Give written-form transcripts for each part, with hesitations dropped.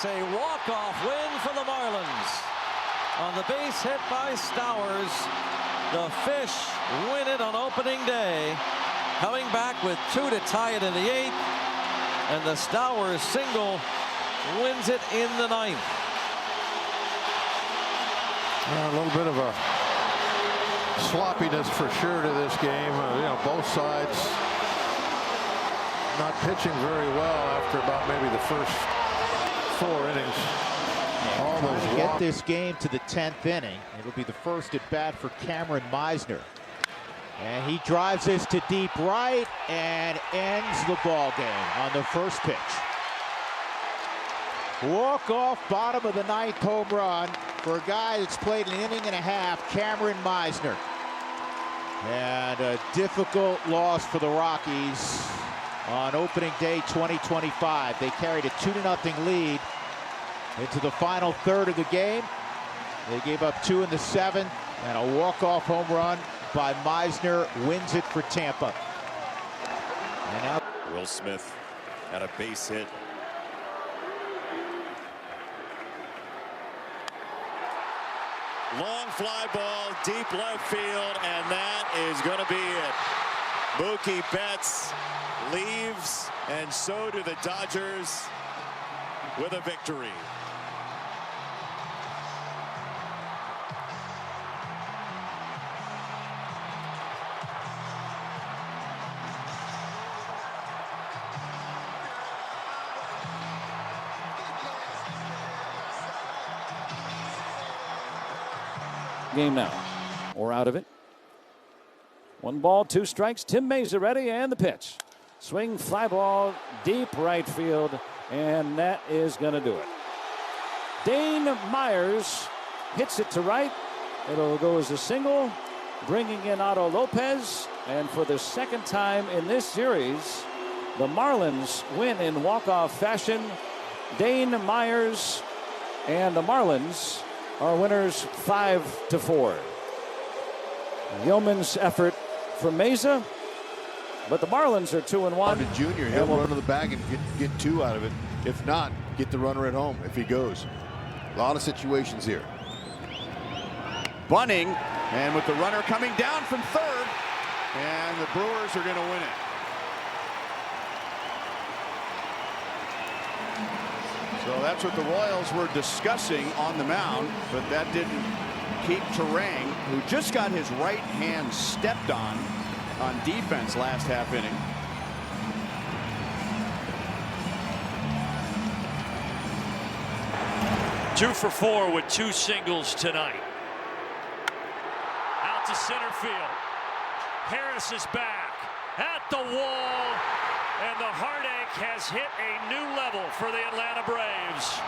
It's a walk-off win for the Marlins. On the base hit by Stowers, the Fish win it on opening day, coming back with 2 to tie it in the 8th, and the Stowers single wins it in the 9th. A little bit of a sloppiness for sure to this game. Both sides not pitching very well after about maybe the first 4 innings. All those to get this game to the 10th inning. It'll be the first at bat for Cameron Meisner. And he drives this to deep right and ends the ball game on the first pitch. Walk-off, bottom of the 9th home run for a guy that's played an inning and a half, Cameron Meisner. And a difficult loss for the Rockies on opening day 2025. They carried a 2-0 lead into the final third of the game. They gave up 2 in the 7th, and a walk-off home run by Meisner wins it for Tampa. And now Will Smith had a base hit. Long fly ball, deep left field, and that is going to be it. Mookie Betts leaves, and so do the Dodgers with a victory. Game now, or out of it. 1 ball, 2 strikes. Tim Mayza ready, and the pitch. Swing, fly ball, deep right field, and that is going to do it. Dane Myers hits it to right. It'll go as a single, bringing in Otto Lopez, and for the 2nd time in this series, the Marlins win in walk-off fashion. Dane Myers and the Marlins are winners 5-4. Yeoman's effort for Mayza, but the Marlins are 2-1. The junior, he'll run to the bag and get 2 out of it. If not, get the runner at home if he goes. A lot of situations here. Bunting, and with the runner coming down from third, and the Brewers are going to win it. So that's what the Royals were discussing on the mound, but that didn't keep Kerkering, who just got his right hand stepped on defense last half inning. Two for 4 with 2 singles tonight. Out to center field. Harris is back at the wall, and the heartache has hit a new level for the Atlanta Braves.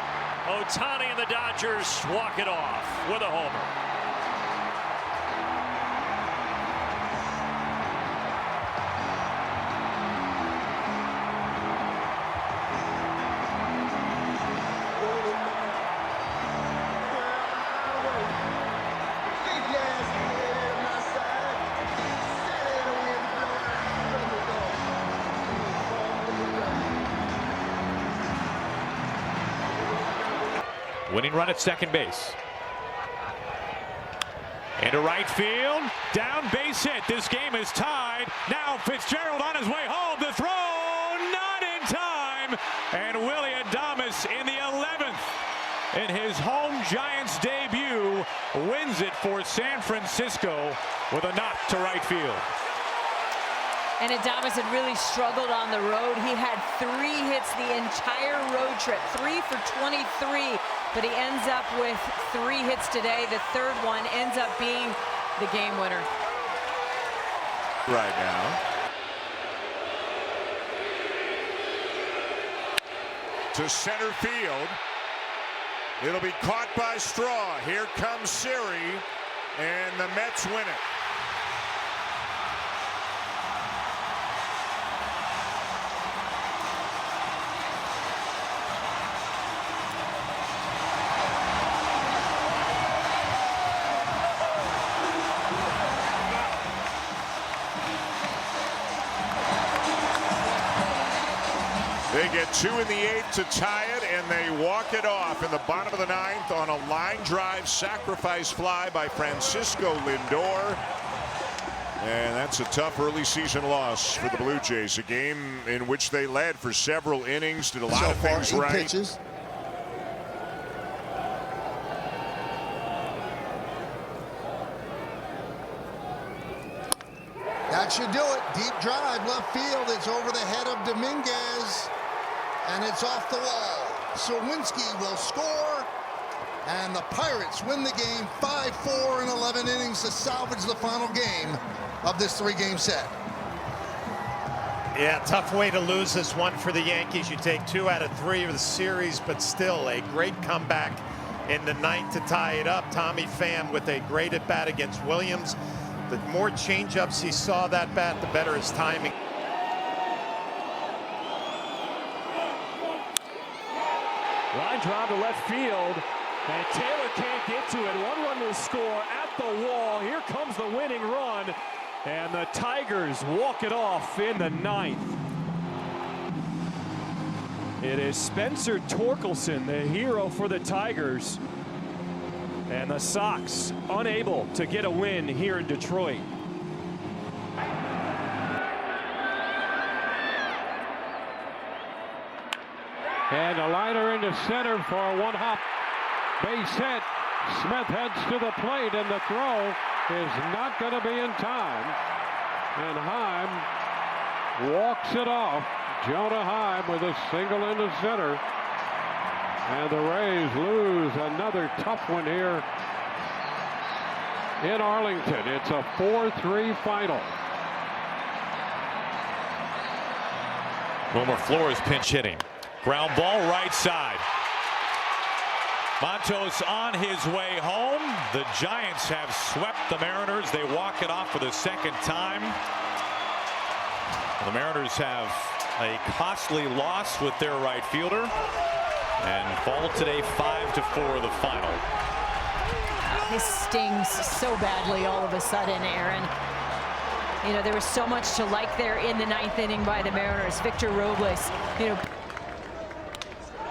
Ohtani and the Dodgers walk it off with a homer. Winning run at second base. Into right field. Down base hit. This game is tied. Now Fitzgerald on his way home. The throw not in time. And Willie Adames in the 11th in his home Giants debut wins it for San Francisco with a knock to right field. And Adames had really struggled on the road. He had 3 hits the entire road trip, 3 for 23, but he ends up with 3 hits today. The 3rd one ends up being the game winner. Right now. To center field. It'll be caught by Straw. Here comes Siri, and the Mets win it. They get 2 in the 8th to tie it, and and they walk it off in the bottom of the ninth on a line drive sacrifice fly by Francisco Lindor. And that's a tough early season loss for the Blue Jays. A game in which they led for several innings, did a lot of things right. Pitches. That should do it. Deep drive, left field. It's over the head of Dominguez, and it's off the wall. Sawinski will score, and the Pirates win the game 5-4 in 11 innings to salvage the final game of this 3-game set. Yeah, tough way to lose this one for the Yankees. You take 2 out of 3 of the series, but still a great comeback in the ninth to tie it up. Tommy Pham with a great at bat against Williams. The more changeups he saw that bat, the better his timing. Line drive to left field, and Taylor can't get to it. 1 run will score at the wall. Here comes the winning run, and the Tigers walk it off in the ninth. It is Spencer Torkelson, the hero for the Tigers. And the Sox unable to get a win here in Detroit. And a liner into center for a 1-hop base hit. Smith heads to the plate, and the throw is not going to be in time. And Heim walks it off. Jonah Heim with a single into center. And the Rays lose another tough one here in Arlington. It's a 4-3 final. Wilmer Flores pinch hitting. Ground ball right side. Montos on his way home. The Giants have swept the Mariners. They walk it off for the second time. The Mariners have a costly loss with their right fielder and fall today 5-4 the final. This stings so badly all of a sudden, Aaron. You know, there was so much to like there in the ninth inning by the Mariners. Victor Robles, you know.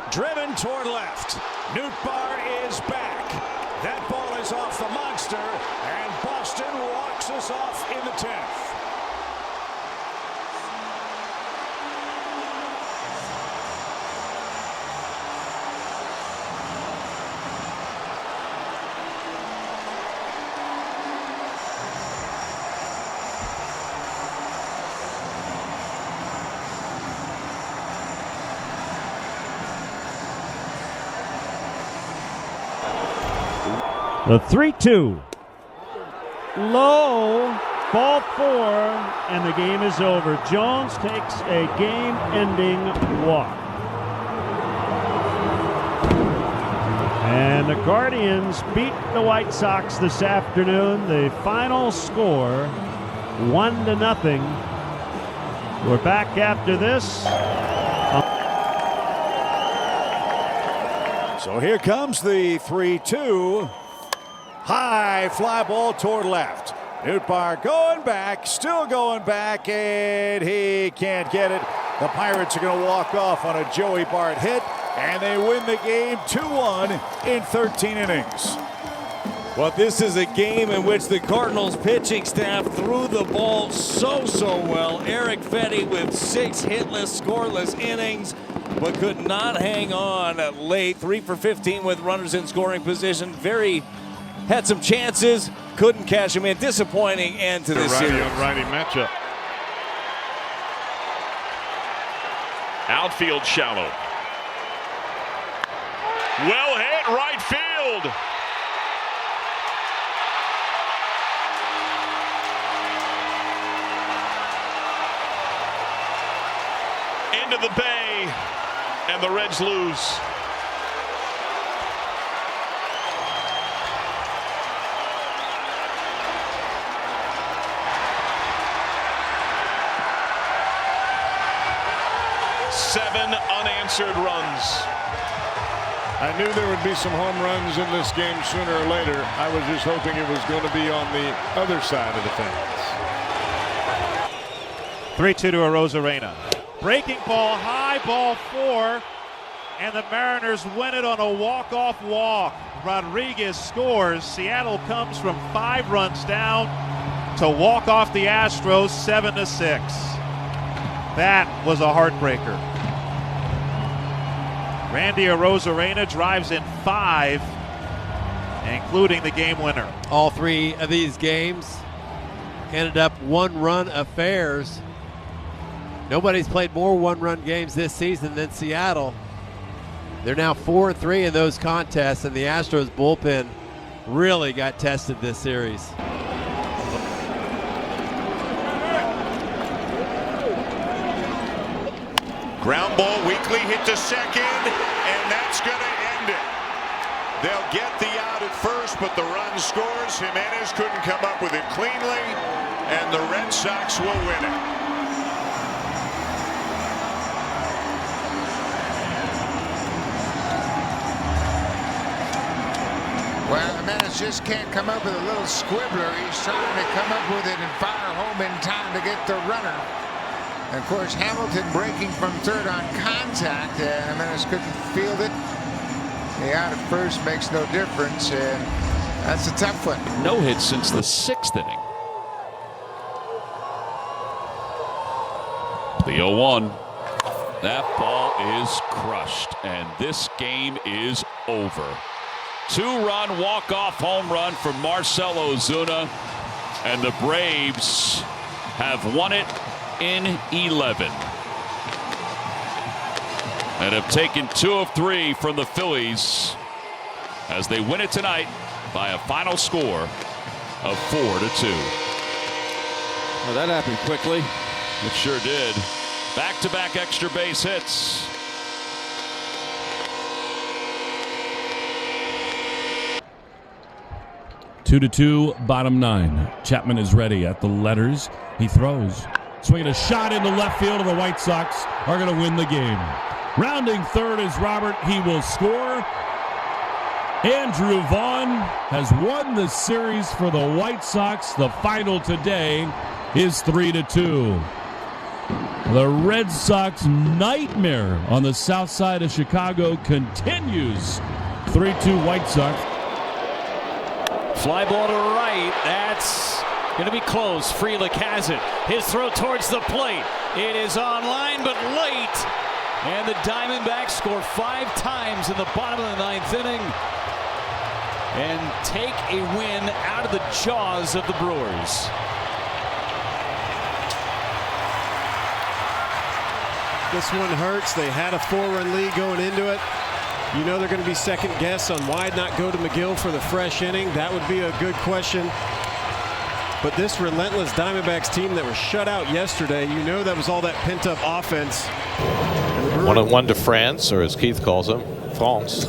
Driven toward left. Nootbaar is back. That ball is off the monster, and Boston walks us off in the 10th. The 3-2. Low, ball 4, and the game is over. Jones takes a game-ending walk. And the Guardians beat the White Sox this afternoon. The final score, 1-0. We're back after this. So here comes the 3-2. High fly ball toward left. Nootbaar going back, still going back, and he can't get it. The Pirates are going to walk off on a Joey Bart hit, and they win the game 2-1 in 13 innings. Well, this is a game in which the Cardinals pitching staff threw the ball so well. Eric Fetty with 6 hitless, scoreless innings, but could not hang on late. 3 for 15 with runners in scoring position. Had some chances, couldn't cash them in. Disappointing end to this series. Righty matchup. Outfield shallow. Well hit right field. Into the bay, and the Reds lose. Seven unanswered runs. I knew there would be some home runs in this game sooner or later. I was just hoping it was going to be on the other side of the fence. 3-2 to Arozarena. Breaking ball, high ball 4, and the Mariners win it on a walk-off walk. Rodriguez scores. Seattle comes from 5 runs down to walk off the Astros 7-6. That was a heartbreaker. Randy Arozarena drives in 5, including the game winner. All 3 of these games ended up 1-run affairs. Nobody's played more 1-run games this season than Seattle. They're now 4-3 in those contests, and the Astros bullpen really got tested this series. Ground ball weakly hit to second, and that's going to end it. They'll get the out at first, but the run scores. Jimenez couldn't come up with it cleanly, and the Red Sox will win it. Well, Jimenez just can't come up with a little squibbler. He's trying to come up with it and fire home in time to get the runner. And of course, Hamilton breaking from third on contact. Jimenez couldn't field it. The out at first makes no difference, and that's a tough one. No hits since the 6th inning. The 0-1. That ball is crushed, and this game is over. 2-run walk-off home run for Marcell Ozuna, and the Braves have won it in 11 and have taken 2 of 3 from the Phillies as they win it tonight by a final score of 4-2. Well, that happened quickly. It sure did. Back-to-back extra base hits. Two to 2, bottom 9. Chapman is ready at the letters. He throws. Swinging a shot into left field, and the White Sox are going to win the game. Rounding third is Robert. He will score. Andrew Vaughn has won the series for the White Sox. The final today is 3-2. The Red Sox nightmare on the south side of Chicago continues. 3-2 White Sox. Fly ball to right. That's going to be close. Frelick has it. His throw towards the plate. It is on line, but late. And the Diamondbacks score 5 times in the bottom of the 9th inning and take a win out of the jaws of the Brewers. This one hurts. They had a 4-run lead going into it. You know they're going to be second guess on why not go to McGill for the fresh inning. That would be a good question. But this relentless Diamondbacks team that was shut out yesterday, you know that was all that pent-up offense. 1-1 to France, or as Keith calls him, France.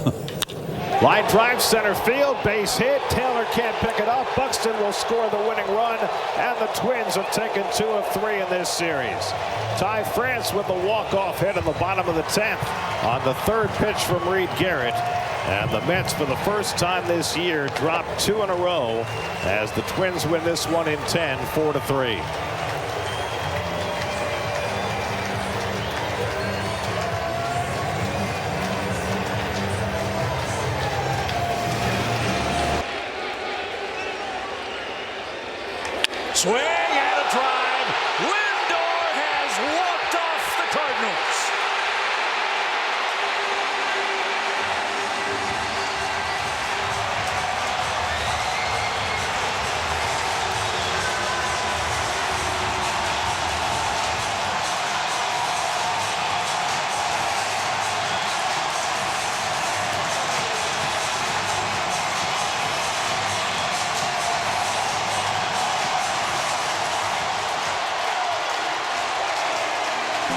Line drive center field, base hit. Taylor can't pick it up. Buxton will score the winning run, and the Twins have taken 2 of 3 in this series. Ty France with the walk-off hit in the bottom of the 10th on the 3rd pitch from Reed Garrett. And the Mets, for the first time this year, drop 2 in a row as the Twins win this one in 10, 4-3. Swing and a drive. Lindor has walked off the Cardinals.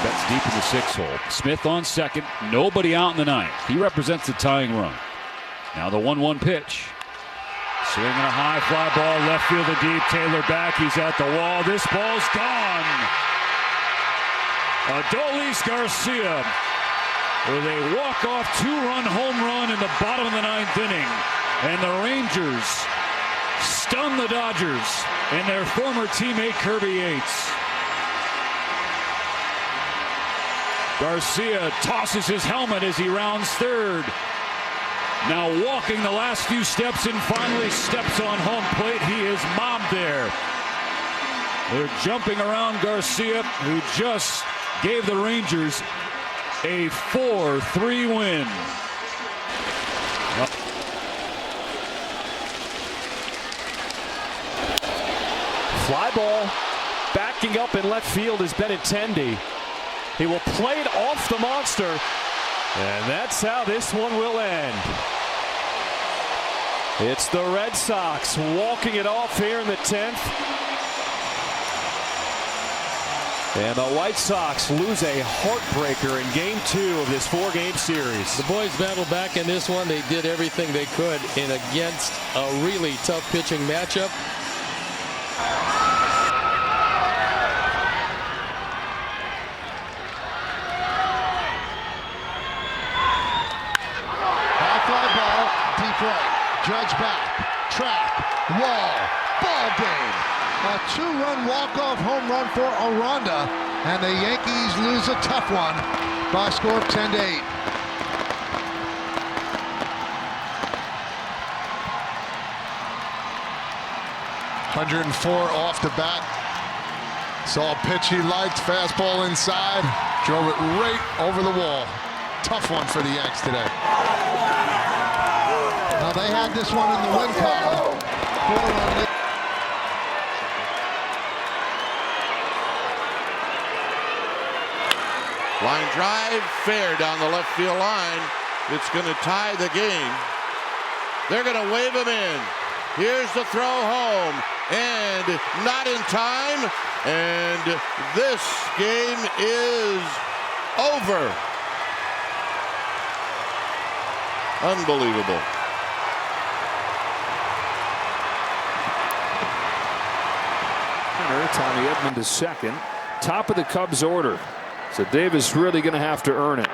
That's deep in the 6th hole. Smith on second. Nobody out in the 9th. He represents the tying run. Now the 1-1 pitch. Swinging a high fly ball, left field to deep. Taylor back. He's at the wall. This ball's gone. Adolis Garcia with a walk-off 2-run home run in the bottom of the 9th inning. And the Rangers stun the Dodgers and their former teammate Kirby Yates. Garcia tosses his helmet as he rounds third. Now walking the last few steps and finally steps on home plate. He is mobbed there. They're jumping around Garcia, who just gave the Rangers a 4-3 win. Fly ball. Backing up in left field is Benintendi. He will play it off the monster. And that's how this one will end. It's the Red Sox walking it off here in the 10th. And the White Sox lose a heartbreaker in Game 2 of this 4-game series. The boys battled back in this one. They did everything they could in against a really tough pitching matchup. High fly ball, deep right. Judge back, track, wall, ball game. A 2-run walk-off home run for Aranda, and the Yankees lose a tough one by a score of 10-8. .104 off the bat. Saw a pitch he liked, fastball inside, drove it right over the wall. Tough one for the Yanks today. Now they had this one in the win column. 4-run lead. Line drive, fair down the left field line. It's going to tie the game. They're going to wave him in. Here's the throw home, and not in time. And this game is over. Unbelievable. Tommy Edman to second. Top of the Cubs order. So Davis really going to have to earn it.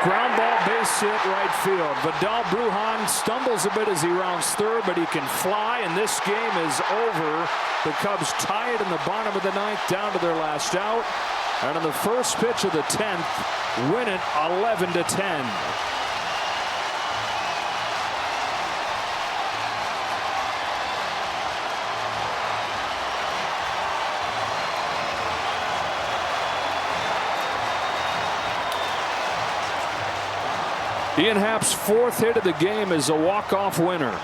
Ground ball, base hit, right field. Vidal Brujan stumbles a bit as he rounds third, but he can fly, and this game is over. The Cubs tie it in the bottom of the 9th, down to their last out. And on the first pitch of the 10th, win it 11-10. Ian Happ's 4th hit of the game is a walk-off winner.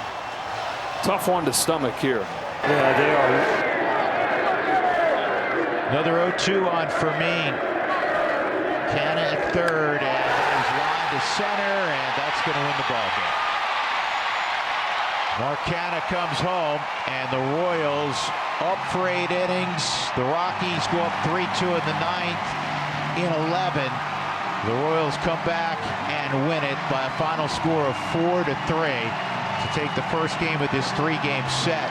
Tough one to stomach here. Yeah, they are. Another 0-2 on Fermin. Canna at third, and there's line to center, and that's going to win the ball game. Marcana comes home, and the Royals up for 8 innings. The Rockies go up 3-2 in the 9th. In 11, the Royals come back and win it by a final score of 4-3 to take the first game of this 3-game set.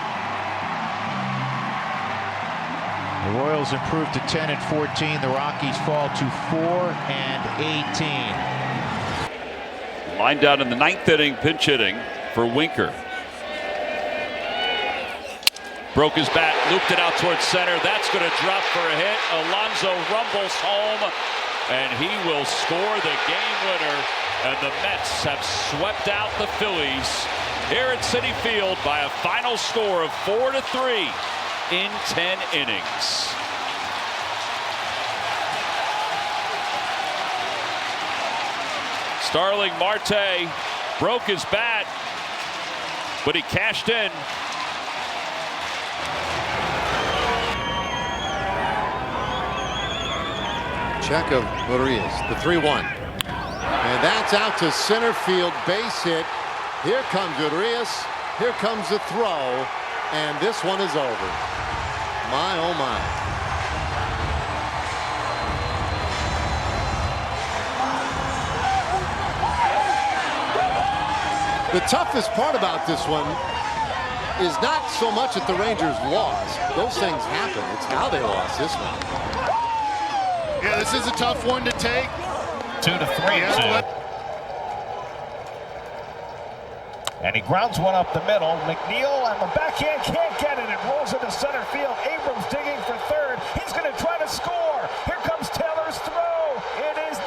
The Royals improve to 10-14. The Rockies fall to 4-18. Lined out in the 9th inning, pinch hitting for Winker. Broke his bat, looped it out towards center. That's going to drop for a hit. Alonso rumbles home, and he will score the game winner. And the Mets have swept out the Phillies here at Citi Field by a final score of 4-3 in 10 innings. Starling Marte broke his bat, but he cashed in. Check of Urias, the 3-1. And that's out to center field, base hit. Here comes Urias. Here comes the throw. And this one is over. My, oh my. The toughest part about this one is not so much that the Rangers lost. Those things happen. It's how they lost this one. Yeah, this is a tough one to take. 2-3. And he grounds one up the middle. McNeil on the backhand can't get it. It rolls into center field. Abrams digging for third. He's going to try to score. Here comes Taylor's throw. It is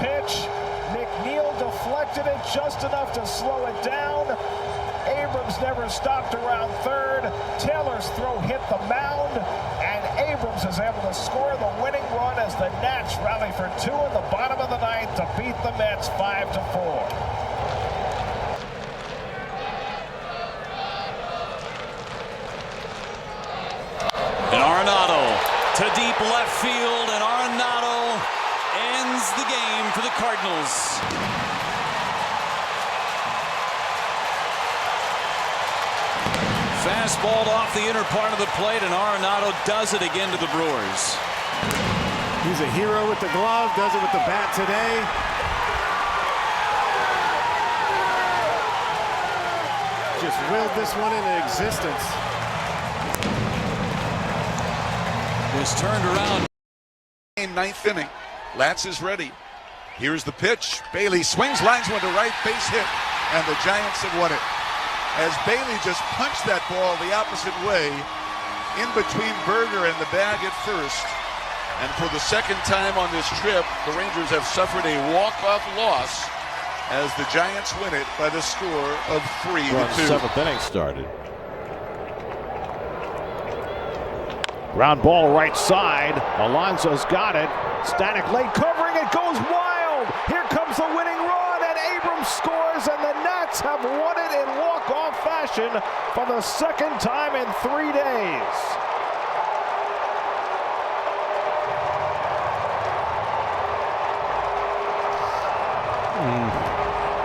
pitch. McNeil deflected it just enough to slow it down. Abrams never stopped around third. Taylor's throw hit the mound, and Abrams is able to score the winning run as the Nats rally for 2 in the bottom of the ninth to beat the Mets 5-4. And Arenado to deep left field, and Arenado ends the game for the Cardinals. Fastball off the inner part of the plate, and Arenado does it again to the Brewers. He's a hero with the glove, does it with the bat today. Just willed this one into existence. Was turned around. Ninth inning. Latz is ready. Here's the pitch. Bailey swings, lines one to right, base hit, and the Giants have won it. As Bailey just punched that ball the opposite way, in between Berger and the bag at first. And for the second time on this trip, the Rangers have suffered a walk-off loss as the Giants win it by the score of 3-2. Seventh inning started. Ground ball right side. Alonso's got it. Stanek late covering. It goes wild. Here comes the winning run, and Abrams scores, and the Nats have won it in walk-off fashion for the second time in 3 days.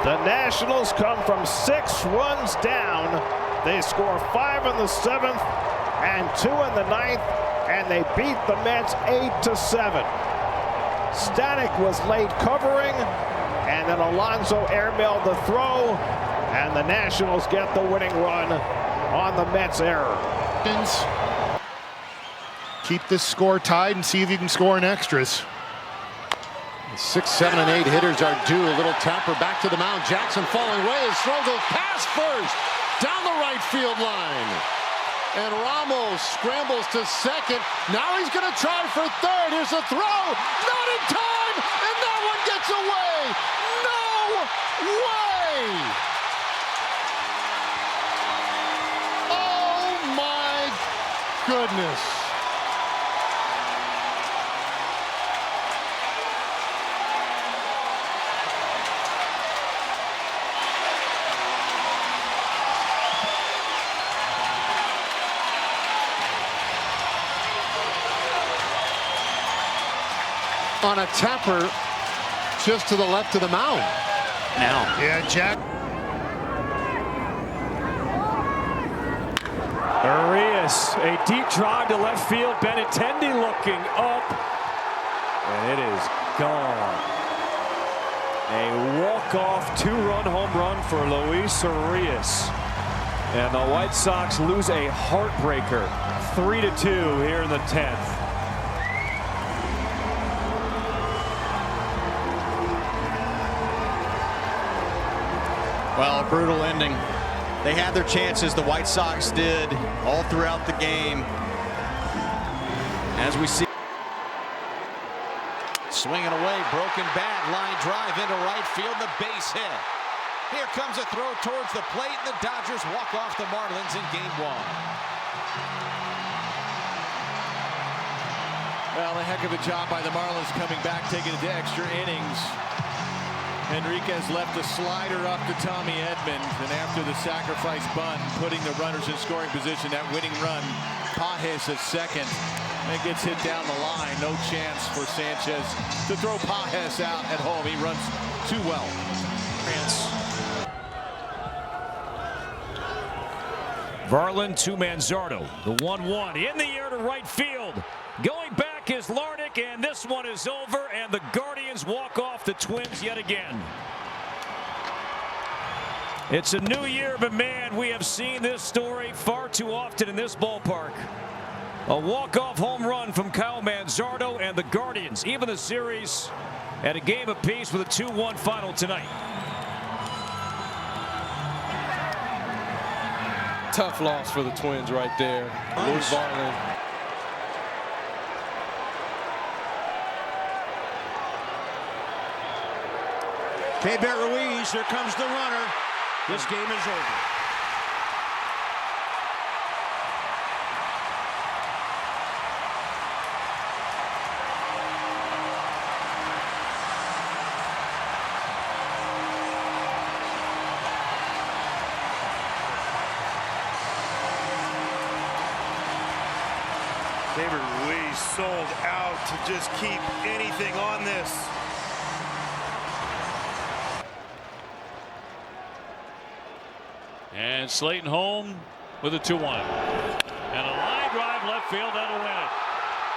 The Nationals come from 6 runs down. They score 5 in the 7th and 2 in the 9th, and they beat the Mets 8-7. Stanek was late covering, and then Alonso airmailed the throw, and the Nationals get the winning run on the Mets error. Keep this score tied and see if you can score in extras. 6, 7, and 8 hitters are due. A little tapper back to the mound. Jackson falling away. His throw goes past first, down the right field line. And Ramos scrambles to second. Now he's going to try for third. Here's a throw. Not in time. And that one gets away. No way. Oh, my goodness. On a tapper just to the left of the mound. Now. Yeah, Jack. Arias, a deep drive to left field. Benintendi looking up, and it is gone. A walk-off 2-run home run for Luis Arias. And the White Sox lose a heartbreaker, 3-2 here in the 10th. Well, a brutal ending. They had their chances, the White Sox did, all throughout the game. As we see. Swinging away, broken bat, line drive into right field, the base hit. Here comes a throw towards the plate, and the Dodgers walk off the Marlins in game 1. Well, a heck of a job by the Marlins coming back, taking it to extra innings. Enriquez left a slider up to Tommy Edman, and after the sacrifice bunt, putting the runners in scoring position, that winning run, Pages at second. And it gets hit down the line. No chance for Sanchez to throw Pages out at home. He runs too well. Varland to Manzardo. The 1-1 in the air to right field. Going back is Lardick, and this one is over, and the Guardians walk off the Twins yet again. It's a new year, but man, we have seen this story far too often in this ballpark. A walk-off home run from Kyle Manzardo, and the Guardians even the series at a game apiece with a 2-1 final tonight. Tough loss for the Twins right there. Louis Varland. Keibert Ruiz, here comes the runner. This game is over. Keibert Ruiz sold out to just keep anything on this. And Slayton home with a 2-1. And a line drive left field, that'll win it.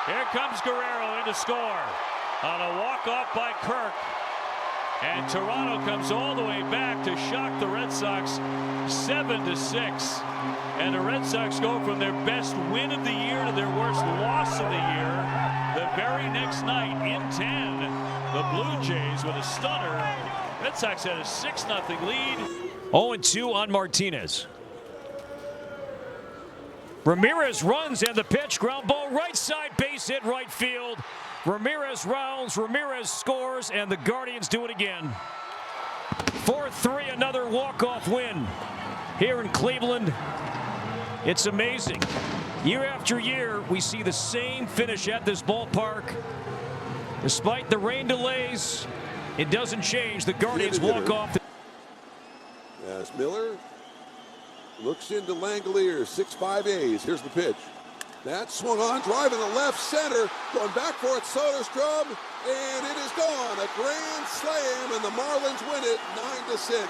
Here comes Guerrero in to score on a walk-off by Kirk. And Toronto comes all the way back to shock the Red Sox 7-6. And the Red Sox go from their best win of the year to their worst loss of the year. The very next night in 10, the Blue Jays with a stunner. Red Sox had a 6-0 lead. 0-2 on Martinez. Ramirez runs and the pitch, ground ball right side, base hit right field. Ramirez rounds, Ramirez scores, and the Guardians do it again. 4-3, another walk-off win here in Cleveland. It's amazing. Year after year, we see the same finish at this ballpark. Despite the rain delays, it doesn't change. The Guardians walk off. As Miller looks into Langolier, 6'5" A's. Here's the pitch. That swung on, drive in the left center, going back for it, Soderstrom, and it is gone. A grand slam, and the Marlins win it 9-6.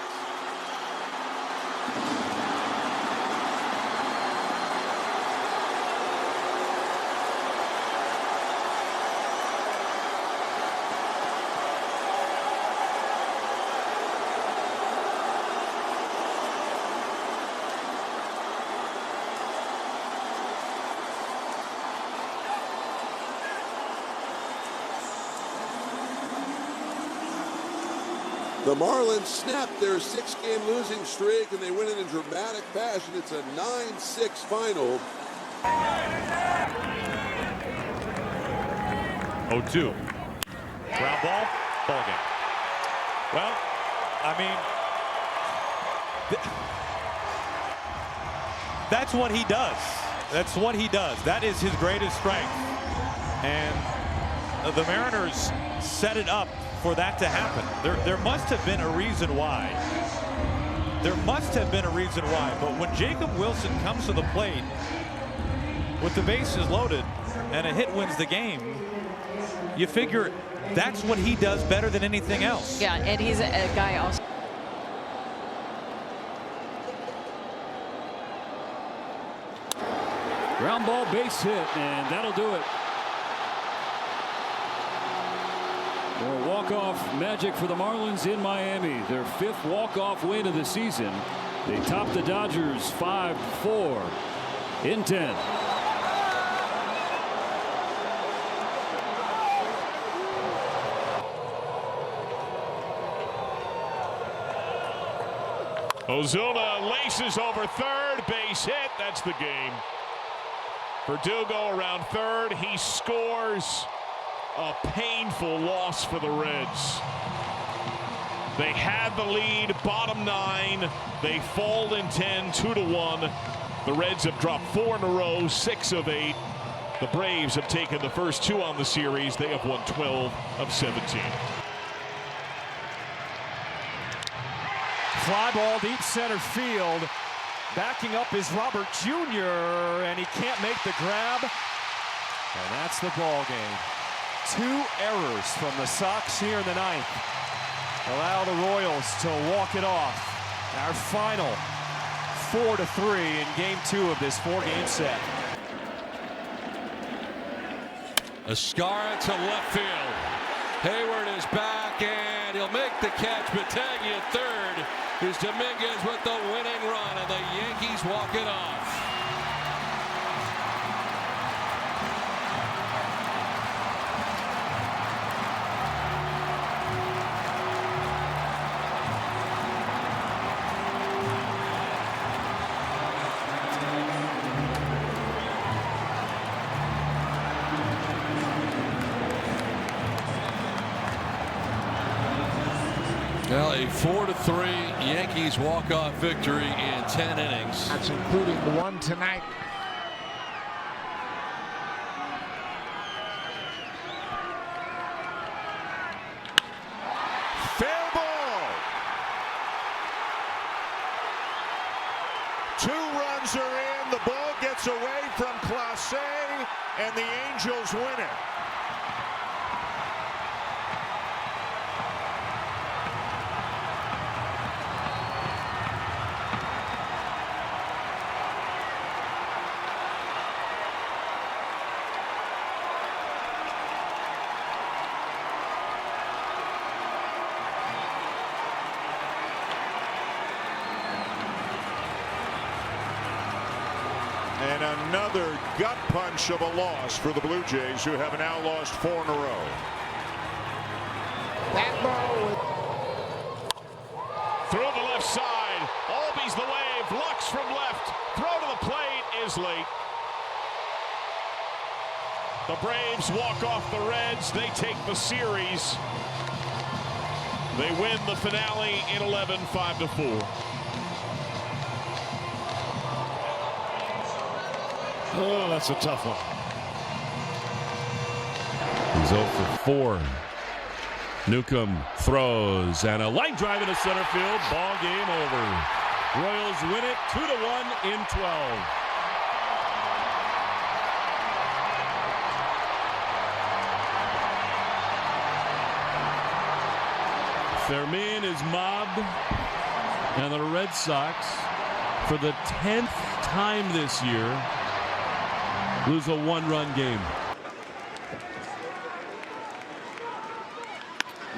The Marlins snapped their 6-game losing streak, and they win it in dramatic fashion. It's a 9-6 final. 0-2. Ground ball, ball game. Well, I mean, that's what he does. That's what he does. That is his greatest strength. And the Mariners set it up for that to happen. There must have been a reason why. There must have been a reason why. But when Jacob Wilson comes to the plate with the bases loaded and a hit wins the game, you figure that's what he does better than anything else. Yeah, and he's a guy also. Ground ball, base hit, and that'll do it. More walk-off magic for the Marlins in Miami. Their 5th walk-off win of the season. They topped the Dodgers 5-4 in 10. Ozuna laces over third, base hit. That's the game. Verdugo around third. He scores. A painful loss for the Reds. They had the lead, bottom 9. They fall in 10, 2-1. The Reds have dropped 4 in a row, 6 of 8. The Braves have taken the first 2 on the series. They have won 12 of 17. Fly ball deep center field. Backing up is Robert Jr. and he can't make the grab. And that's the ball game. 2 errors from the Sox here in the 9th. Allow the Royals to walk it off. Our final 4-3 in game 2 of this 4-game set. Escara to left field. Hayward is back and he'll make the catch. Battaglia at third. Here's Dominguez with the winning run and the Yankees walk it off. Well, a 4-3 Yankees walk-off victory in 10 innings. That's including the one tonight. Fair ball. 2 runs are in. The ball gets away from Clase, and the Angels win it. And another gut punch of a loss for the Blue Jays, who have now lost 4 in a row. That ball Through the left side. Albies the wave. Lux from left. Throw to the plate is late. The Braves walk off the Reds. They take the series. They win the finale in 11, 5-4. Oh, that's a tough one. He's 0 for 4. Newcomb throws, and a line drive into center field. Ball game over. Royals win it 2-1 in 12. Fermin is mobbed, and the Red Sox, for the 10th time this year, lose a 1-run game.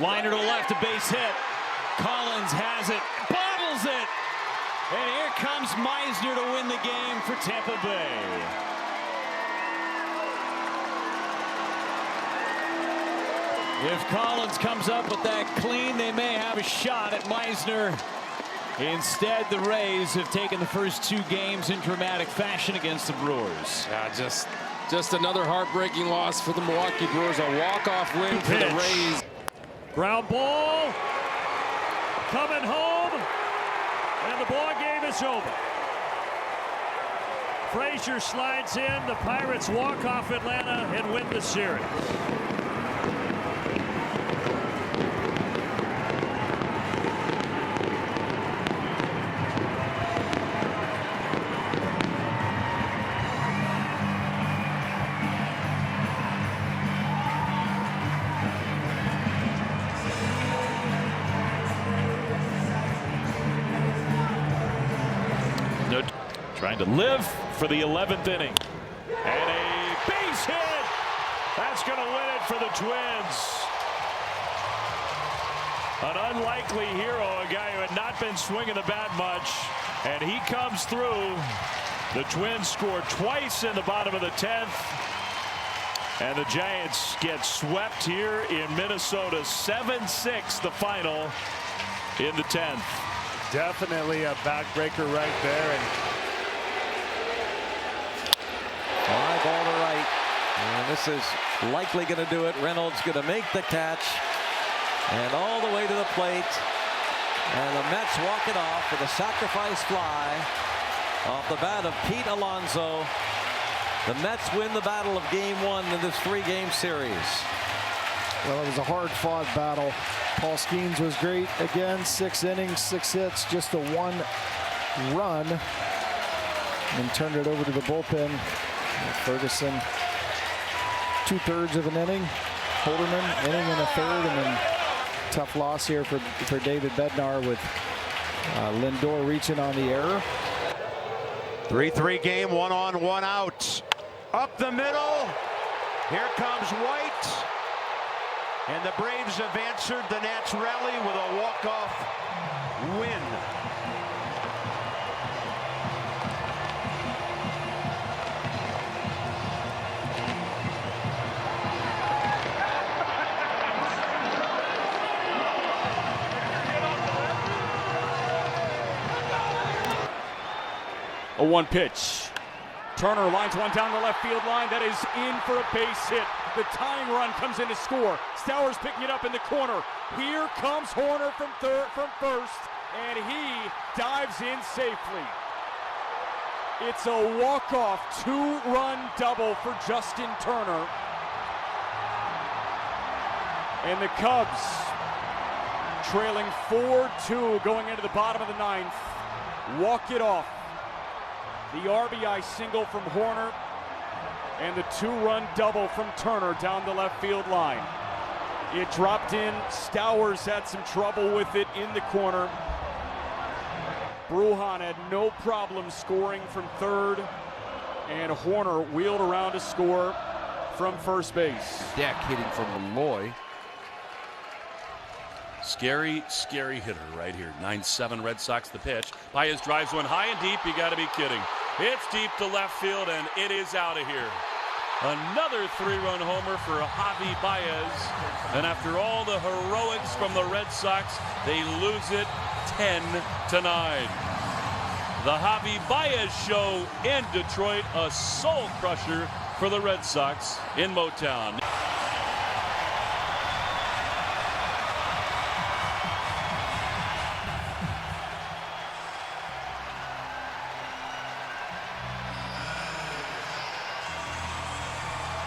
Liner to left, a base hit. Collins has it, bobbles it. And here comes Meisner to win the game for Tampa Bay. If Collins comes up with that clean, they may have a shot at Meisner. Instead, the Rays have taken the first 2 games in dramatic fashion against the Brewers. Just another heartbreaking loss for the Milwaukee Brewers. A walk-off win for the Rays. Ground ball. Coming home. And the ball game is over. Frazier slides in. The Pirates walk off Atlanta and win the series. Trying to live for the 11th inning. And a base hit. That's going to win it for the Twins. An unlikely hero, a guy who had not been swinging the bat much. And he comes through. The Twins score twice in the bottom of the 10th. And the Giants get swept here in Minnesota. 7-6 the final in the 10th. Definitely a backbreaker right there. And fly ball to right. And this is likely going to do it. Reynolds going to make the catch. And all the way to the plate. And the Mets walk it off with a sacrifice fly off the bat of Pete Alonso. The Mets win the battle of Game 1 in this 3-game series. Well, it was a hard-fought battle. Paul Skeens was great again. 6 innings, 6 hits, just a 1 run, and turned it over to the bullpen. Ferguson, 2/3 of an inning. Holderman, inning and a third, and then tough loss here for David Bednar with Lindor reaching on the error. 3-3 game, 1 on, 1 out. Up the middle. Here comes White. And the Braves have answered the Nats rally with a walk-off win. A 1 pitch. Turner lines one down the left field line. That is in for a base hit. The tying run comes in to score. Stowers picking it up in the corner. Here comes Horner from first, and he dives in safely. It's a walk-off 2-run double for Justin Turner. And the Cubs trailing 4-2 going into the bottom of the ninth. Walk it off. The RBI single from Horner and the 2-run double from Turner down the left field line. It dropped in. Stowers had some trouble with it in the corner. Bruhan had no problem scoring from third, and Horner wheeled around to score from first base. Deck hitting from Malloy. Scary, scary hitter right here. 9-7 Red Sox the pitch. Baez drives one high and deep. You got to be kidding. It's deep to left field, and it is out of here. Another 3-run homer for Javi Baez. And after all the heroics from the Red Sox, they lose it 10-9. The Javi Baez show in Detroit, a soul crusher for the Red Sox in Motown.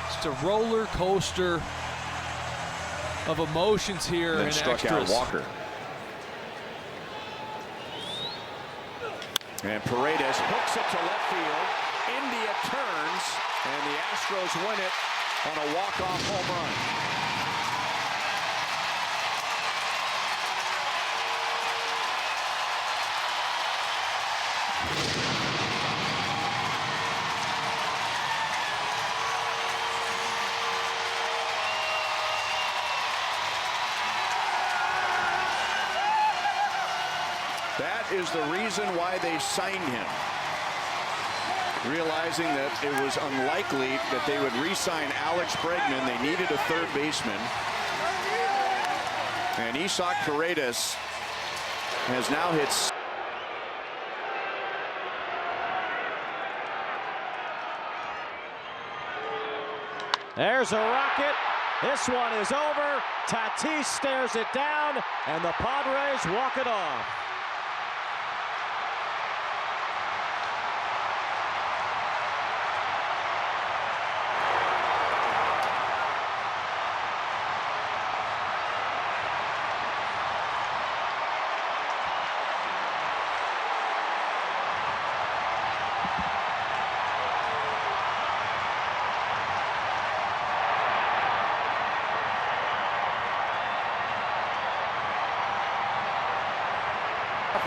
Just a roller coaster of emotions here. Then and struck extras. out Walker. And Paredes hooks it to left field. India turns, and the Astros win it on a walk-off home run. That is the reason why they signed him. Realizing that it was unlikely that they would re-sign Alex Bregman. They needed a third baseman. And Isaac Paredes has now hit. There's a rocket. This one is over. Tatis stares it down, and the Padres walk it off.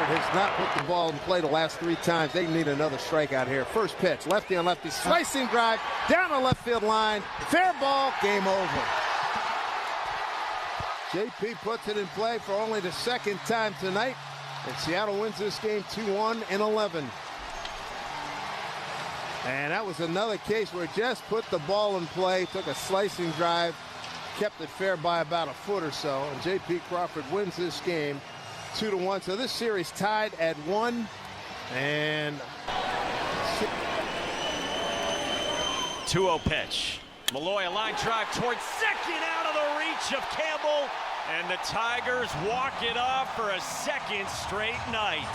Has not put the ball in play the last 3 times. They need another strikeout here. First pitch, lefty on lefty, slicing drive down the left field line. Fair ball, game over. JP puts it in play for only the second time tonight, and Seattle wins this game 2-1 in 11. And that was another case where just put the ball in play, took a slicing drive, kept it fair by about a foot or so, and JP Crawford wins this game 2-1. So this series tied at 1, and 2-0 pitch. Malloy, a line drive towards second, out of the reach of Campbell, and the Tigers walk it off for a second straight night.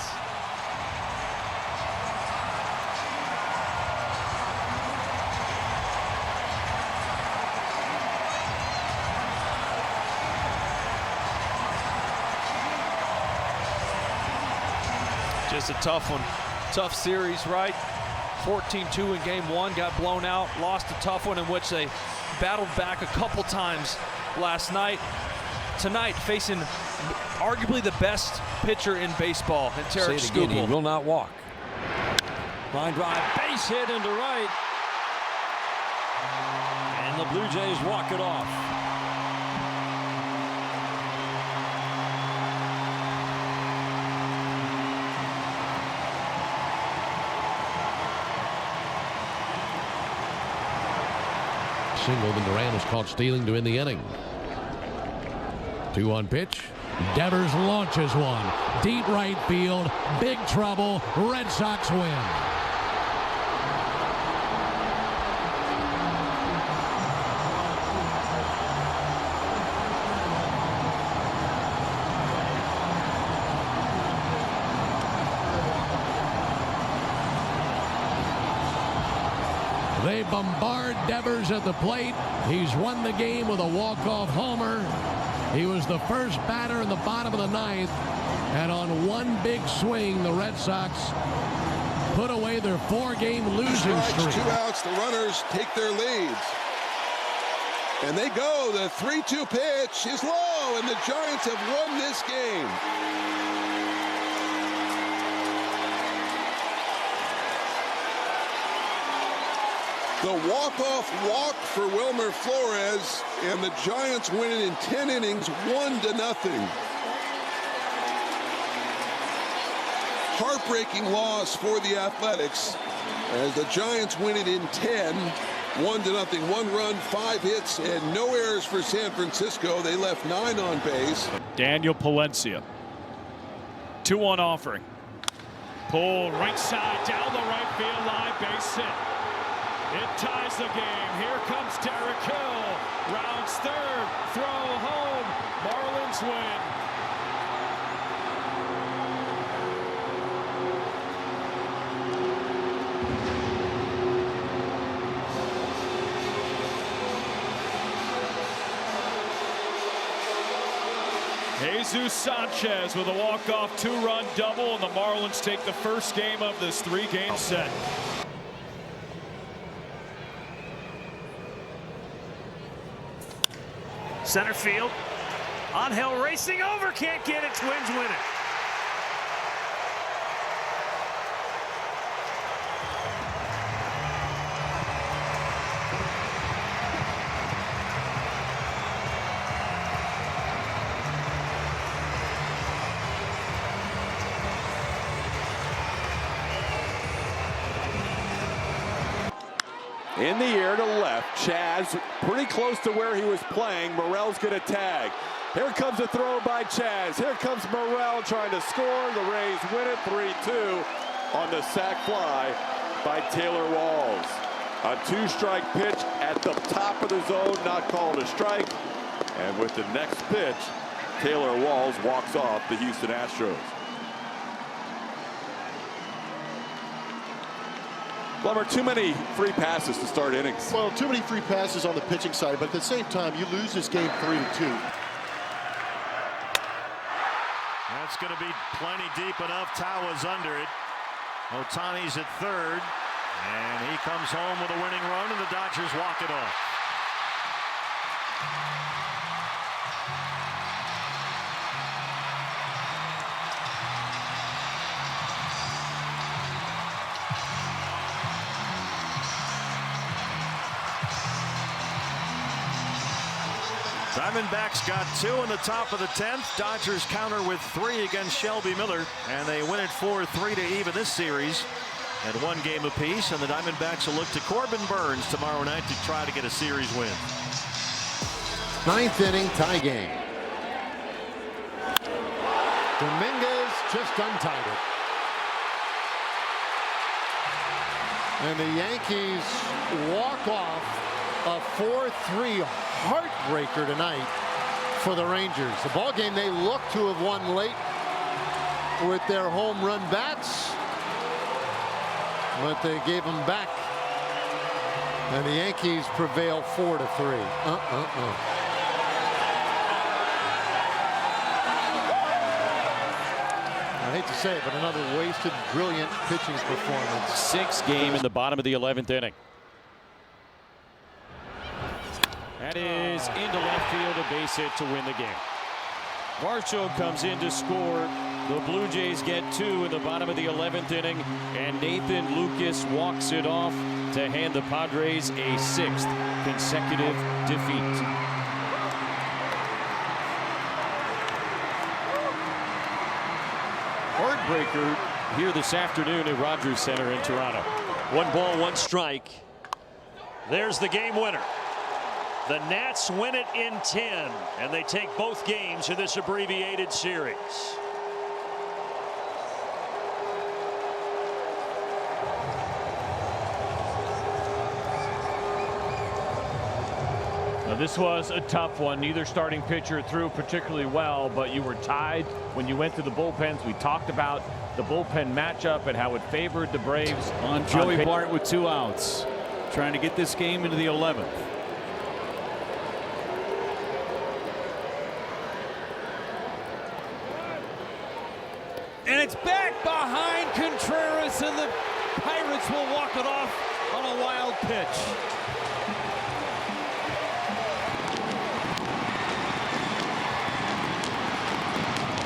Just a tough one. Tough series, right? 14-2 in game 1, got blown out, lost a tough one in which they battled back a couple times last night. Tonight, facing arguably the best pitcher in baseball, and Tarek Skubal. He will not walk. Line drive, base hit into right. And the Blue Jays walk it off. Single, then Duran was caught stealing to end the inning. 2-1 pitch. Devers launches one. Deep right field. Big trouble. Red Sox win. They bombard Devers at the plate. He's won the game with a walk-off homer. He was the first batter in the bottom of the ninth. And on one big swing, the Red Sox put away their 4-game losing streak. 2 outs, the runners take their leads. And they go. The 3-2 pitch is low, and the Giants have won this game. The walk-off walk for Wilmer Flores, and the Giants win it in 10 innings, 1-0. Heartbreaking loss for the Athletics as the Giants win it in 10, 1-0. 1 run, 5 hits, and no errors for San Francisco. They left 9 on base. Daniel Palencia. 2-1 offering. Pull right side down the right field line, base hit. It ties the game. Here comes Derek Hill. Rounds third. Throw home. Marlins win. Jesus Sanchez with a walk-off 2-run double, and the Marlins take the first game of this 3-game set. Center field. Angel racing over, can't get it. Twins win it. In the air to left, Chaz pretty close to where he was playing. Morel's going to tag. Here comes a throw by Chaz. Here comes Morel trying to score. The Rays win it 3-2 on the sac fly by Taylor Walls. A 2-strike pitch at the top of the zone, not called a strike. And with the next pitch, Taylor Walls walks off the Houston Astros. Blummer, too many free passes to start innings. Well, too many free passes on the pitching side, but at the same time, you lose this game 3-2. That's going to be plenty deep enough. Tawa's under it. Ohtani's at third, and he comes home with a winning run, and the Dodgers walk it off. Diamondbacks got 2 in the top of the 10th. Dodgers counter with 3 against Shelby Miller, and they win it 4-3 to even this series at 1 game apiece. And the Diamondbacks will look to Corbin Burns tomorrow night to try to get a series win. 9th inning tie game. Dominguez just untied it. And the Yankees walk off a 4-3 heartbreaker tonight for the Rangers. The ball game they look to have won late with their home run bats, but they gave them back, and the Yankees prevail 4-3. I hate to say it, but another wasted, brilliant pitching performance. 6th game in the bottom of the 11th inning. That is into left field, a base hit to win the game. Varsho comes in to score. The Blue Jays get 2 in the bottom of the 11th inning, and Nathan Lucas walks it off to hand the Padres a 6th consecutive defeat. Heartbreaker here this afternoon at Rogers Center in Toronto. 1 ball, 1 strike. There's the game winner. The Nats win it in 10, and they take both games in this abbreviated series. Now, this was a tough one. Neither starting pitcher threw particularly well, but you were tied when you went to the bullpens. We talked about the bullpen matchup and how it favored the Braves. On Joey Bart with 2 outs. trying to get this game into the 11th. And it's back behind Contreras, and the Pirates will walk it off on a wild pitch.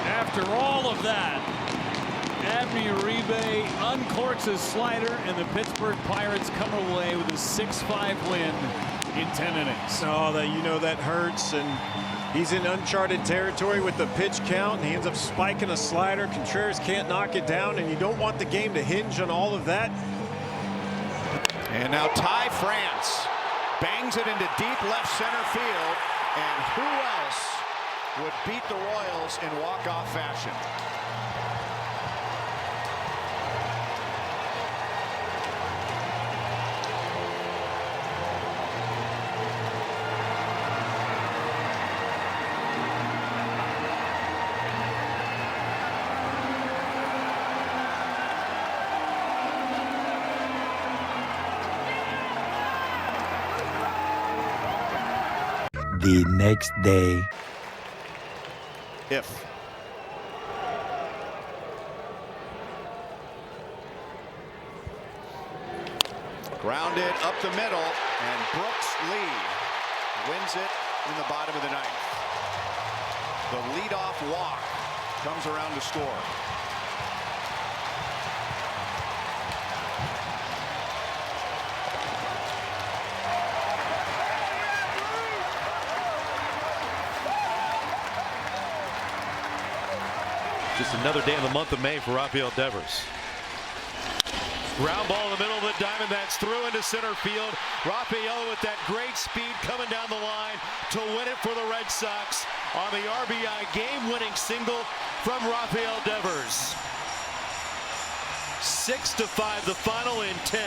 After all of that, Abby Uribe uncorks his slider, and the Pittsburgh Pirates come away with a 6-5 win in 10 innings. Oh, that hurts, and he's in uncharted territory with the pitch count, and he ends up spiking a slider. Contreras can't knock it down, and you don't want the game to hinge on all of that. And now Ty France bangs it into deep left center field, and who else would beat the Royals in walk-off fashion? The next day. If. Grounded up the middle, and Brooks Lee wins it in the bottom of the ninth. The leadoff walk comes around to score. Just another day in the month of May for Rafael Devers. Ground ball in the middle of the diamond, that's through into center field. Rafael with that great speed coming down the line to win it for the Red Sox on the RBI game-winning single from Rafael Devers. 6-5 the final in 10.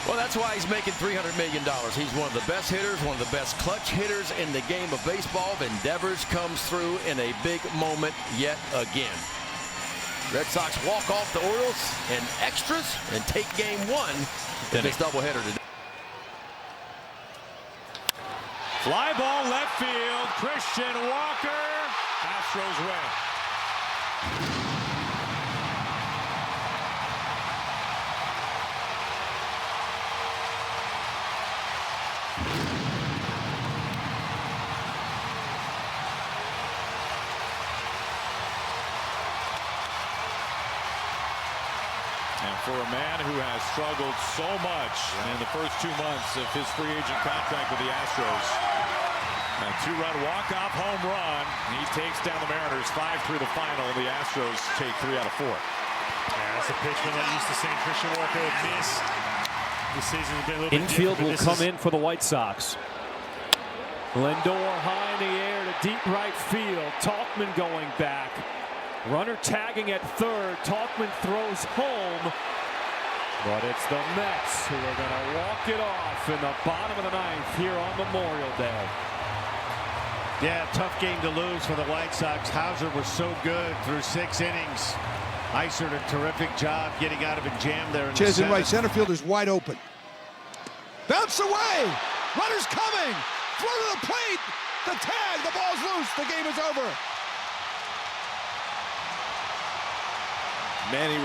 Well, that's why he's making $300 million. He's one of the best hitters, one of the best clutch hitters in the game of baseball. And Devers comes through in a big moment yet again. Red Sox walk off the Orioles in extras and take game one in this doubleheader today. Fly ball left field. Christian Walker. Astros win. And for a man who has struggled so much in the first 2 months of his free agent contract with the Astros, a 2-run walk-off home run, he takes down the Mariners 5 through the final, and the Astros take 3 out of 4. Yeah, that's a pitch we're not used to seeing Christian Walker miss. This season has been a little bit Infield will come in in for the White Sox. Lindor high in the air to deep right field. Talkman going back. Runner tagging at third. Talkman throws home. But it's the Mets who are going to walk it off in the bottom of the ninth here on Memorial Day. Yeah, tough game to lose for the White Sox. Hauser was so good through 6 innings. Iser did a terrific job getting out of a jam there in Chase the in right center field is wide open. Bounce away. Runner's coming. Throw to the plate. The tag. The ball's loose. The game is over. Manny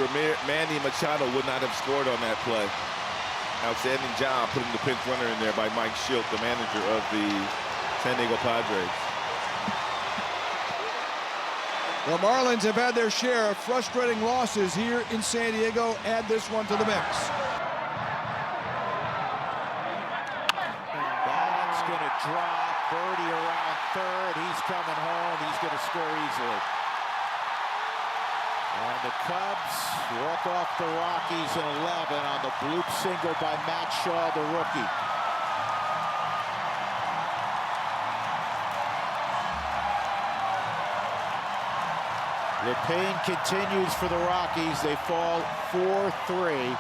Machado would not have scored on that play. Outstanding job putting the pinch runner in there by Mike Schilt, the manager of the San Diego Padres. The Marlins have had their share of frustrating losses here in San Diego. Add this one to the mix. That's going to drop. Birdie around third. He's coming home. He's going to score easily. And the Cubs walk off the Rockies in 11 on the bloop single by Matt Shaw, the rookie. The pain continues for the Rockies. They fall 4-3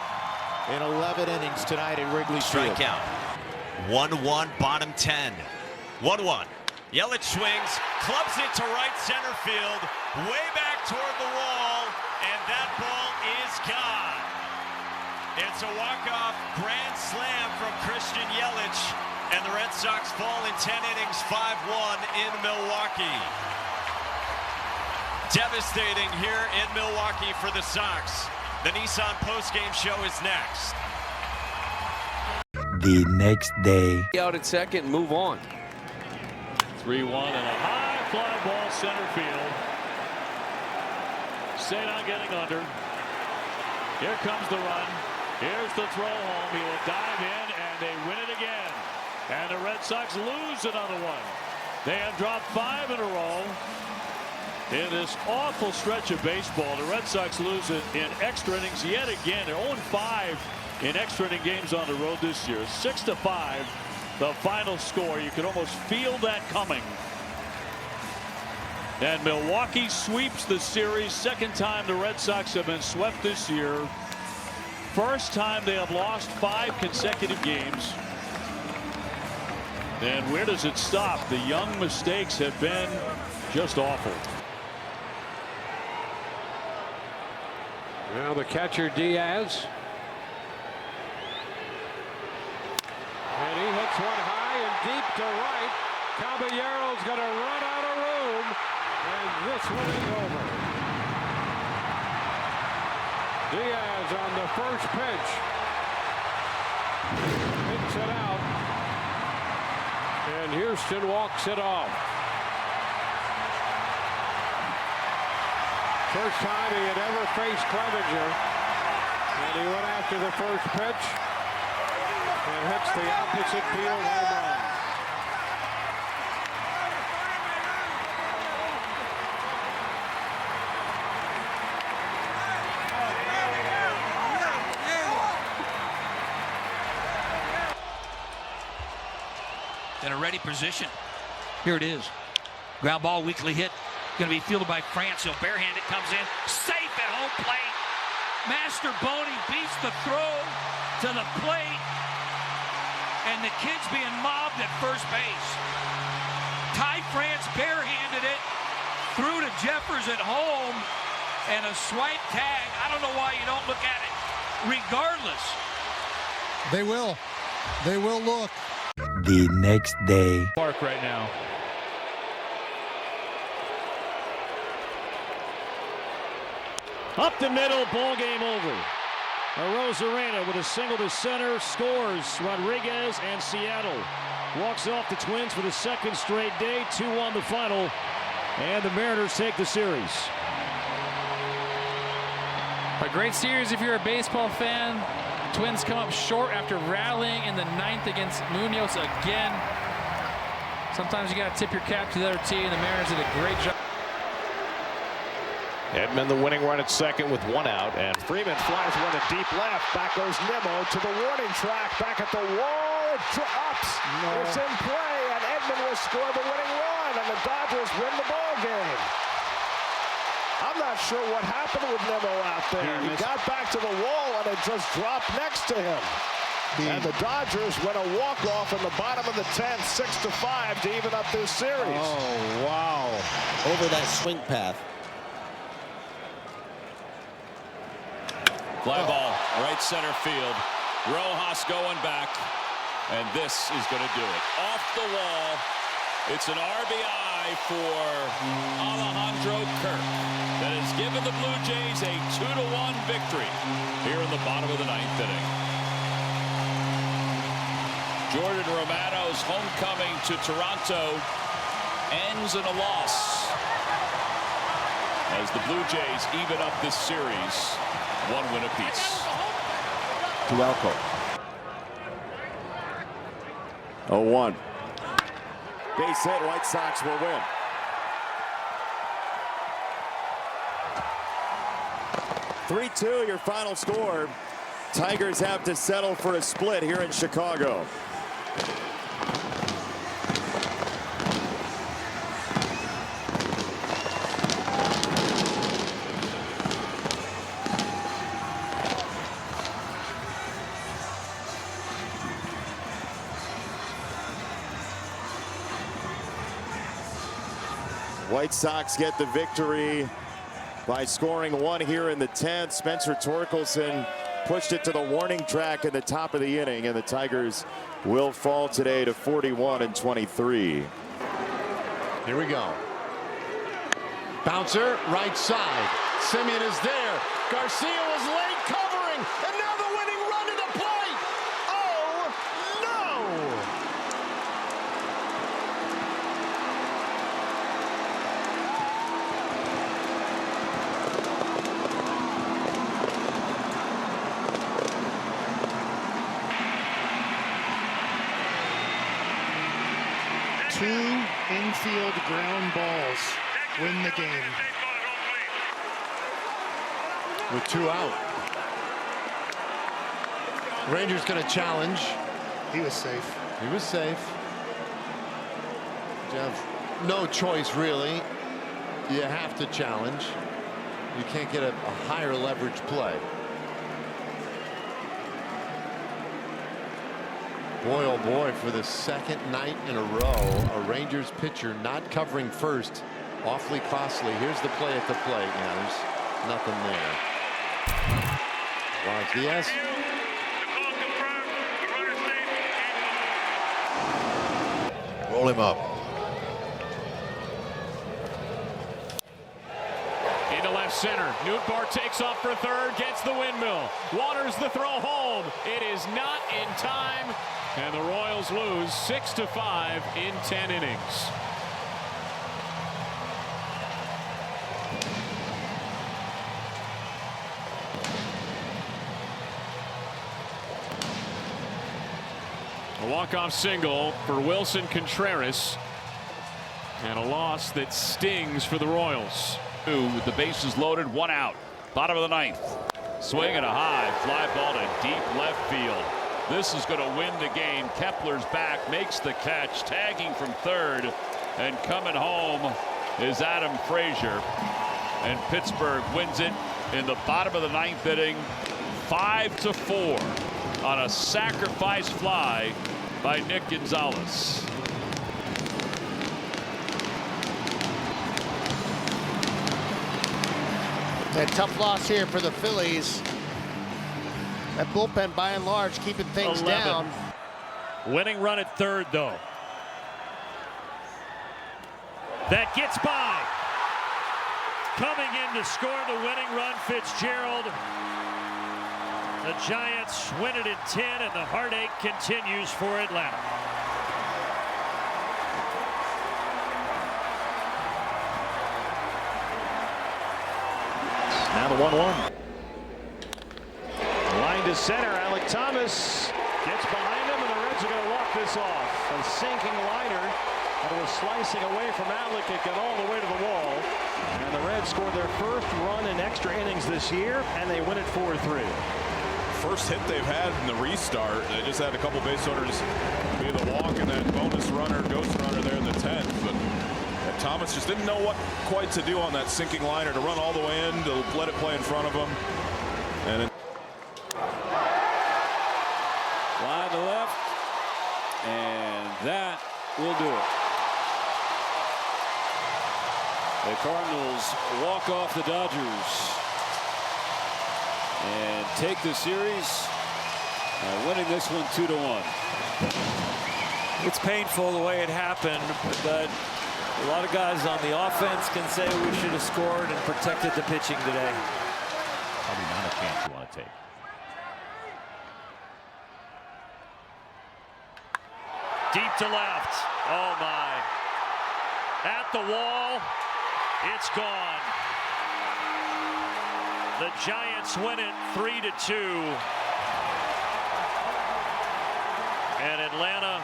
in 11 innings tonight at Wrigley Field. Strikeout. 1-1, bottom 10. 1-1. Yelich swings, clubs it to right center field, way back toward the wall, and that ball is gone. It's a walk-off grand slam from Christian Yelich, and the Red Sox fall in 10 innings, 5-1 in Milwaukee. Devastating here in Milwaukee for the Sox. The Nissan postgame show is next. The next day. Out at second, move on. 3-1 and a high fly ball center field. Cena getting under. Here comes the run. Here's the throw home. He will dive in, and they win it again. And the Red Sox lose another one. They have dropped 5 in a row. In this awful stretch of baseball, the Red Sox lose it in extra innings yet again. They're 0-5 in extra inning games on the road this year. 6-5, the final score. You could almost feel that coming. And Milwaukee sweeps the series. Second time the Red Sox have been swept this year. First time they have lost 5 consecutive games. And where does it stop? The young mistakes have been just awful. Now the catcher Diaz. And he hits one high and deep to right. Caballero's going to run out of room. And this one is over. Diaz on the first pitch. Hits it out. And Houston walks it off. First time he had ever faced Clevenger. And he went after the first pitch and hits the opposite field home run. In a ready position. Here it is. Ground ball, weakly hit. Going to be fielded by France. He'll barehand it, comes in. Safe at home plate. Master Boney beats the throw to the plate. And the kid's being mobbed at first base. Ty France barehanded it. Through to Jeffers at home. And a swipe tag. I don't know why you don't look at it. Regardless. They will. They will look. The next day. Park right now. Up the middle, ball game over. Arozarena with a single to center scores. Rodriguez and Seattle walks off the Twins for the second straight day. 2-1 the final, and the Mariners take the series. A great series if you're a baseball fan. Twins come up short after rallying in the 9th against Munoz again. Sometimes you got to tip your cap to the other team. The Mariners did a great job. Edman the winning run at second with 1 out, and Freeman flies one to deep left. Back goes Nimmo to the warning track. Back at the wall, it drops. No. It's in play, and Edman will score the winning run, and the Dodgers win the ball game. I'm not sure what happened with Nimmo out there. He got back to the wall, and it just dropped next to him. And the Dodgers win a walk-off in the bottom of the 10th, 6-5 to even up this series. Oh, wow. Over that swing path. Fly ball, right center field. Rojas going back, and this is going to do it. Off the wall, it's an RBI for Alejandro Kirk that has given the Blue Jays a 2-1 victory here in the bottom of the 9th inning. Jordan Romano's homecoming to Toronto ends in a loss as the Blue Jays even up this series. 1 win apiece. Tuelko. 0-1. Base hit, White Sox will win. (3-2) your final score. Tigers have to settle for a split here in Chicago. White Sox get the victory by scoring 1 here in the 10th. Spencer Torkelson pushed it to the warning track in the top of the inning, and the Tigers will fall today to 41-23. Here we go. Bouncer, right side. Simeon is there. Garcia was late covering, and now the winning run to the plate. Oh, no! Two infield ground balls win the game. With 2 out. Rangers going to challenge. He was safe. He was safe. You have no choice, really. You have to challenge. You can't get a higher leverage play. Boy, oh boy, for the second night in a row, a Rangers pitcher not covering first. Awfully costly. Here's the play at the plate. Yeah, there's nothing there. Diaz. Roll him up. Into left center. Nootbaar takes off for third, gets the windmill. Waters the throw home. It is not in time, and the Royals lose 6-5 in 10 innings. A walk-off single for Wilson Contreras, and a loss that stings for the Royals. With the bases loaded, 1 out. Bottom of the 9th. Swing and a high fly ball to deep left field. This is going to win the game. Kepler's back, makes the catch, tagging from third, and coming home is Adam Frazier. And Pittsburgh wins it in the bottom of the 9th inning, 5-4 on a sacrifice fly by Nick Gonzalez. A tough loss here for the Phillies. That bullpen, by and large, keeping things 11. down. Winning run at third, though. That gets by. Coming in to score the winning run, Fitzgerald. The Giants win it in 10, and the heartache continues for Atlanta. Now the 1-1. Line to center. Alec Thomas gets behind him, and the Reds are going to walk this off. A sinking liner that was slicing away from Alec. It got all the way to the wall. And the Reds scored their first run in extra innings this year, and they win it 4-3. First hit they've had in the restart. They just had a couple base runners be the walk and then bonus runner, ghost runner there in the 10th. But Thomas just didn't know what quite to do on that sinking liner, to run all the way in, to let it play in front of him. And Line to left, and that will do it. The Cardinals walk off the Dodgers and take the series, winning this one 2-1. It's painful the way it happened, but a lot of guys on the offense can say we should have scored and protected the pitching today. Probably not a chance you want to take. Deep to left. Oh, my. At the wall. It's gone. The Giants win it 3-2. And Atlanta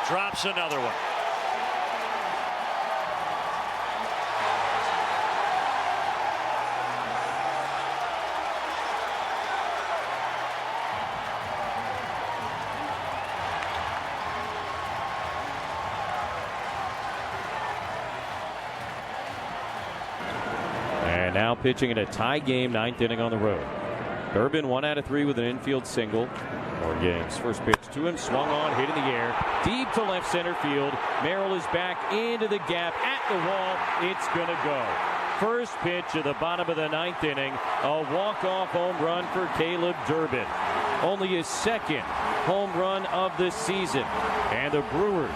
drops another one. And now pitching in a tie game, 9th inning on the road. Durbin 1 out of 3 with an infield single. More games. First pitch to him, swung on, hit in the air, deep to left center field. Merrill is back into the gap at the wall. It's gonna go. First pitch of the bottom of the ninth inning, a walk-off home run for Caleb Durbin. Only his second home run of the season. And the Brewers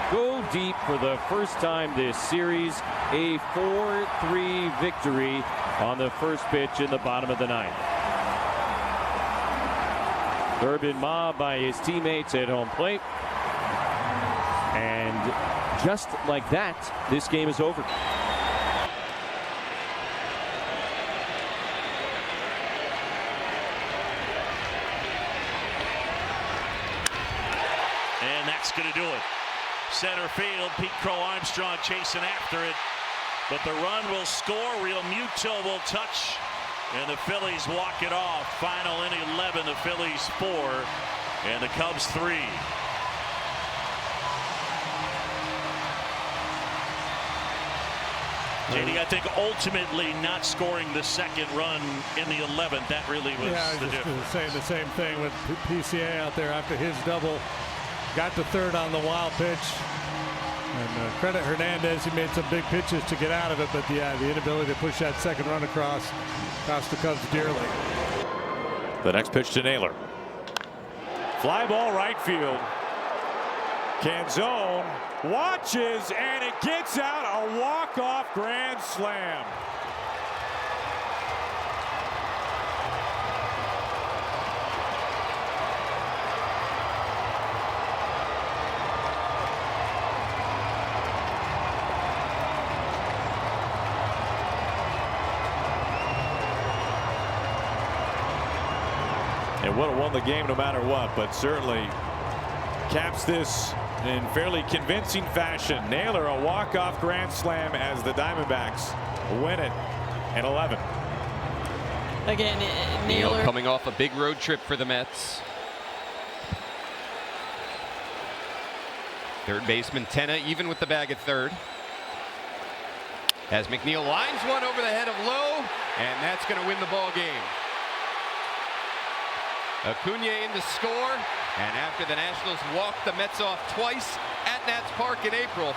go deep for the first time this series. A 4-3 victory on the first pitch in the bottom of the ninth. Durbin mobbed by his teammates at home plate. And just like that, this game is over. And that's going to do it. Center field, Pete Crow Armstrong chasing after it. But the run will score. Real Muto will touch. And the Phillies walk it off. Final inning 11, the Phillies 4 and the Cubs 3. JD, I think ultimately not scoring the second run in the 11th, that really was the difference. Saying the same thing with PCA out there after his double. Got to third on the wild pitch. And credit Hernandez, he made some big pitches to get out of it, but yeah, the inability to push that second run across cost the Cubs dearly. The next pitch to Naylor. Fly ball right field. Canzone watches, and it gets out, a walk-off grand slam. It would have won the game no matter what, but certainly caps this in fairly convincing fashion. Naylor, a walk-off grand slam as the Diamondbacks win it in 11. Again, Naylor coming off a big road trip for the Mets. Third baseman Tenna even with the bag at third. As McNeil lines one over the head of Lowe, and that's going to win the ball game. Acuna in to score, and after the Nationals walked the Mets off twice at Nats Park in April,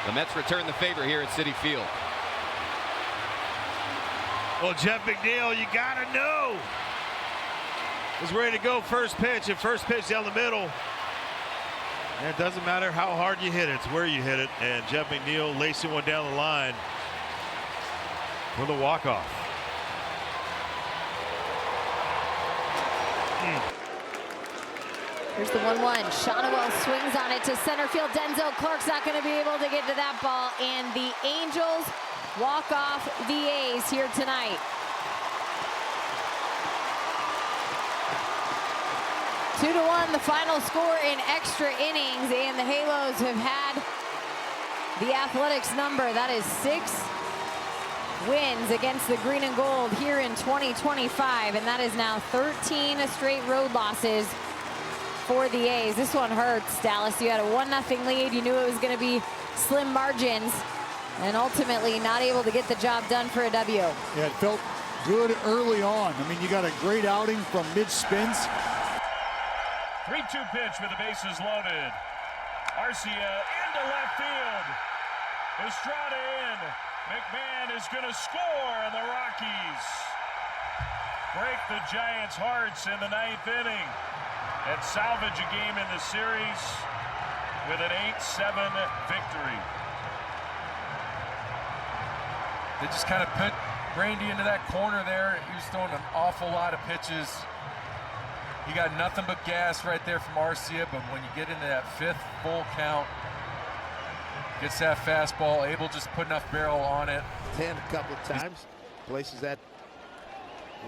the Mets return the favor here at Citi Field. Well, Jeff McNeil, you gotta know, is ready to go first pitch, and first pitch down the middle. And it doesn't matter how hard you hit it, it's where you hit it, and Jeff McNeil lacing one down the line for the walk-off. Here's the 1-1. Shonowell swings on it to center field. Denzel Clark's not going to be able to get to that ball. And the Angels walk off the A's here tonight. 2-1, the final score in extra innings. And the Halos have had the Athletics number. That is 6 wins against the Green and Gold here in 2025. And that is now 13 straight road losses for the A's. This one hurts, Dallas. You had a 1-0 lead. You knew it was going to be slim margins, and ultimately not able to get the job done for a W. Yeah, it felt good early on. I mean, you got a great outing from mid-spins. 3-2 pitch with the bases loaded. Arcia into left field. Estrada in. McMahon is going to score, and the Rockies break the Giants' hearts in the 9th inning and salvage a game in the series with an 8-7 victory. They just kind of put Brandy into that corner there. He was throwing an awful lot of pitches. He got nothing but gas right there from Arcia, but when you get into that 5th full count, gets that fastball, able just put enough barrel on it. 10 a couple of times, places that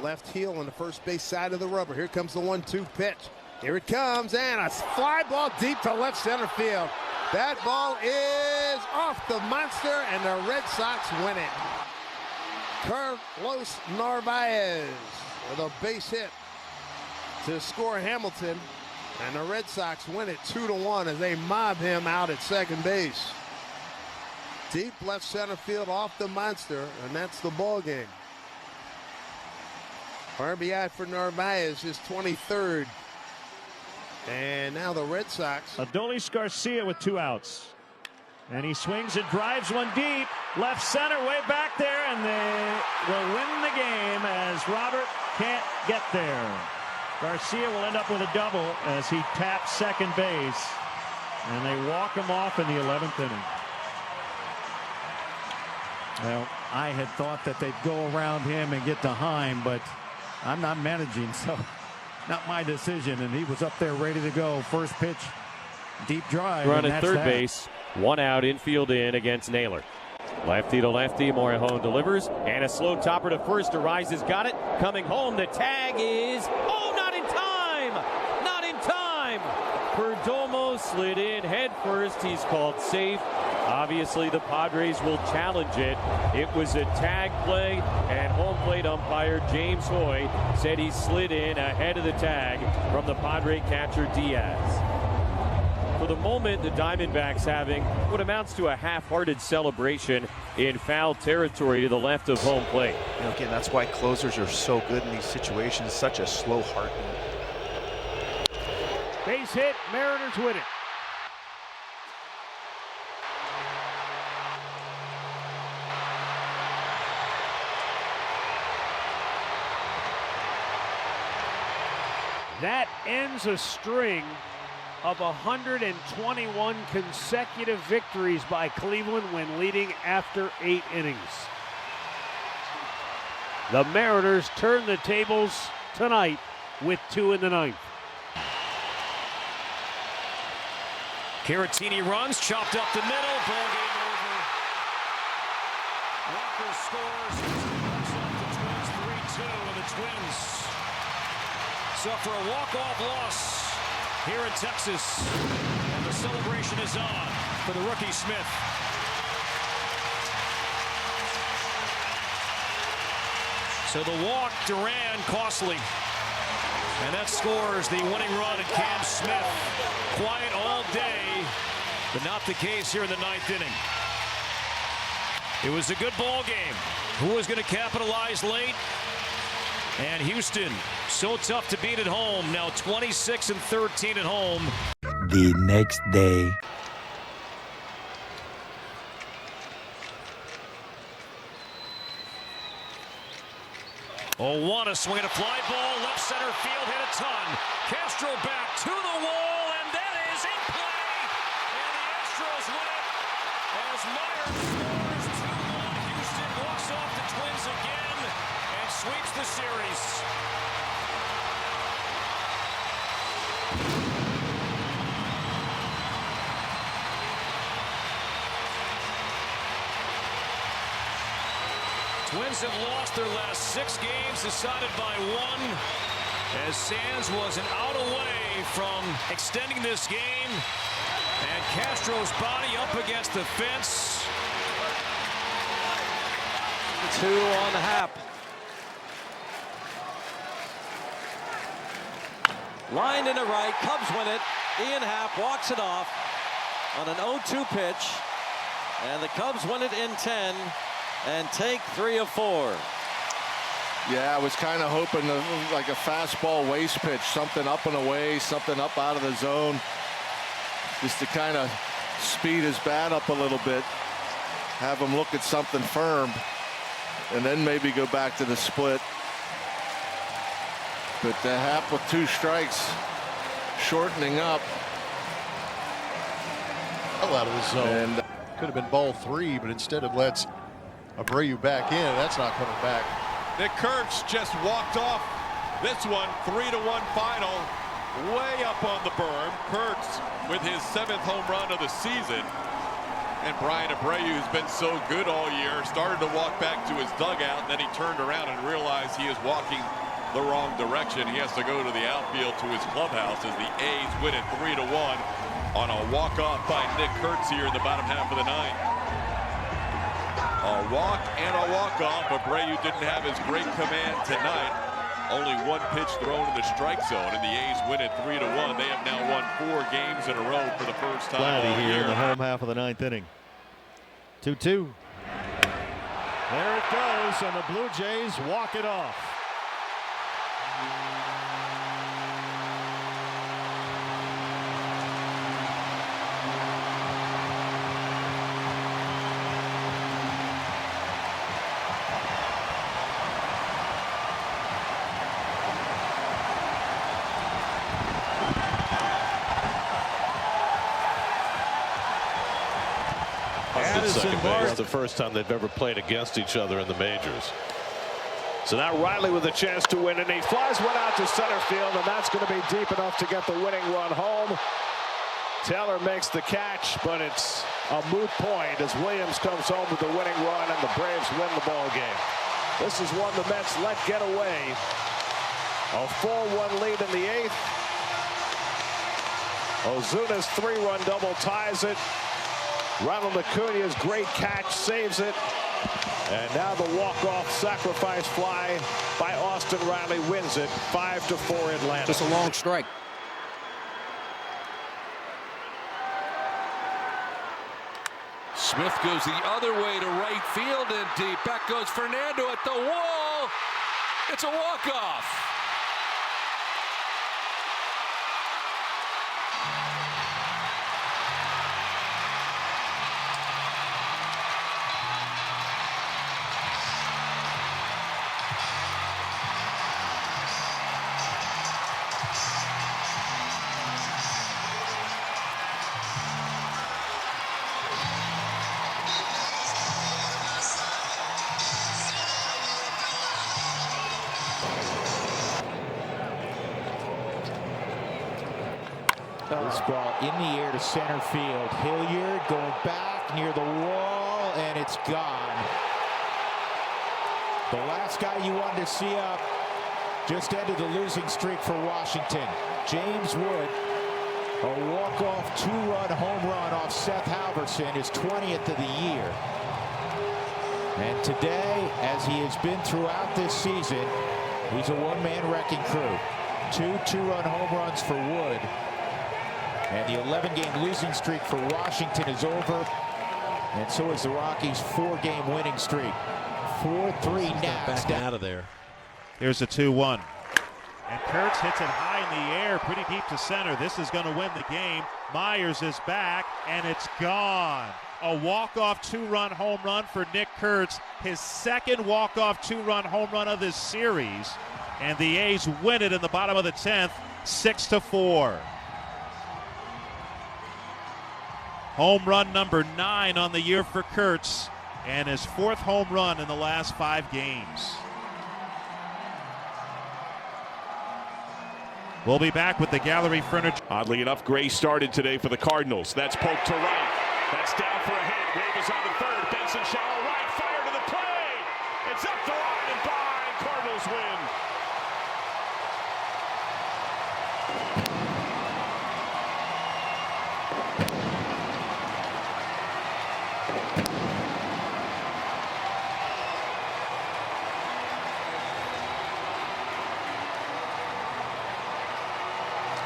left heel on the first base side of the rubber. Here comes the 1-2 pitch. Here it comes, and a fly ball deep to left center field. That ball is off the monster, and the Red Sox win it. Carlos Narvaez with a base hit to score Hamilton, and the Red Sox win it 2-1 as they mob him out at second base. Deep left center field off the monster, and that's the ball game. RBI for Narvaez, his 23rd. And now the Red Sox. Adolis Garcia with 2 outs. And he swings and drives one deep. Left center, way back there, and they will win the game as Robert can't get there. Garcia will end up with a double as he taps second base. And they walk him off in the 11th inning. Well, I had thought that they'd go around him and get to Heim, but I'm not managing, so not my decision. And he was up there ready to go. First pitch, deep drive. Run at third base. 1 out, infield in against Naylor. Lefty to lefty, Morejon delivers, and a slow topper to first. Arises got it, coming home. The tag is, not in time! Not in time! Perdomo slid in head first. He's called safe. Obviously, the Padres will challenge it. It was a tag play, and home plate umpire James Hoy said he slid in ahead of the tag from the Padre catcher Diaz. For the moment, the Diamondbacks having what amounts to a half-hearted celebration in foul territory to the left of home plate. Again, that's why closers are so good in these situations. Such a slow heartbeat. Base hit, Mariners win it. That ends a string of 121 consecutive victories by Cleveland when leading after 8 innings. The Mariners turn the tables tonight with 2 in the 9th. Caratini runs, chopped up the middle, ball game over. Walker scores, the Twins 3-2, and the Twins suffer a walk-off loss here in Texas, and the celebration is on for the rookie Smith. So the walk, Duran, costly. And that scores the winning run, and Cam Smith quiet all day, but not the case here in the 9th inning. It was a good ball game. Who was going to capitalize late? And Houston, so tough to beat at home. Now 26-13 at home. The next day. Owana swinging a fly ball, left center field, hit a ton. Castro back to the wall, and that is in play. And the Astros win it as Myers scores 2-1. Houston walks off the Twins again and sweeps the series. Twins have lost their last 6 games, decided by 1, as Sands was an out away from extending this game. And Castro's body up against the fence. 2 on Happ. Line into right, Cubs win it. Ian Happ walks it off on an 0-2 pitch. And the Cubs win it in 10. And take 3 of 4. Yeah, I was kind of hoping like a fastball waste pitch, something up and away, something up out of the zone, just to kind of speed his bat up a little bit, have him look at something firm, and then maybe go back to the split. But the Happ with 2 strikes, shortening up. Out of the zone. And could have been ball 3, but instead of lets Abreu back in, that's not coming back. Nick Kurtz just walked off this one, 3-1 final, way up on the berm. Kurtz with his 7th home run of the season. And Brian Abreu, who's been so good all year, started to walk back to his dugout, and then he turned around and realized he is walking the wrong direction. He has to go to the outfield to his clubhouse as the A's win it 3-1 on a walk-off by Nick Kurtz here in the bottom half of the 9th. A walk and a walk-off. Abreu didn't have his great command tonight. Only 1 pitch thrown in the strike zone, and the A's win it 3-1. They have now won 4 games in a row for the first time all here year. in the home half of the 9th inning. 2-2. There it goes, and the Blue Jays walk it off. second base. The first time they've ever played against each other in the majors. So now Riley with a chance to win, and he flies one out to center field, and that's going to be deep enough to get the winning run home. Taylor makes the catch, but it's a moot point as Williams comes home with the winning run, and the Braves win the ball game. This is one the Mets let get away. A 4-1 lead in the 8th. Ozuna's 3-run double ties it. Ronald Acuna's great catch saves it. And now the walk-off sacrifice fly by Austin Riley wins it. 5-4 Atlanta. Just a long strike. Smith goes the other way to right field and deep. Back goes Fernando at the wall. It's a walk-off. This ball in the air to center field. Hilliard going back near the wall, and it's gone. The last guy you wanted to see up just ended the losing streak for Washington. James Wood, a walk-off 2-run home run off Seth Halverson, his 20th of the year. And today, as he has been throughout this season, he's a one-man wrecking crew. 2-run home runs for Wood. And the 11-game losing streak for Washington is over. And so is the Rockies' 4-game winning streak. 4-3 now. Back out of there. Here's a 2-1. And Kurtz hits it high in the air, pretty deep to center. This is going to win the game. Myers is back, and it's gone. A walk-off 2-run home run for Nick Kurtz. His second walk-off 2-run home run of this series. And the A's win it in the bottom of the 10th, 6-4. Home run number 9 on the year for Kurtz, and his 4th home run in the last 5 games. We'll be back with the gallery furniture. Oddly enough, Gray started today for the Cardinals. That's poked to right. That's down for a hit. Wave is on the third. Benson shallow right. Fire to the plate. It's up the line and by. Cardinals win.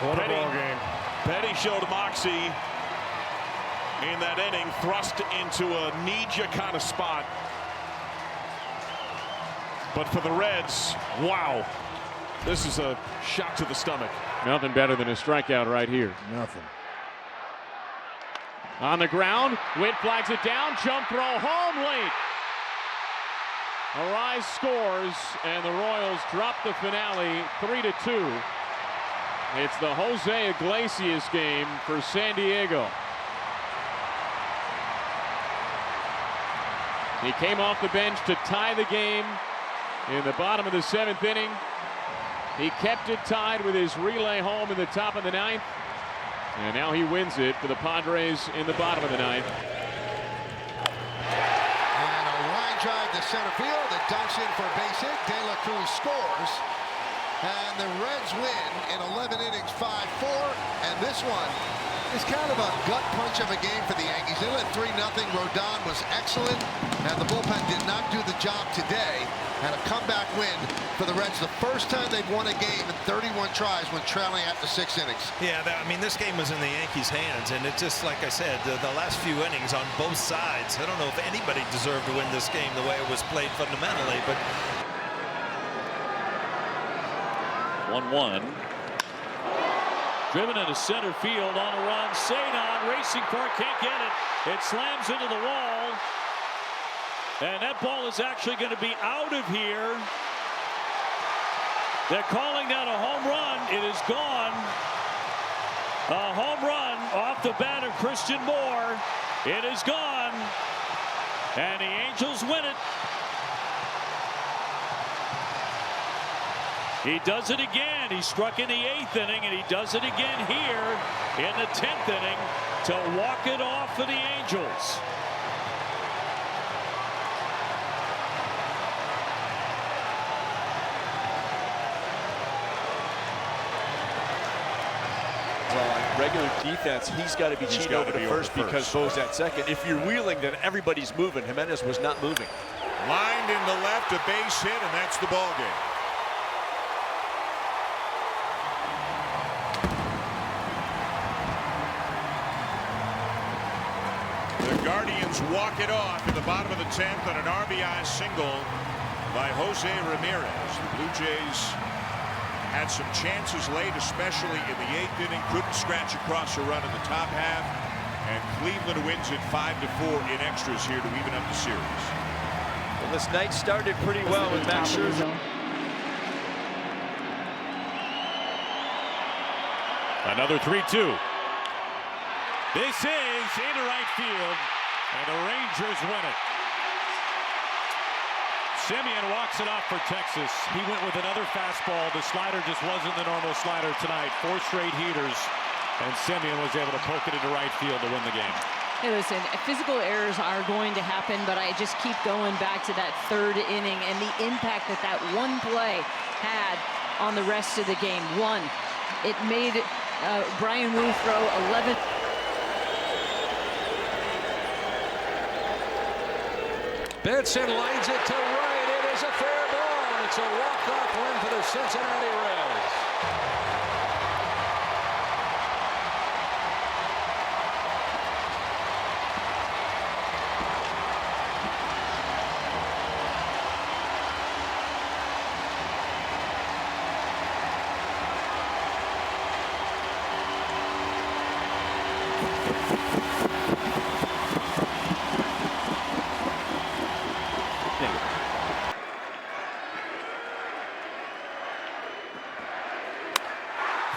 What a ball game. Petty showed moxie in that inning, thrust into a need-ya kind of spot. But for the Reds, wow, this is a shot to the stomach. Nothing better than a strikeout right here. Nothing. On the ground, Witt flags it down, jump throw home late. Arise scores, and the Royals drop the finale 3-2. It's the Jose Iglesias game for San Diego. He came off the bench to tie the game in the bottom of the 7th inning. He kept it tied with his relay home in the top of the 9th. And now he wins it for the Padres in the bottom of the 9th. And a line drive to center field that dunks in for a base hit. De La Cruz scores. And the Reds win in 11 innings, 5-4. And this one is kind of a gut punch of a game for the Yankees. They led 3-0. Rodon was excellent, and the bullpen did not do the job today. And a comeback win for the Reds. The first time they've won a game in 31 tries when trailing after 6 innings. Yeah, I mean, this game was in the Yankees' hands, and it just, like I said, the last few innings on both sides. I don't know if anybody deserved to win this game the way it was played fundamentally, but 1-1. Driven into center field on a run. Sadon racing for it, can't get it. It slams into the wall. And that ball is actually going to be out of here. They're calling that a home run. It is gone. A home run off the bat of Christian Moore. It is gone. And the Angels win it. He does it again. He struck in the 8th inning, and he does it again here in the 10th inning to walk it off for the Angels. Regular defense, he's got to be cheated over to first because Bo's at second. If you're wheeling, then everybody's moving. Jimenez was not moving. Lined into left, a base hit, and that's the ball game. The Guardians walk it off in the bottom of the 10th on an RBI single by Jose Ramirez. The Blue Jays had some chances late, especially in the 8th inning. Couldn't scratch across a run in the top half. And Cleveland wins it 5-4 in extras here to even up the series. Well, this night started pretty well with Max Scherzer. Another 3-2. This is into right field, and the Rangers win it. Semien walks it off for Texas. He went with another fastball. The slider just wasn't the normal slider tonight. 4 straight heaters, and Semien was able to poke it into right field to win the game. Hey, listen, physical errors are going to happen, but I just keep going back to that 3rd inning and the impact that that one play had on the rest of the game. One, it made Brian Wu throw 11. Benson lines it to right. It is a fair ball. It's a walk-off win for the Cincinnati Reds.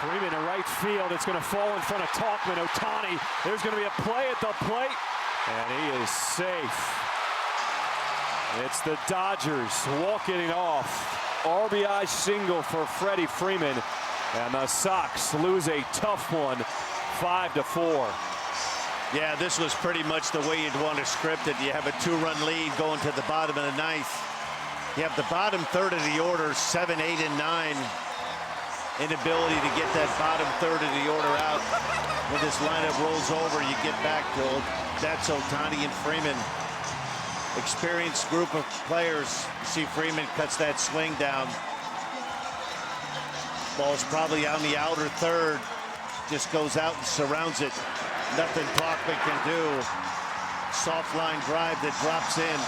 Freeman in right field. It's going to fall in front of Tauchman. Ohtani. There's going to be a play at the plate. And he is safe. It's the Dodgers walking it off. RBI single for Freddie Freeman. And the Sox lose a tough one, 5-4. Yeah, this was pretty much the way you'd want to script it. You have a 2-run lead going to the bottom of the 9th. You have the bottom third of the order, 7, 8, and 9. Inability to get that bottom third of the order out. When this lineup rolls over, you get back to that's Ohtani and Freeman. Experienced group of players. You see Freeman cuts that swing down. Ball's probably on the outer third. Just goes out and surrounds it. Nothing Tauchman can do. Soft line drive that drops in.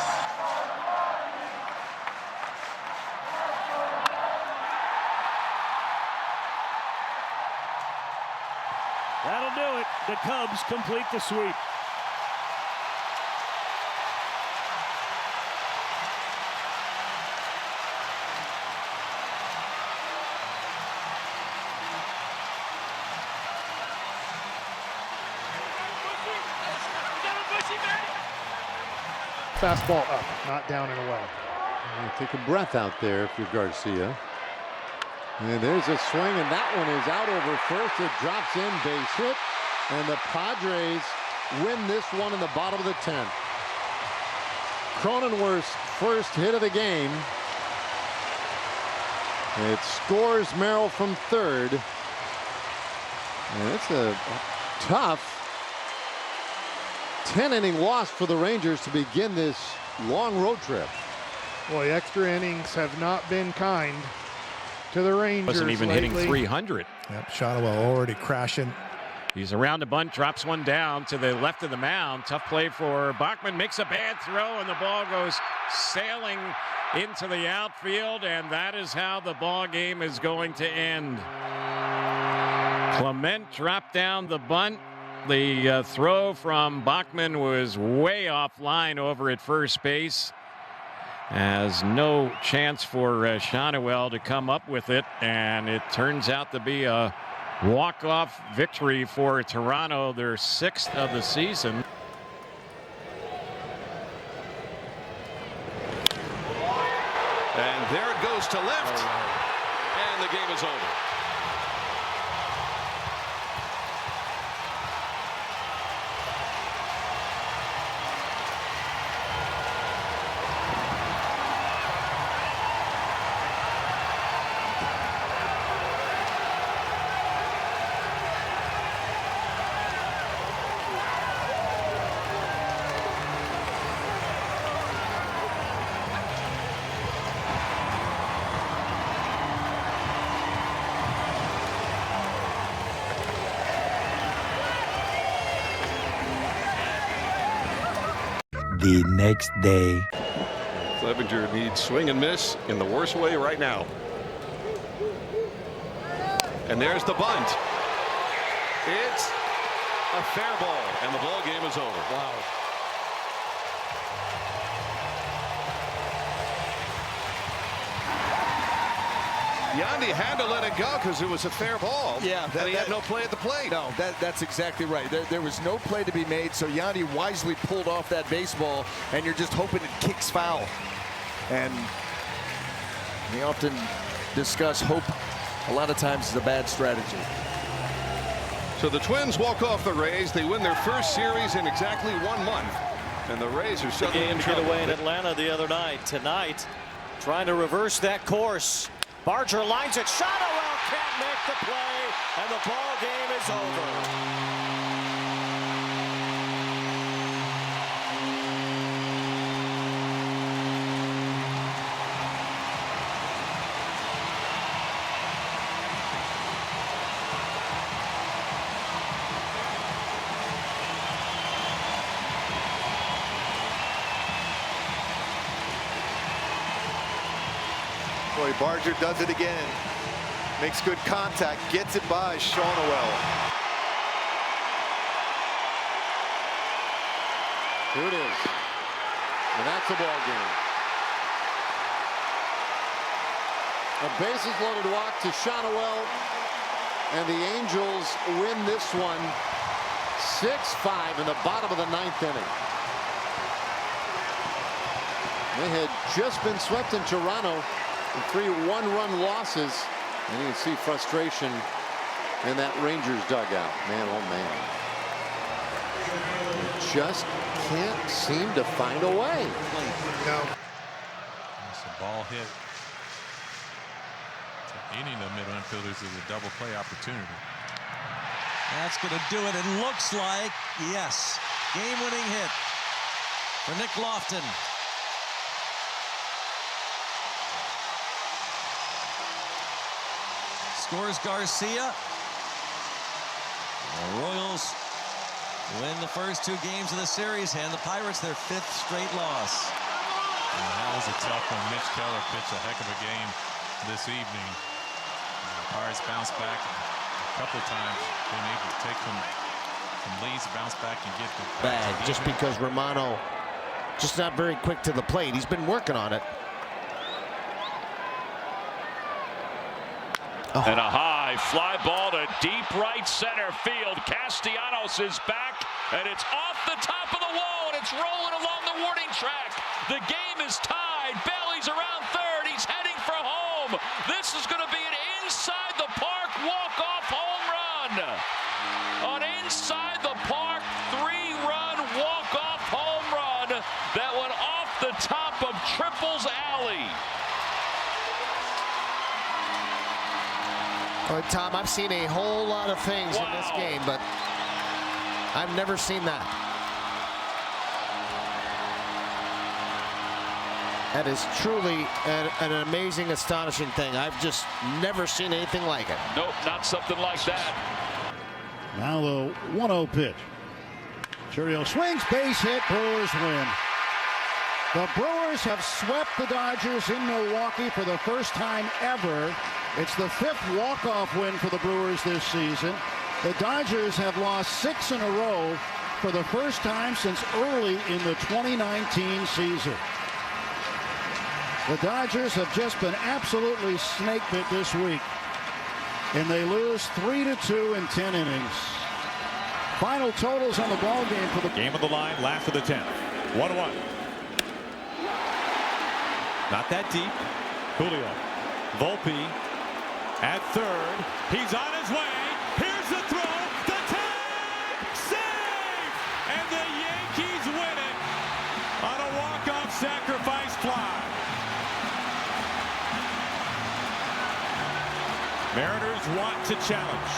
That'll do it. The Cubs complete the sweep. Fastball up, not down and away. Take a breath out there if you're Garcia. And there's a swing, and that one is out over first. It drops in, base hit, and the Padres win this one in the bottom of the 10th. Cronenworth's first hit of the game. It scores Merrill from third. And it's a tough 10-inning loss for the Rangers to begin this long road trip. Boy, extra innings have not been kind to the Rangers. Wasn't even lately. hitting 300. Yep, Shotwell already crashing. He's around the bunt, drops one down to the left of the mound. Tough play for Bachman, makes a bad throw, and the ball goes sailing into the outfield, and that is how the ball game is going to end. Clement dropped down the bunt. The throw from Bachman was way offline over at first base. Has no chance for Shotwell to come up with it, and it turns out to be a walk-off victory for Toronto, their 6th of the season. And there it goes to left. And the game is over. The next day. Clevenger needs swing and miss in the worst way right now. And there's the bunt. It's a fair ball, and the ball game is over. Wow. Yandy had to let it go because it was a fair ball. Yeah, and he had no play at the plate. No, that's exactly right. There was no play to be made, so Yandy wisely pulled off that baseball, and you're just hoping it kicks foul. And we often discuss hope a lot of times is a bad strategy. So the Twins walk off the Rays. They win their first series in exactly 1 month. And the Rays are suddenly game in to get trouble. away in Atlanta the other night. Tonight, trying to reverse that course. Barger lines it. Shotwell can't make the play, and the ball game is over. Boy, Barger does it again. Makes good contact, gets it by Shotwell. Here it is. And that's the ball game. A bases loaded walk to Shotwell. And the Angels win this one 6-5 in the bottom of the 9th inning. They had just been swept in Toronto. 3 one-run losses, and you can see frustration in that Rangers dugout. Man, oh man, they just can't seem to find a way. No, it's a ball hit to any of the middle infielders is a double play opportunity. That's going to do it. It looks like, yes, game-winning hit for Nick Lofton. Scores Garcia. The Royals win the first 2 games of the series, hand the Pirates their 5th straight loss. And that was a tough one. Mitch Keller pitched a heck of a game this evening. The Pirates bounced back a couple of times, being able to take some leads, bounce back and get the bag just because Romano just not very quick to the plate. He's been working on it. And a high fly ball to deep right center field. Castellanos is back, and it's off the top of the wall, and it's rolling along the warning track. The game is tied. Bailey's around third. He's heading for home. This is going to be an inside the park walk-off home run. An inside the park 3-run walk-off home run that went off the top of Triple's alley. Tom, I've seen a whole lot of things in this game, but I've never seen that. That is truly an amazing, astonishing thing. I've just never seen anything like it. Nope, not something like that. Now the 1-0 pitch. Chourio swings, base hit, Brewers win. The Brewers have swept the Dodgers in Milwaukee for the first time ever. It's the 5th walk-off win for the Brewers this season. The Dodgers have lost 6 in a row for the first time since early in the 2019 season. The Dodgers have just been absolutely snake-bit this week, and they lose 3-2 in 10 innings. Final totals on the ball game for the game of the line, last of the 10th. 1-1. Not that deep. Julio. Volpe at third. He's on his way. Here's the throw. The tag. Save! And the Yankees win it on a walk-off sacrifice fly. Mariners want to challenge.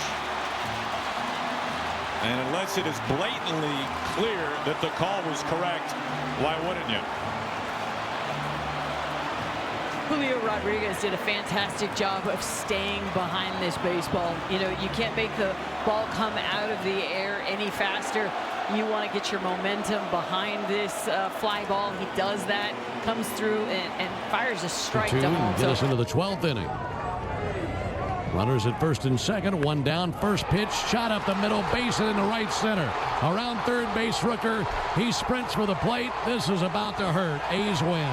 And unless it is blatantly clear that the call was correct, why wouldn't you? Julio Rodriguez did a fantastic job of staying behind this baseball. You know, you can't make the ball come out of the air any faster. You want to get your momentum behind this fly ball. He does that, comes through and fires a strike to home. Get us into the 12th inning. Runners at first and second, one down. First pitch, shot up the middle, base it into right center. Around third base, Rooker. He sprints for the plate. This is about to hurt. A's win.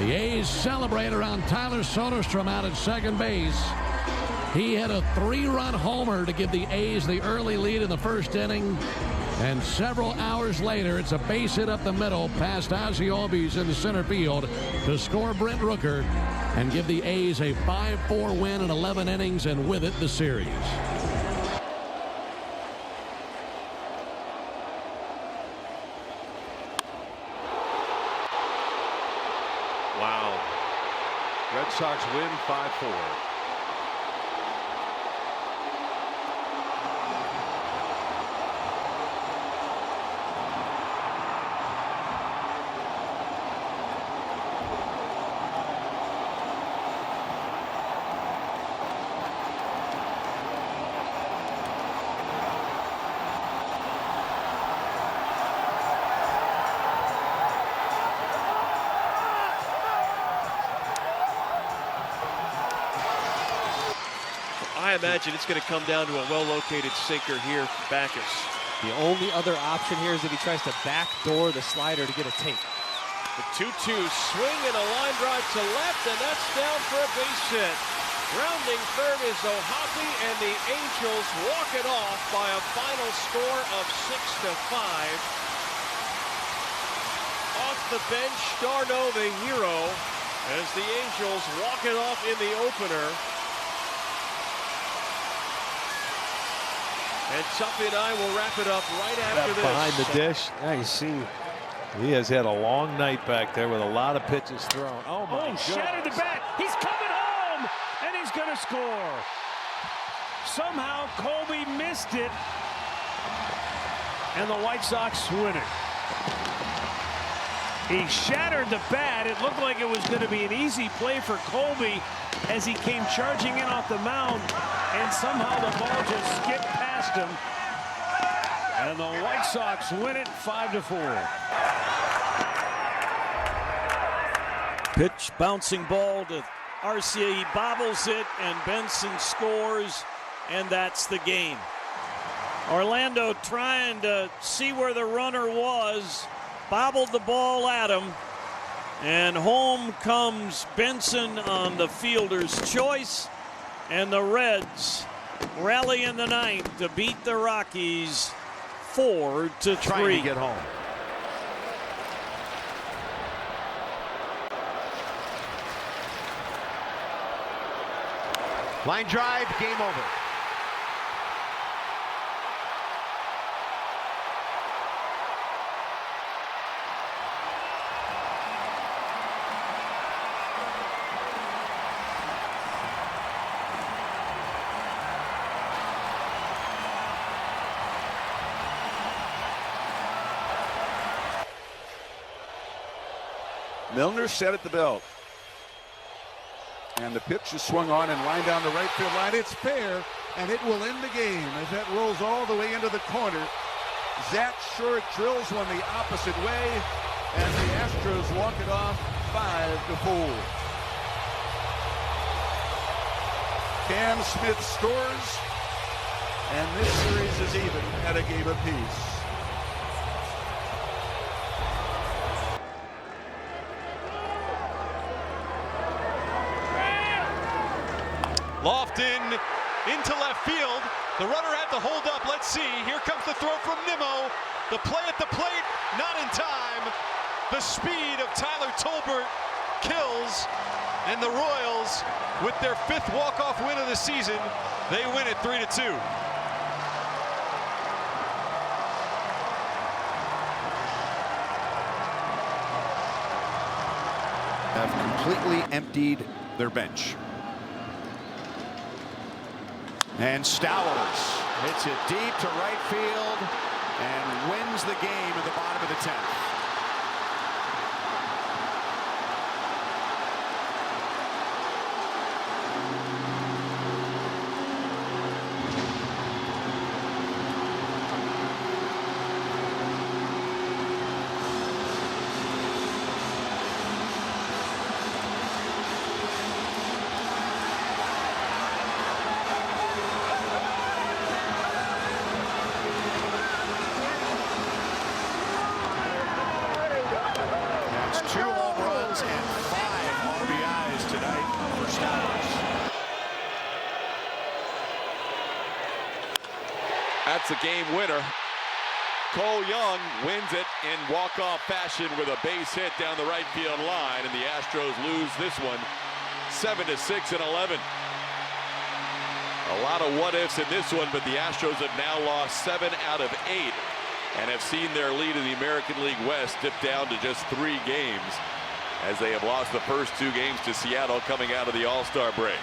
The A's celebrate around Tyler Soderstrom out at second base. He hit a 3-run homer to give the A's the early lead in the first inning. And several hours later, it's a base hit up the middle past Ozzie Albies in the center field to score Brent Rooker and give the A's a 5-4 win in 11 innings, and with it, the series. Wow. Red Sox win 5-4. I imagine it's going to come down to a well-located sinker here for Backus. The only other option here is if he tries to backdoor the slider to get a take. The 2-2 swing and a line drive to left, and that's down for a base hit. Rounding third is O'Hoppe, and the Angels walk it off by a final score of 6-5. Off the bench, Darno the hero, as the Angels walk it off in the opener. And Tuffy and I will wrap it up right after this. Behind the dish. Yeah, you see, he has had a long night back there with a lot of pitches thrown. Oh, my goodness. Shattered the bat. He's coming home, and he's going to score. Somehow, Colby missed it, and the White Sox win it. He shattered the bat. It looked like it was going to be an easy play for Colby as he came charging in off the mound, and somehow the ball just skipped past him. And the White Sox win it 5-4. Pitch, bouncing ball to Arcia. He bobbles it, and Benson scores, and that's the game. Orlando trying to see where the runner was, bobbled the ball at him, and home comes Benson on the fielder's choice, and the Reds rally in the ninth to beat the Rockies 4-3. Trying to get home. Line drive, game over. Milner set at the belt. And the pitch is swung on and lined down the right field line. It's fair, and it will end the game as that rolls all the way into the corner. Zach Short drills one the opposite way, and the Astros walk it off 5-4. Cam Smith scores, and this series is even at a game apiece. Lofton into left field. The runner had to hold up. Let's see. Here comes the throw from Nimmo. The play at the plate, not in time. The speed of Tyler Tolbert kills. And the Royals, with their 5th walk-off win of the season, they win it 3-2. Have completely emptied their bench. And Stowers hits it deep to right field and wins the game in the bottom of the 10th. That's a game winner. Cole Young wins it in walk-off fashion with a base hit down the right field line, and the Astros lose this one 7-6 in 11. A lot of what-ifs in this one, but the Astros have now lost 7 out of 8 and have seen their lead in the American League West dip down to just 3 games as they have lost the first 2 games to Seattle coming out of the All-Star break.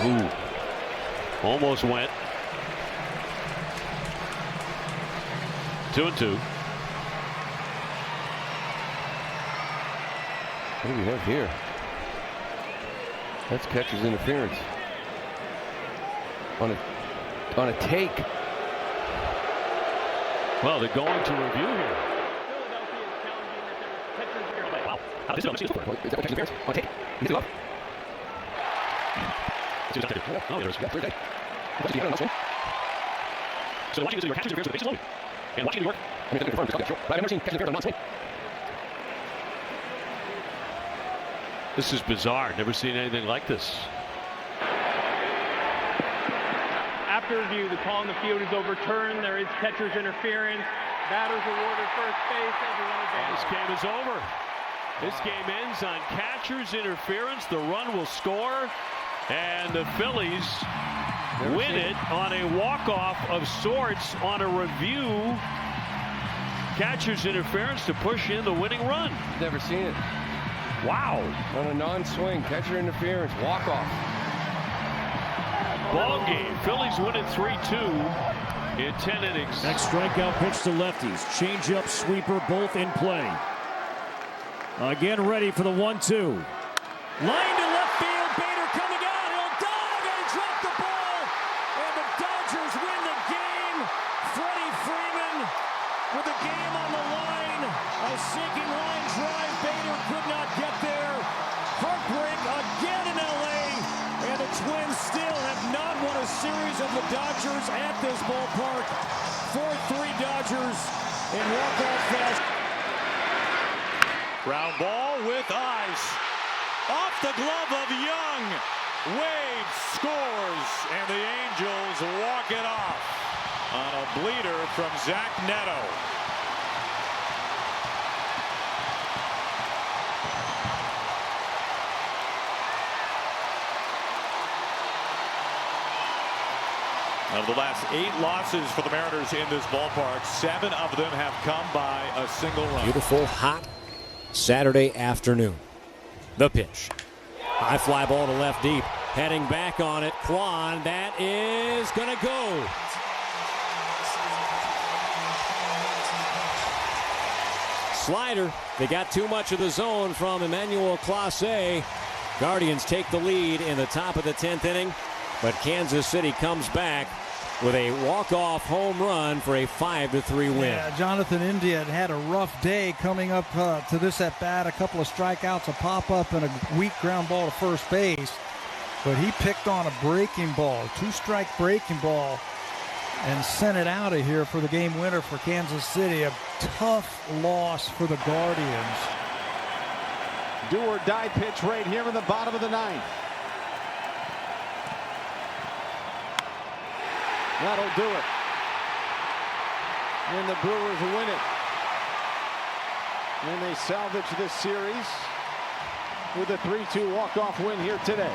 Ooh. Almost went. 2-2. What do we have here? That's catcher's interference. On a take. Well, they're going to review here. Wow. This is catcher's interference. On take. He gets it up. Oh, there's Thursday. So watching this, your catcher's interference with the bases loaded. And watching New York, I mean, confirmed, but I've never seen catcher's interference on non-swing. This is bizarre. Never seen anything like this. After review, the call on the field is overturned. There is catcher's interference. Batters awarded first base. Everyone advances. This game is over. This game ends on catcher's interference. The run will score, and the Phillies win it on a walk-off of sorts on a review. Catcher's interference to push in the winning run. Never seen it. Wow. On a non-swing, catcher interference, walk-off. Ball game. Phillies win it 3-2 in 10 innings. Next strikeout pitch to lefties. Change-up, sweeper, both in play. Again ready for the 1-2. Line to left field. Bader coming out. He'll dive and drop the ball. And the Dodgers win the game. Freddie Freeman with the game on the line. A sinking line drive. Bader could not get there. Heartbreak again in L.A. And the Twins still have not won a series of the Dodgers at this ballpark. 4-3 Dodgers in walk-off fashion. Ground ball with eyes. Off the glove of Young. Wade scores, and the Angels walk it off on a bleeder from Zach Neto. Of the last 8 losses for the Mariners in this ballpark, 7 of them have come by a single run. Beautiful, hot Saturday afternoon. The pitch. High fly ball to left deep. Heading back on it. Kwan. That is going to go. Slider. They got too much of the zone from Emmanuel Clase. Guardians take the lead in the top of the 10th inning. But Kansas City comes back with a walk-off home run for a 5-3 win. Yeah, Jonathan India had a rough day coming up to this at-bat. A couple of strikeouts, a pop-up, and a weak ground ball to first base. But he picked on a breaking ball, 2-strike breaking ball. and sent it out of here for the game winner for Kansas City. A tough loss for the Guardians. Do or die pitch right here in the bottom of the ninth. That'll do it. And the Brewers win it. And they salvage this series with a 3-2 walk-off win here today.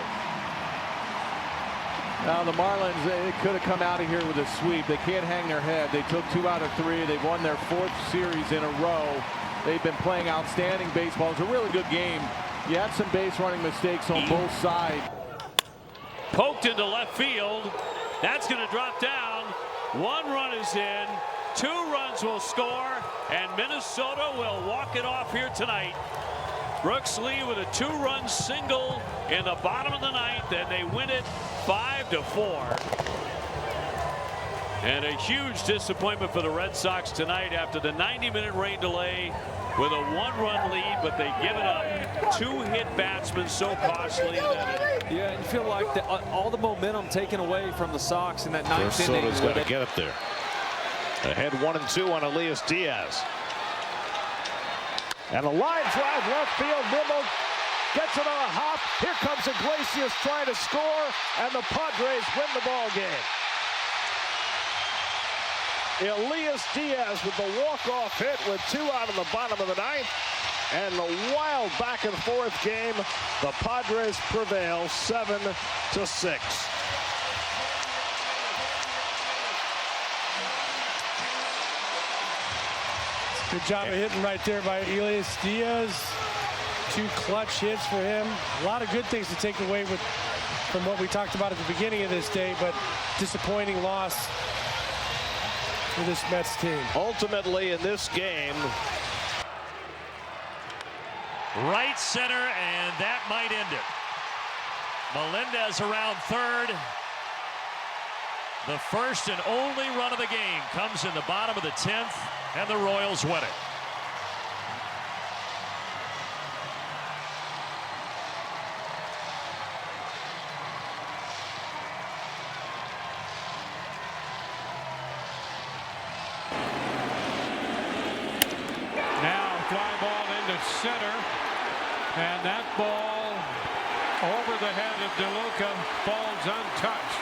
Now the Marlins, they could have come out of here with a sweep. They can't hang their head. They took 2 out of 3. They've won their 4th series in a row. They've been playing outstanding baseball. It's a really good game. You had some base running mistakes on both sides. Poked into left field. That's going to drop down. 1 run is in. 2 runs will score, and Minnesota will walk it off here tonight. Brooks Lee with a 2-run single in the bottom of the ninth, and they win it 5-4. And a huge disappointment for the Red Sox tonight after the 90-minute rain delay with a 1-run lead, but they give it up. 2-hit batsmen so costly. Yeah, you feel like all the momentum taken away from the Sox in that 9th inning. Minnesota's got to get it there. Ahead 1-2 on Elias Diaz. And a line drive left field. Nimmo gets it on a hop. Here comes Iglesias trying to score, and the Padres win the ball game. Elias Diaz with the walk-off hit with 2 out of the bottom of the ninth. And the wild back-and-forth game, the Padres prevail 7-6. Good job of hitting right there by Elias Diaz. 2 clutch hits for him. A lot of good things to take away from what we talked about at the beginning of this day, but disappointing loss for this Mets team. Ultimately in this game, Right center, and that might end it. Melendez around third. The first and only run of the game comes in the bottom of the 10th, and the Royals win it. Now fly ball into center, and that ball over the head of DeLuca falls untouched.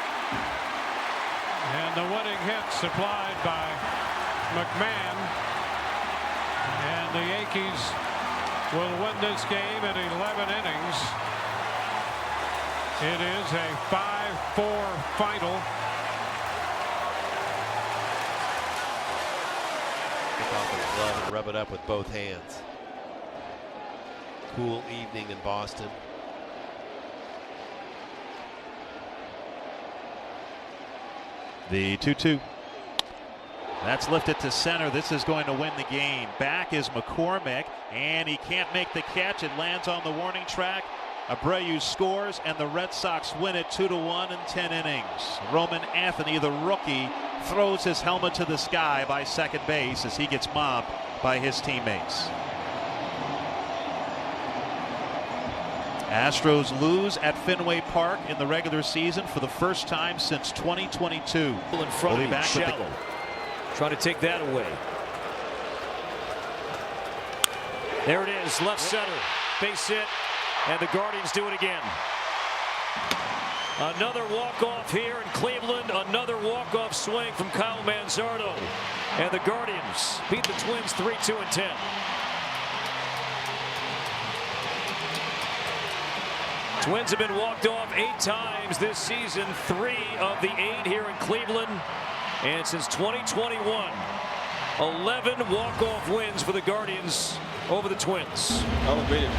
And the winning hit supplied by McMahon. And the Yankees will win this game in 11 innings. It is a 5-4 final. Take off his glove and rub it up with both hands. Cool evening in Boston. the 2-2. That's lifted to center. This is going to win the game. Back is McCormick, and he can't make the catch. It lands on the warning track. Abreu scores, and the Red Sox win it 2-1 in 10 innings. Roman Anthony, the rookie, throws his helmet to the sky by second base as he gets mobbed by his teammates. Astros lose at Fenway Park in the regular season for the first time since 2022. In front we'll of him, Shallow. Trying to take that away. There it is, left center, base hit, and the Guardians do it again. Another walk-off here in Cleveland, another walk-off swing from Kyle Manzardo. And the Guardians beat the Twins 3-2 in 10. Twins have been walked off 8 times this season, 3 of the 8 here in Cleveland. And since 2021, 11 walk-off wins for the Guardians over the Twins. Elevated.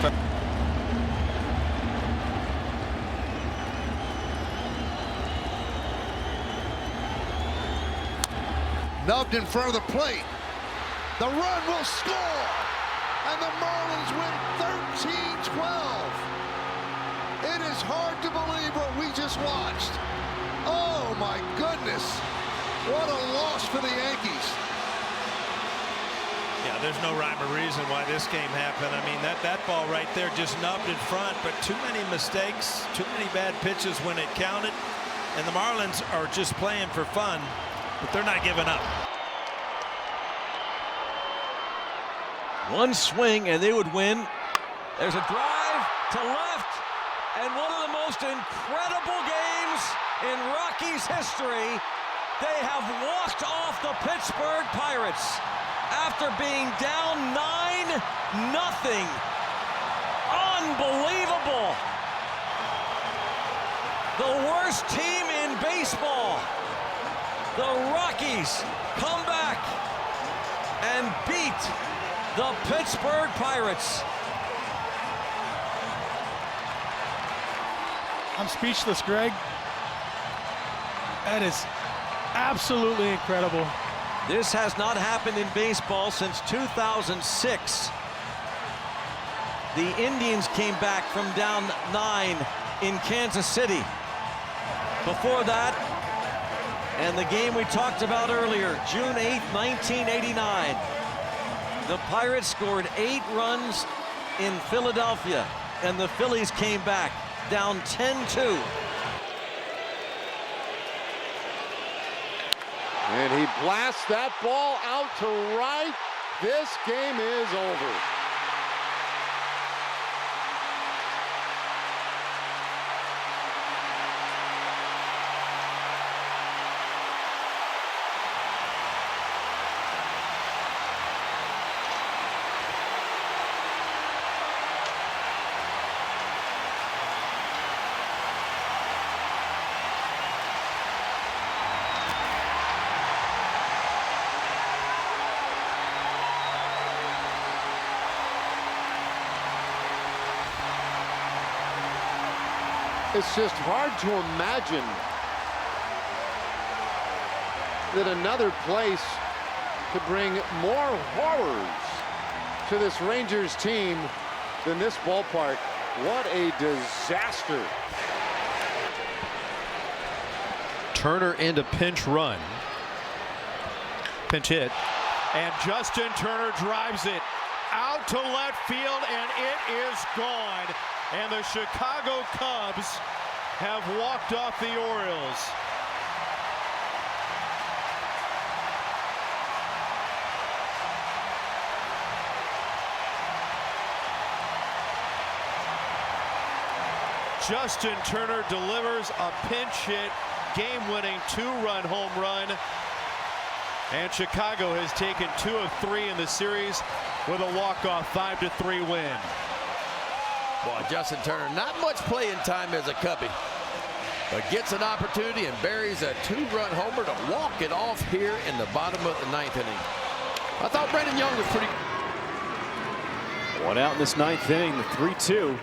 Nubbed in front of the plate. The run will score. And the Marlins win 13-12. It is hard to believe what we just watched. Oh my goodness. What a loss for the Yankees. Yeah, there's no rhyme or reason why this game happened. I mean, that ball right there just nubbed in front, but too many mistakes, too many bad pitches when it counted. And the Marlins are just playing for fun. but they're not giving up. One swing and they would win. There's a drive to left, and one of the most incredible games in Rockies history. They have walked off the Pittsburgh Pirates after being down 9-0. Unbelievable. The worst team in baseball. The Rockies come back and beat the Pittsburgh Pirates. I'm speechless, Greg. That is absolutely incredible. This has not happened in baseball since 2006. The Indians came back from down 9 in Kansas City. Before that, and the game we talked about earlier, June 8th, 1989. The Pirates scored 8 runs in Philadelphia, and the Phillies came back down 10-2. And he blasts that ball out to right. This game is over. It's just hard to imagine that another place could bring more horrors to this Rangers team than this ballpark. What a disaster. Turner into pinch run. Pinch hit. And Justin Turner drives it out to left field, and it is gone. And the Chicago Cubs have walked off the Orioles. Justin Turner delivers a pinch hit, game-winning 2-run home run. And Chicago has taken 2 of 3 in the series with a walk-off 5-3 win. Boy, Justin Turner, not much playing time as a Cubby, but gets an opportunity and buries a 2-run homer to walk it off here in the bottom of the 9th inning. I thought Brandon Young was pretty. One out in this 9th inning, the 3-2. Driven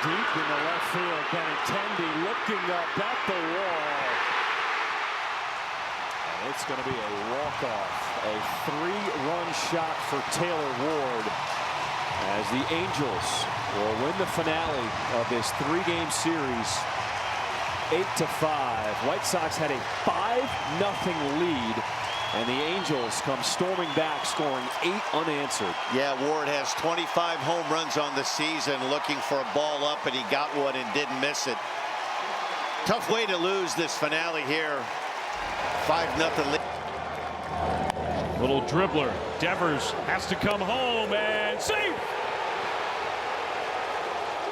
deep in the left field. Benintendi looking up at the wall. And it's going to be a walk-off. A 3-run shot for Taylor Ward, as the Angels will win the finale of this 3-game series 8-5. White Sox had a 5-0 lead, and the Angels come storming back, scoring 8 unanswered. Yeah, Ward has 25 home runs on the season, looking for a ball up, and he got one and didn't miss it. Tough way to lose this finale here. 5-0 lead. Little dribbler. Devers has to come home and safe.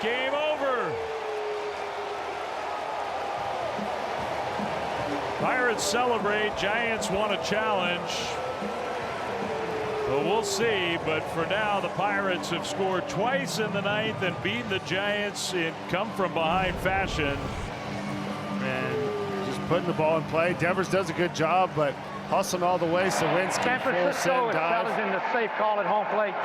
Game over. Pirates celebrate. Giants want a challenge. But we'll see. But for now, the Pirates have scored twice in the 9th and beaten the Giants in come-from-behind fashion. And just putting the ball in play. Devers does a good job, but hustling all the way so wins can full set dive. That was in the safe call at home plate.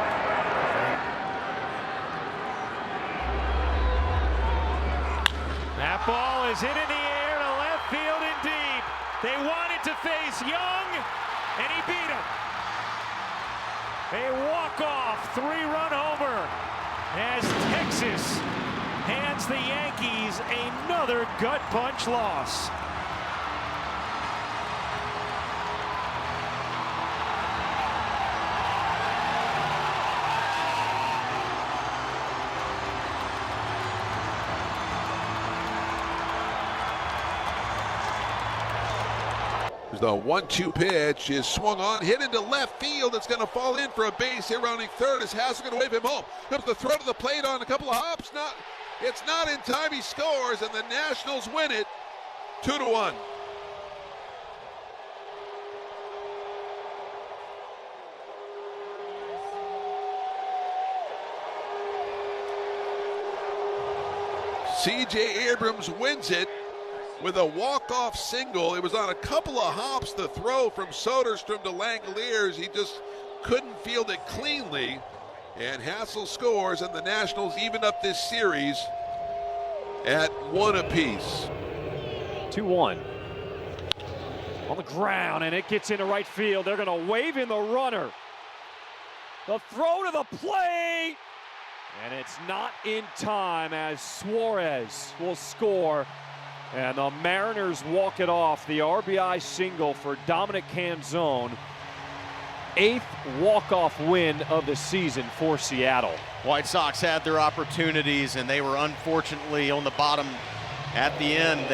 That ball is hit in the air to left field and deep. They wanted to face Young, and he beat him. A walk-off 3-run homer as Texas hands the Yankees another gut punch loss. The 1-2 pitch is swung on, hit into left field. It's going to fall in for a base here, rounding third. Is Hassel going to wave him home? Comes the throw to the plate on a couple of hops. It's not in time. He scores, and the Nationals win it 2-1. C.J. Abrams wins it with a walk-off single. It was on a couple of hops, the throw from Soderstrom to Langeliers. He just couldn't field it cleanly. And Hassel scores, and the Nationals even up this series at 1 apiece. 2-1. On the ground, and it gets into right field. They're going to wave in the runner. The throw to the plate. And it's not in time as Suarez will score. And the Mariners walk it off. The RBI single for Dominic Canzone. 8th walk-off win of the season for Seattle. White Sox had their opportunities, and they were unfortunately on the bottom at the end.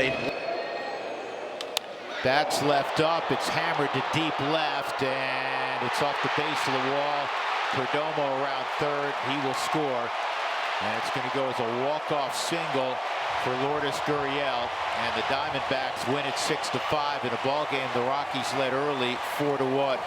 That's left up. It's hammered to deep left, and it's off the base of the wall. Perdomo around third. He will score. And it's going to go as a walk-off single for Lourdes Gurriel. And the Diamondbacks win it 6-5 in a ball game the Rockies led early 4-1.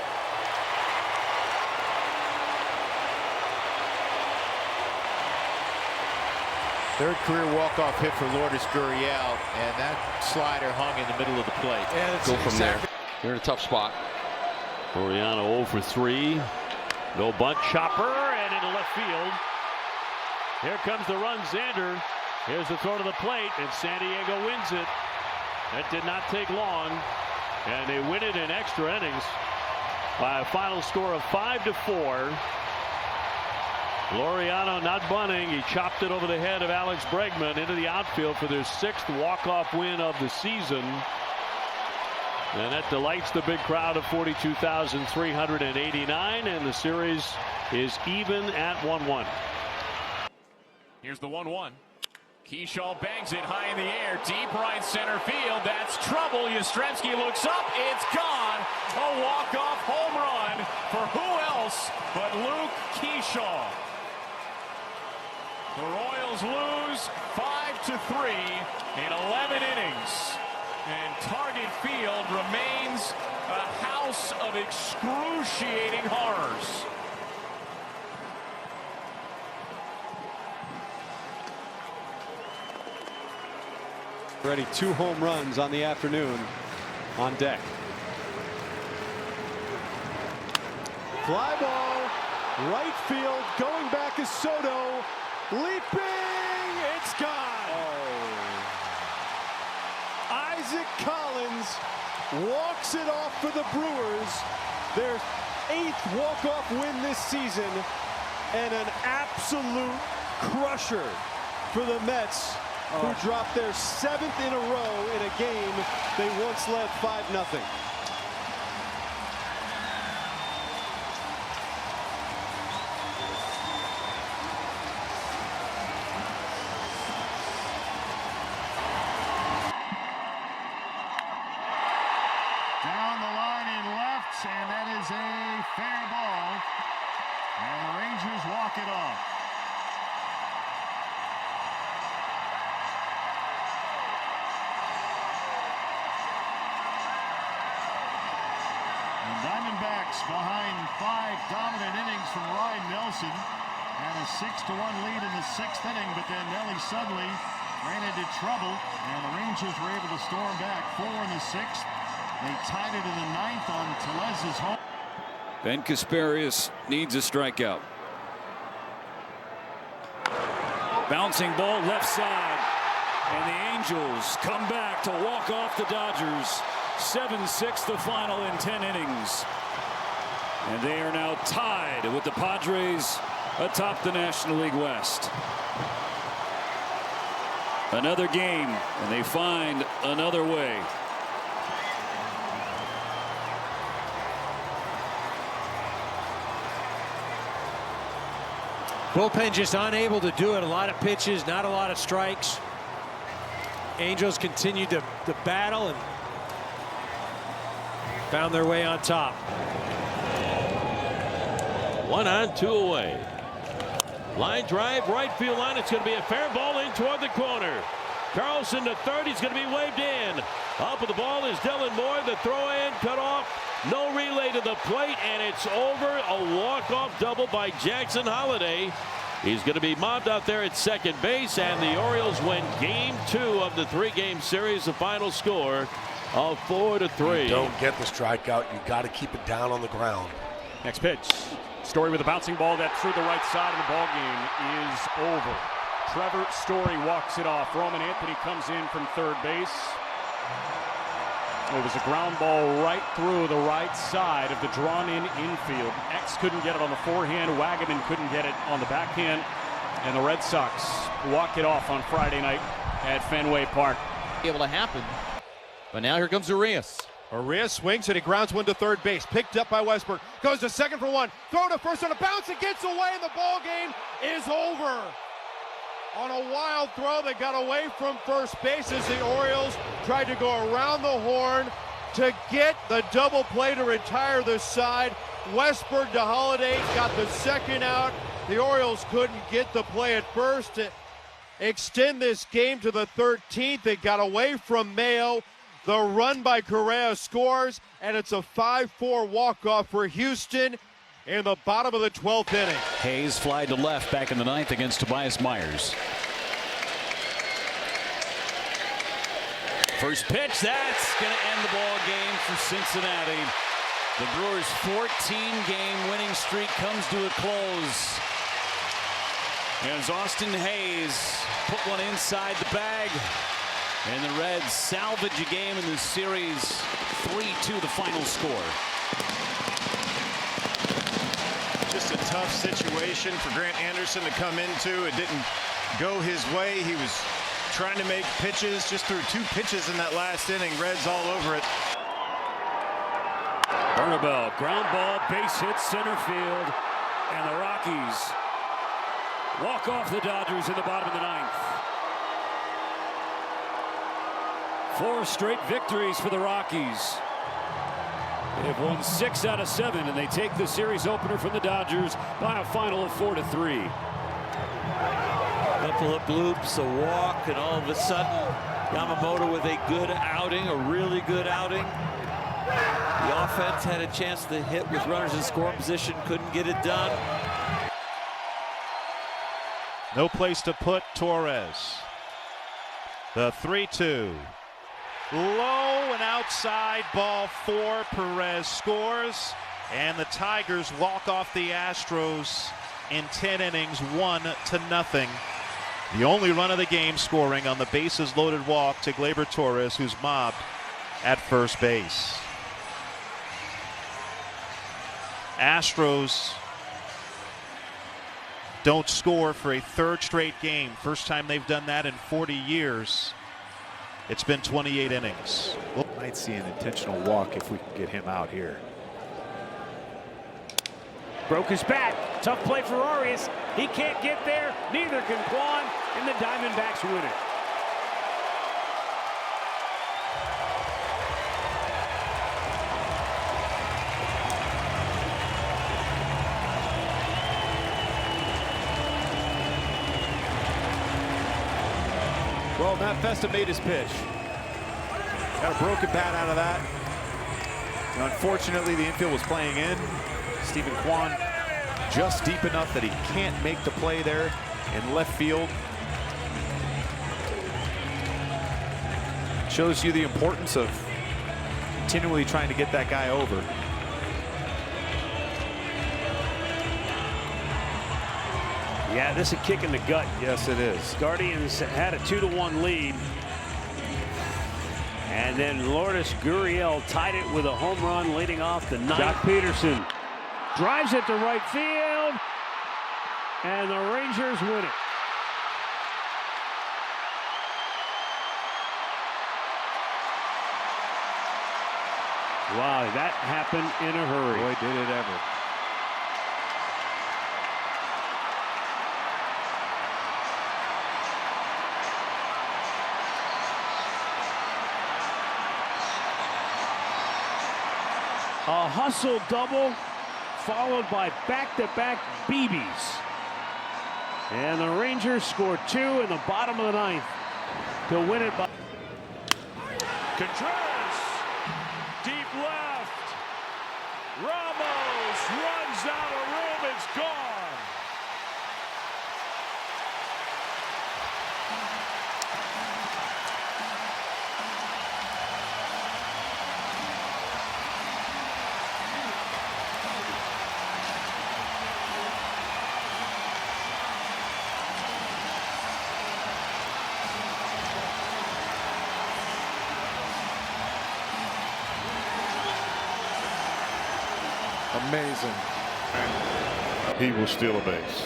Third career walk-off hit for Lourdes Gurriel, and that slider hung in the middle of the plate. Yeah, go from there. You're in a tough spot. Oriano 0 for 3. No bunt, chopper, and into left field. Here comes the run, Xander. Here's the throw to the plate, and San Diego wins it. That did not take long, and they win it in extra innings by a final score of 5-4. Laureano not bunting. He chopped it over the head of Alex Bregman into the outfield for their 6th walk-off win of the season. And that delights the big crowd of 42,389, and the series is even at 1-1. Here's the 1-1. Keyshaw bangs it high in the air, deep right center field. That's trouble. Yastrzemski looks up. It's gone. A walk-off home run for who else but Luke Keyshaw. The Royals lose 5-3 in 11 innings. And Target Field remains a house of excruciating horrors. Already 2 home runs on the afternoon on deck. Fly ball, right field, going back is Soto, leaping, it's gone. Isaac Collins walks it off for the Brewers. Their 8th walk-off win this season, and an absolute crusher for the Mets, who dropped their 7th in a row in a game they once led 5-0. Down the line in left, and that is a fair ball. And the Rangers walk it off. And Diamondbacks behind 5 dominant innings from Ryan Nelson, and a 6-1 lead in the 6th inning, but then Nelly suddenly ran into trouble, and the Rangers were able to storm back 4 in the 6th. They tied it in the 9th on Telez's home. Ben Kasparius needs a strikeout. Bouncing ball left side, and the Angels come back to walk off the Dodgers. 7-6 the final in 10 innings. And they are now tied with the Padres atop the National League West. Another game, and they find another way. Bullpen just unable to do it. A lot of pitches, not a lot of strikes. Angels continue to battle, and found their way on top. 1 on, 2 away. Line drive, right field line. It's going to be a fair ball in toward the corner. Carlson to third. He's going to be waved in. Up with the ball is Dylan Moore. The throw in cut off. No relay to the plate, and it's over. A walk-off double by Jackson Holliday. He's going to be mobbed out there at second base, and the Orioles win game 2 of the 3-game series. The final score of 4-3. You don't get the strikeout. You got to keep it down on the ground. Next pitch. Story with a bouncing ball that through the right side of the ball game is over. Trevor Story walks it off. Roman Anthony comes in from third base. It was a ground ball right through the right side of the drawn-in infield. X couldn't get it on the forehand. Wagaman couldn't get it on the backhand. And the Red Sox walk it off on Friday night at Fenway Park. Able to happen. But now here comes Arias. Arias swings and he grounds one to third base. Picked up by Westberg. Goes to second for one. Throw to first on a bounce. It gets away and the ball game is over. On a wild throw that got away from first base as the Orioles tried to go around the horn to get the double play to retire the side. Westberg to Holliday got the second out. The Orioles couldn't get the play at first to extend this game to the 13th. It got away from Mayo. The run by Correa scores, and it's a 5-4 walk-off for Houston in the bottom of the 12th inning. Hayes fly to left back in the 9th against Tobias Myers. First pitch, that's going to end the ball game for Cincinnati. The Brewers' 14-game winning streak comes to a close. As Austin Hayes put one inside the bag. And the Reds salvage a game in this series. 3-2 the final score. Just a tough situation for Grant Anderson to come into. It didn't go his way. He was trying to make pitches, just threw 2 pitches in that last inning. Reds all over it. Bernabel, ground ball, base hit center field. And the Rockies walk off the Dodgers in the bottom of the 9th. 4 straight victories for the Rockies. They've won 6 out of 7, and they take the series opener from the Dodgers by a final of 4-3. Couple of bloops, a walk, and all of a sudden, Yamamoto with a good outing, a really good outing. The offense had a chance to hit with runners in scoring position, couldn't get it done. No place to put Torres. The 3-2. Low and outside ball 4. Perez scores, and the Tigers walk off the Astros in 10 innings, 1-0. The only run of the game scoring on the bases loaded walk to Gleyber Torres, who's mobbed at first base. Astros don't score for a 3rd straight game. First time they've done that in 40 years. It's been 28 innings. We might see an intentional walk if we can get him out here. Broke his bat. Tough play for Arias. He can't get there. Neither can Kwan, and the Diamondbacks win it. Well, Matt Festa made his pitch. Got a broken bat out of that. And unfortunately, the infield was playing in. Stephen Kwan just deep enough that he can't make the play there in left field. Shows you the importance of continually trying to get that guy over. Yeah, this is a kick in the gut. Yes, it is. Guardians had a 2-1 lead. And then Lourdes Gurriel tied it with a home run leading off the 9th. Jock Peterson drives it to right field. And the Rangers win it. Wow, that happened in a hurry. Boy, did it ever. A hustle double followed by back-to-back BBs. And the Rangers score 2 in the bottom of the 9th to win it by... Contreras, deep left. Ramos runs out of room. It's gone. Amazing. He will steal a base.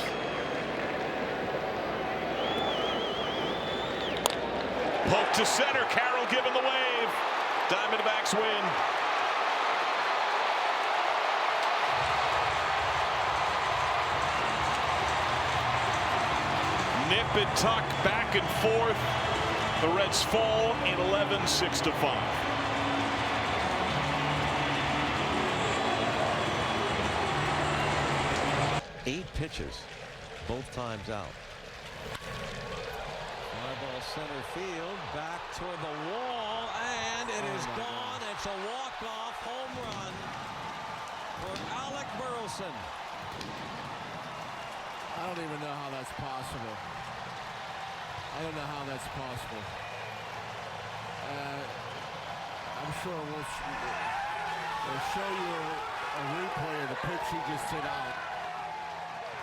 Poke to center. Carroll giving the wave. Diamondbacks win. Nip and tuck back and forth. The Reds fall in 11, 6-5. 8 pitches, both times out. Fly ball center field, back toward the wall, and it is gone. It's a walk-off home run for Alec Burleson. I don't even know how that's possible. I don't know how that's possible. I'm sure we'll show you a replay of the pitch he just hit out.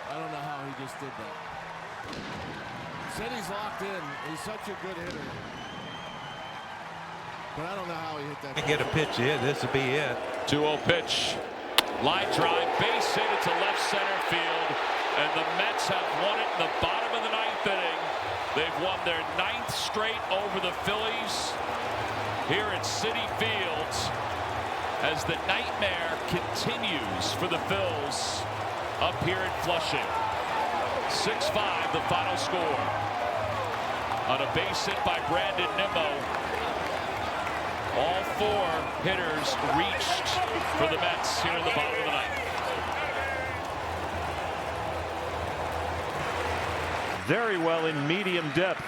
I don't know how he just did that. He said he's locked in. He's such a good hitter. But I don't know how he hit that. Get a pitch here. This will be it. 2-0 pitch. Line drive. Base hit. It's a left center field. And the Mets have won it in the bottom of the 9th inning. They've won their 9th straight over the Phillies here at Citi Fields as the nightmare continues for the Phils up here in Flushing. 6-5 the final score. On a base hit by Brandon Nimmo, all 4 hitters reached for the Mets here in the bottom of the 9th. Very well in medium depth.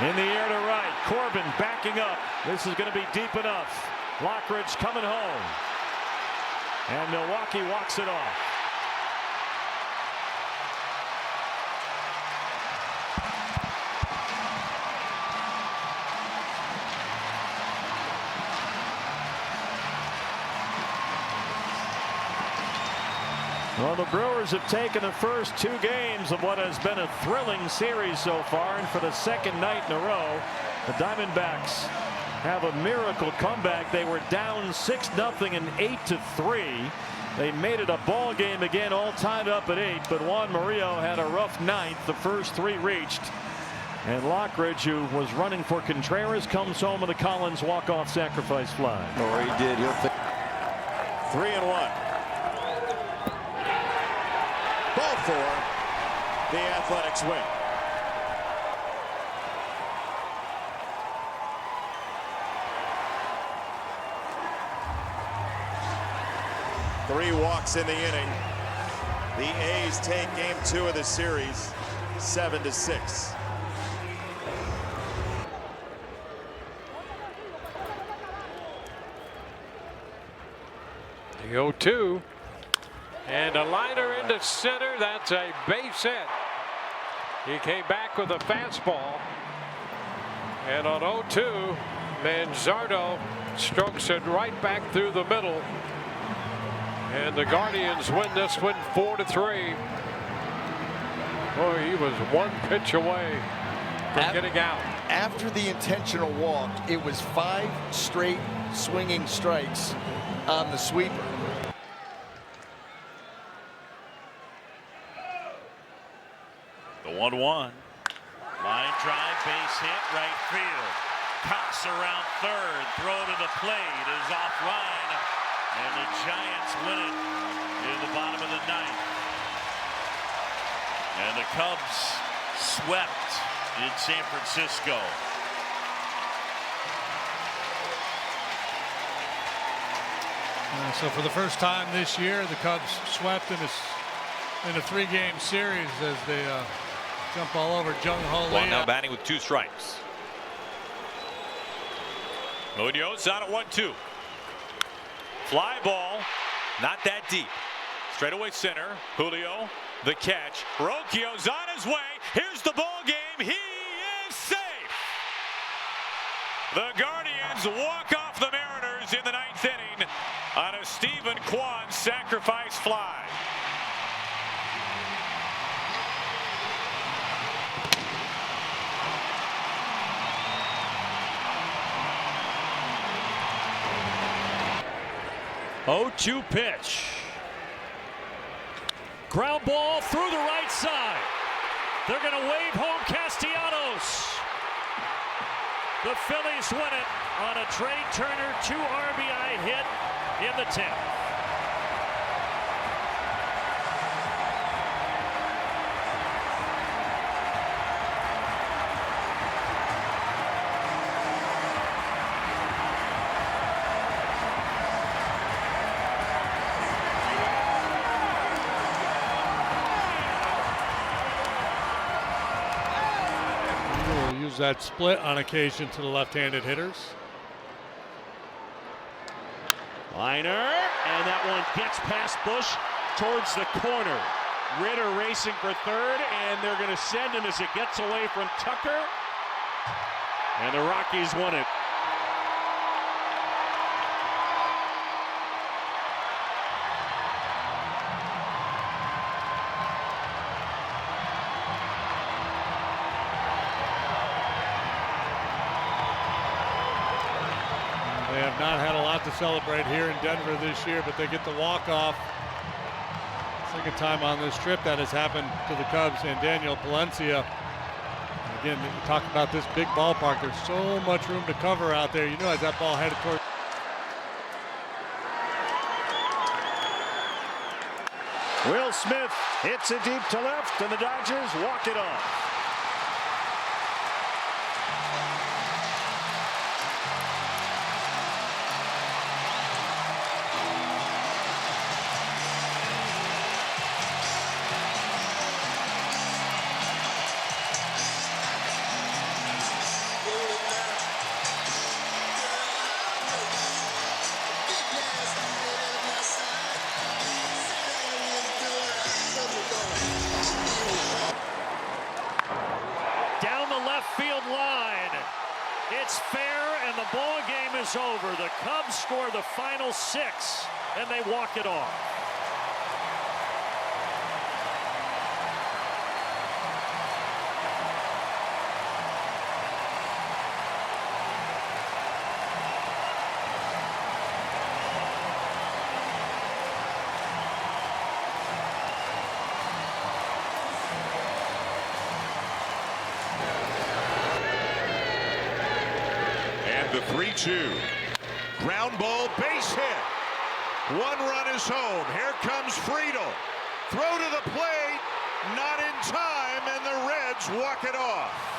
In the air to right. Corbin backing up. This is going to be deep enough. Lockridge coming home. And Milwaukee walks it off. Well, the Brewers have taken the first 2 games of what has been a thrilling series so far, and for the second night in a row, the Diamondbacks have a miracle comeback. They were down 6-0 and 8-3. They made it a ball game again, all tied up at 8, but Juan Murillo had a rough 9th. The first 3 reached. And Lockridge, who was running for Contreras, comes home with a Collins walk-off sacrifice fly. Or he did. 3-1. Ball 4. The Athletics win. Three walks in the inning. The A's take game 2 of the series, 7-6. The 0-2. And a liner into center. That's a base hit. He came back with a fastball. And on 0-2, Manzardo strokes it right back through the middle. And the Guardians win this one 4-3. Boy, he was 1 pitch away from getting out. After the intentional walk, it was 5 straight swinging strikes on the sweeper. The 1-1. Line drive, base hit, right field. Cox around third. Throw to the plate is offline. And the Giants win it in the bottom of the 9th. And the Cubs swept in San Francisco. And so for the first time this year, the Cubs swept in a 3-game series as they jump all over Jung-Ho Lee. One now batting with 2 strikes. Munoz on at 1-2. Fly ball, not that deep. Straightaway center. Julio, the catch. Rocchio's on his way. Here's the ball game. He is safe. The Guardians walk off the Mariners in the 9th inning on a Stephen Kwan sacrifice fly. Oh-2 pitch. Ground ball through the right side. They're going to wave home Castellanos. The Phillies win it on a Trey Turner 2 RBI hit in the 10th. Use that split on occasion to the left-handed hitters. Liner, and that one gets past Bush towards the corner. Ritter racing for third, and they're going to send him as it gets away from Tucker. And the Rockies won it. They have not had a lot to celebrate here in Denver this year, but they get the walk-off. Second time on this trip that has happened to the Cubs and Daniel Palencia. Again, you talk about this big ballpark. There's so much room to cover out there. You know, as that ball headed toward. Will Smith hits it deep to left, and the Dodgers walk it off. Down the left field line. It's fair, and the ball game is over. The Cubs score the final 6, and they walk it off. The 3-2. Ground ball, base hit. 1 run is home. Here comes Friedel. Throw to the plate. Not in time, and the Reds walk it off.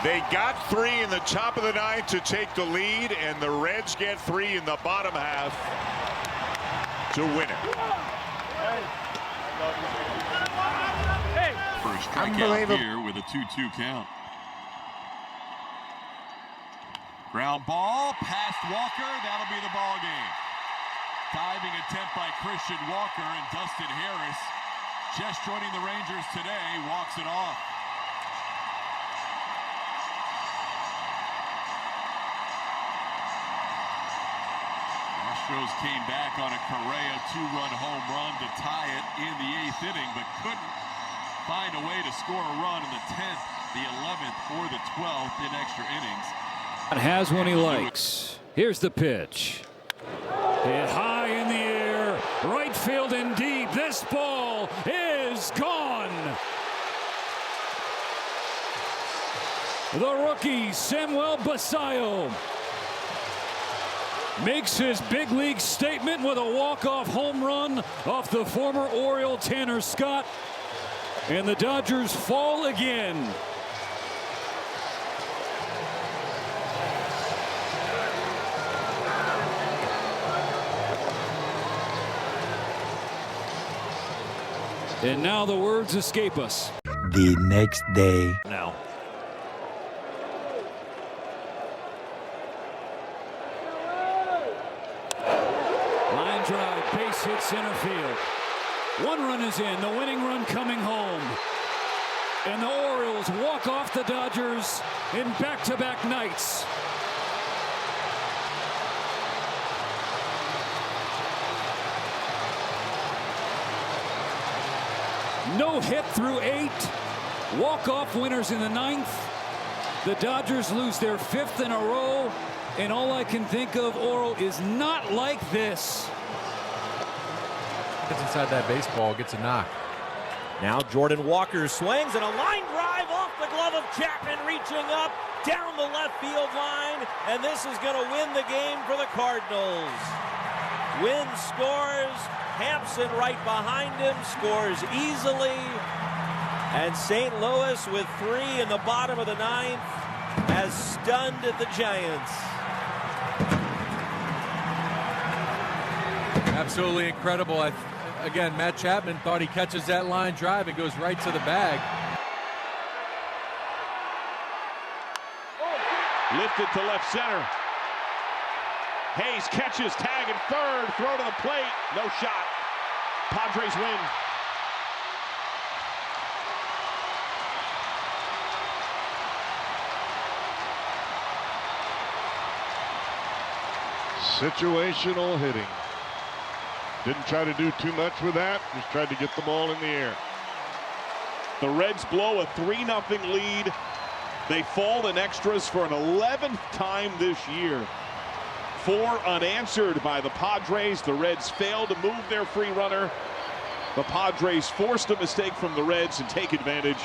They got 3 in the top of the 9th to take the lead, and the Reds get 3 in the bottom half to win it. First strikeout here with a 2-2 count. Ground ball past Walker. That'll be the ball game. Diving attempt by Christian Walker, and Dustin Harris, just joining the Rangers today, walks it off. Astros came back on a Correa 2-run home run to tie it in the 8th inning, but couldn't find a way to score a run in the 10th, the 11th, or the 12th in extra innings. Has one he likes. Here's the pitch. Hit high in the air, right field and deep. This ball is gone. the rookie Samuel Basallo makes his big league statement with a walk-off home run off the former Oriole Tanner Scott, and the Dodgers fall again. And now the words escape us. The next day. Now. Line drive, base hit center field. One run is in, the winning run coming home. And the Orioles walk off the Dodgers in back-to-back nights. No hit through 8. Walk-off winners in the 9th. The Dodgers lose their 5th in a row. And all I can think of, Oral, is not like this. Gets inside that baseball, gets a knock. Now Jordan Walker swings and a line drive off the glove of Chapman, reaching up down the left field line. And this is going to win the game for the Cardinals. Wynn scores. Hampson right behind him, scores easily. And St. Louis with 3 in the bottom of the 9th has stunned the Giants. Absolutely incredible. Again, Matt Chapman thought he catches that line drive. It goes right to the bag. Lifted to left center. Hayes catches, tag and third, throw to the plate, no shot. Padres win. Situational hitting. Didn't try to do too much with that, just tried to get the ball in the air. The Reds blow a 3-0 lead. They fall in extras for an 11th time this year. 4 unanswered by the Padres. The Reds failed to move their free runner. The Padres forced a mistake from the Reds and take advantage.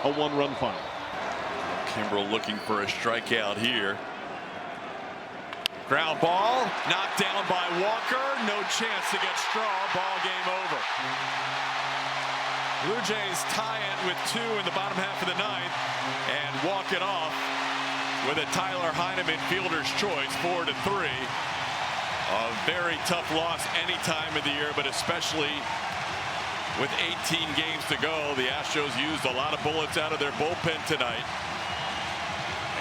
A 1-run final. Kimbrel looking for a strikeout here. Ground ball, knocked down by Walker. No chance to get Straw. Ball game over. Blue Jays tie it with 2 in the bottom half of the 9th and walk it off with a Tyler Heineman fielder's choice, 4-3. A very tough loss any time of the year, but especially with 18 games to go. The Astros used a lot of bullets out of their bullpen tonight.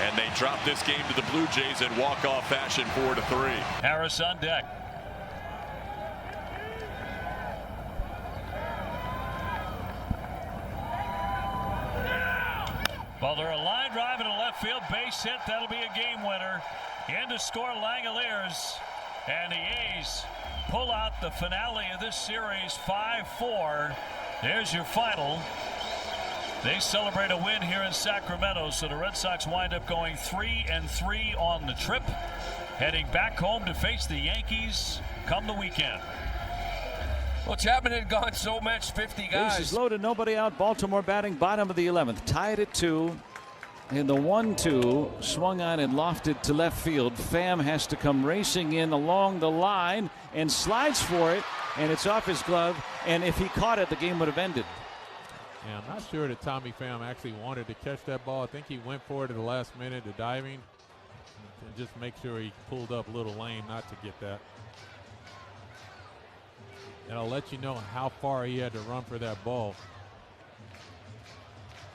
And they drop this game to the Blue Jays in walk-off fashion, 4-3. Harris on deck. Well, they're a line drive and a left field base hit. That'll be a game winner. In to score Langoliers. And the A's pull out the finale of this series, 5-4. There's your final. They celebrate a win here in Sacramento, so the Red Sox wind up going 3-3 on the trip, heading back home to face the Yankees come the weekend. Well, Chapman had gone so much, 50 guys. Bases loaded, nobody out. Baltimore batting bottom of the 11th, tied at 2. And the 1-2 swung on and lofted to left field. Pham has to come racing in along the line and slides for it, and it's off his glove. And if he caught it, the game would have ended. Yeah, I'm not sure that Tommy Pham actually wanted to catch that ball. I think he went for it at the last minute, the diving, and just make sure he pulled up a little lane not to get that. And I'll let you know how far he had to run for that ball.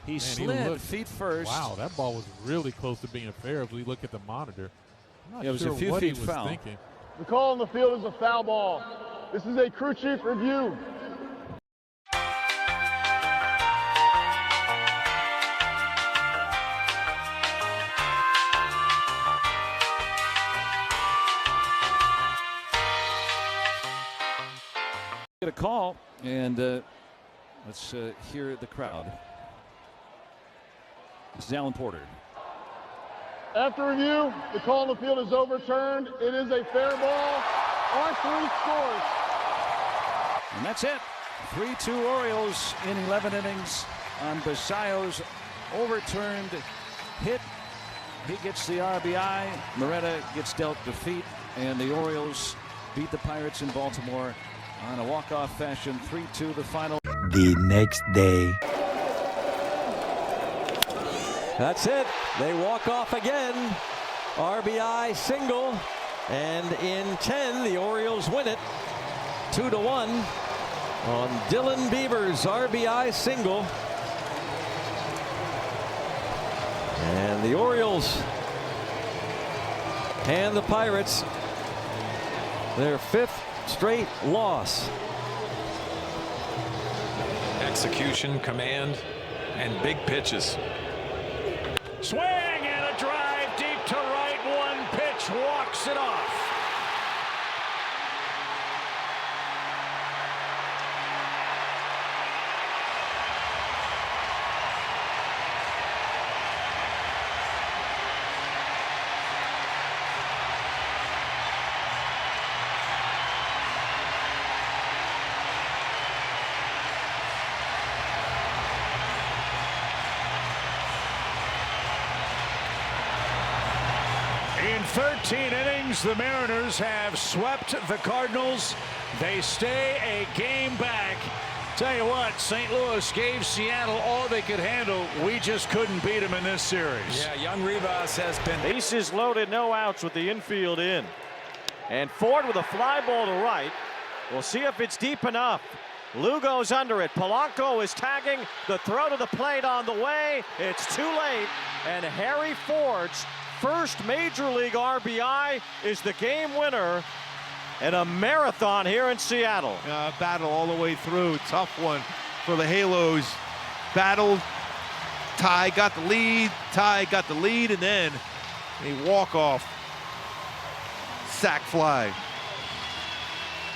He slid feet first. Wow, that ball was really close to being fair if we look at the monitor. I'm not it was sure a few what feet he was foul. thinking. The call on the field is a foul ball. This is a crew chief review. Get a call, and let's hear the crowd. This is Alan Porter. After review, the call on the field is overturned. It is a fair ball. R3 scores. And that's it. 3-2 Orioles in 11 innings on Basallo's overturned hit. He gets the RBI. Moretta gets dealt defeat, and the Orioles beat the Pirates in Baltimore on a walk-off fashion, 3-2 the final. The next day. That's it. They walk off again. RBI single. And in 10, the Orioles win it 2-1 on Dylan Beaver's RBI single. And the Orioles and the Pirates, their 5th straight loss. Execution, command, and big pitches. Swing and a drive deep to right. One pitch walks it off. In 13 innings, the Mariners have swept the Cardinals. They stay a game back. Tell you what, St. Louis gave Seattle all they could handle. We just couldn't beat them in this series. Yeah, young Rivas has been. Bases loaded, no outs with the infield in. And Ford with a fly ball to right. We'll see if it's deep enough. Lugo's under it. Polanco is tagging. The throw to the plate on the way. It's too late. And Harry Ford's first Major League RBI is the game winner in a marathon here in Seattle. Battle all the way through. Tough one for the Halos. Battled. Ty got the lead. And then a walk-off sac fly.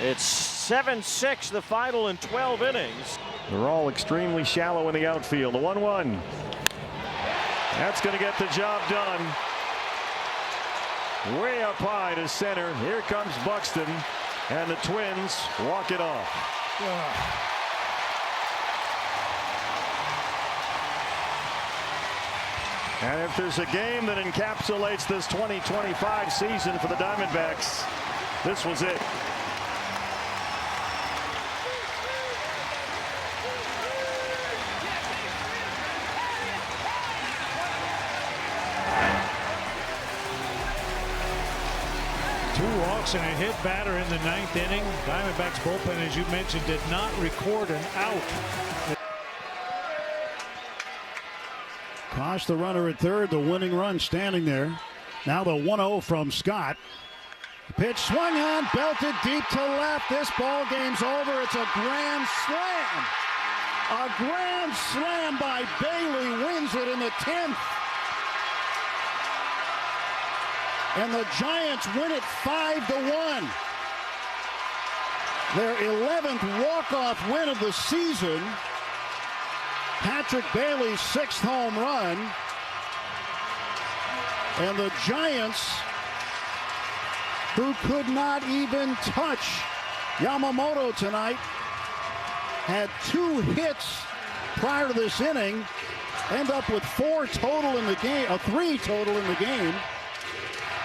It's 7-6 the final in 12 innings. They're all extremely shallow in the outfield. The 1-1. That's going to get the job done. Way up high to center. Here comes Buxton, and the Twins walk it off. And if there's a game that encapsulates this 2025 season for the Diamondbacks, this was it. Two walks and a hit batter in the 9th inning. Diamondbacks bullpen, as you mentioned, did not record an out. Kosh, the runner at third, the winning run standing there. Now the 1-0 from Scott. The pitch swung on, belted deep to left. This ball game's over. It's a grand slam. A grand slam by Bailey wins it in the 10th. And the Giants win it 5-1. Their 11th walk-off win of the season. Patrick Bailey's 6th home run. And the Giants, who could not even touch Yamamoto tonight, had 2 hits prior to this inning, end up with 4 total in the game, 3 total in the game,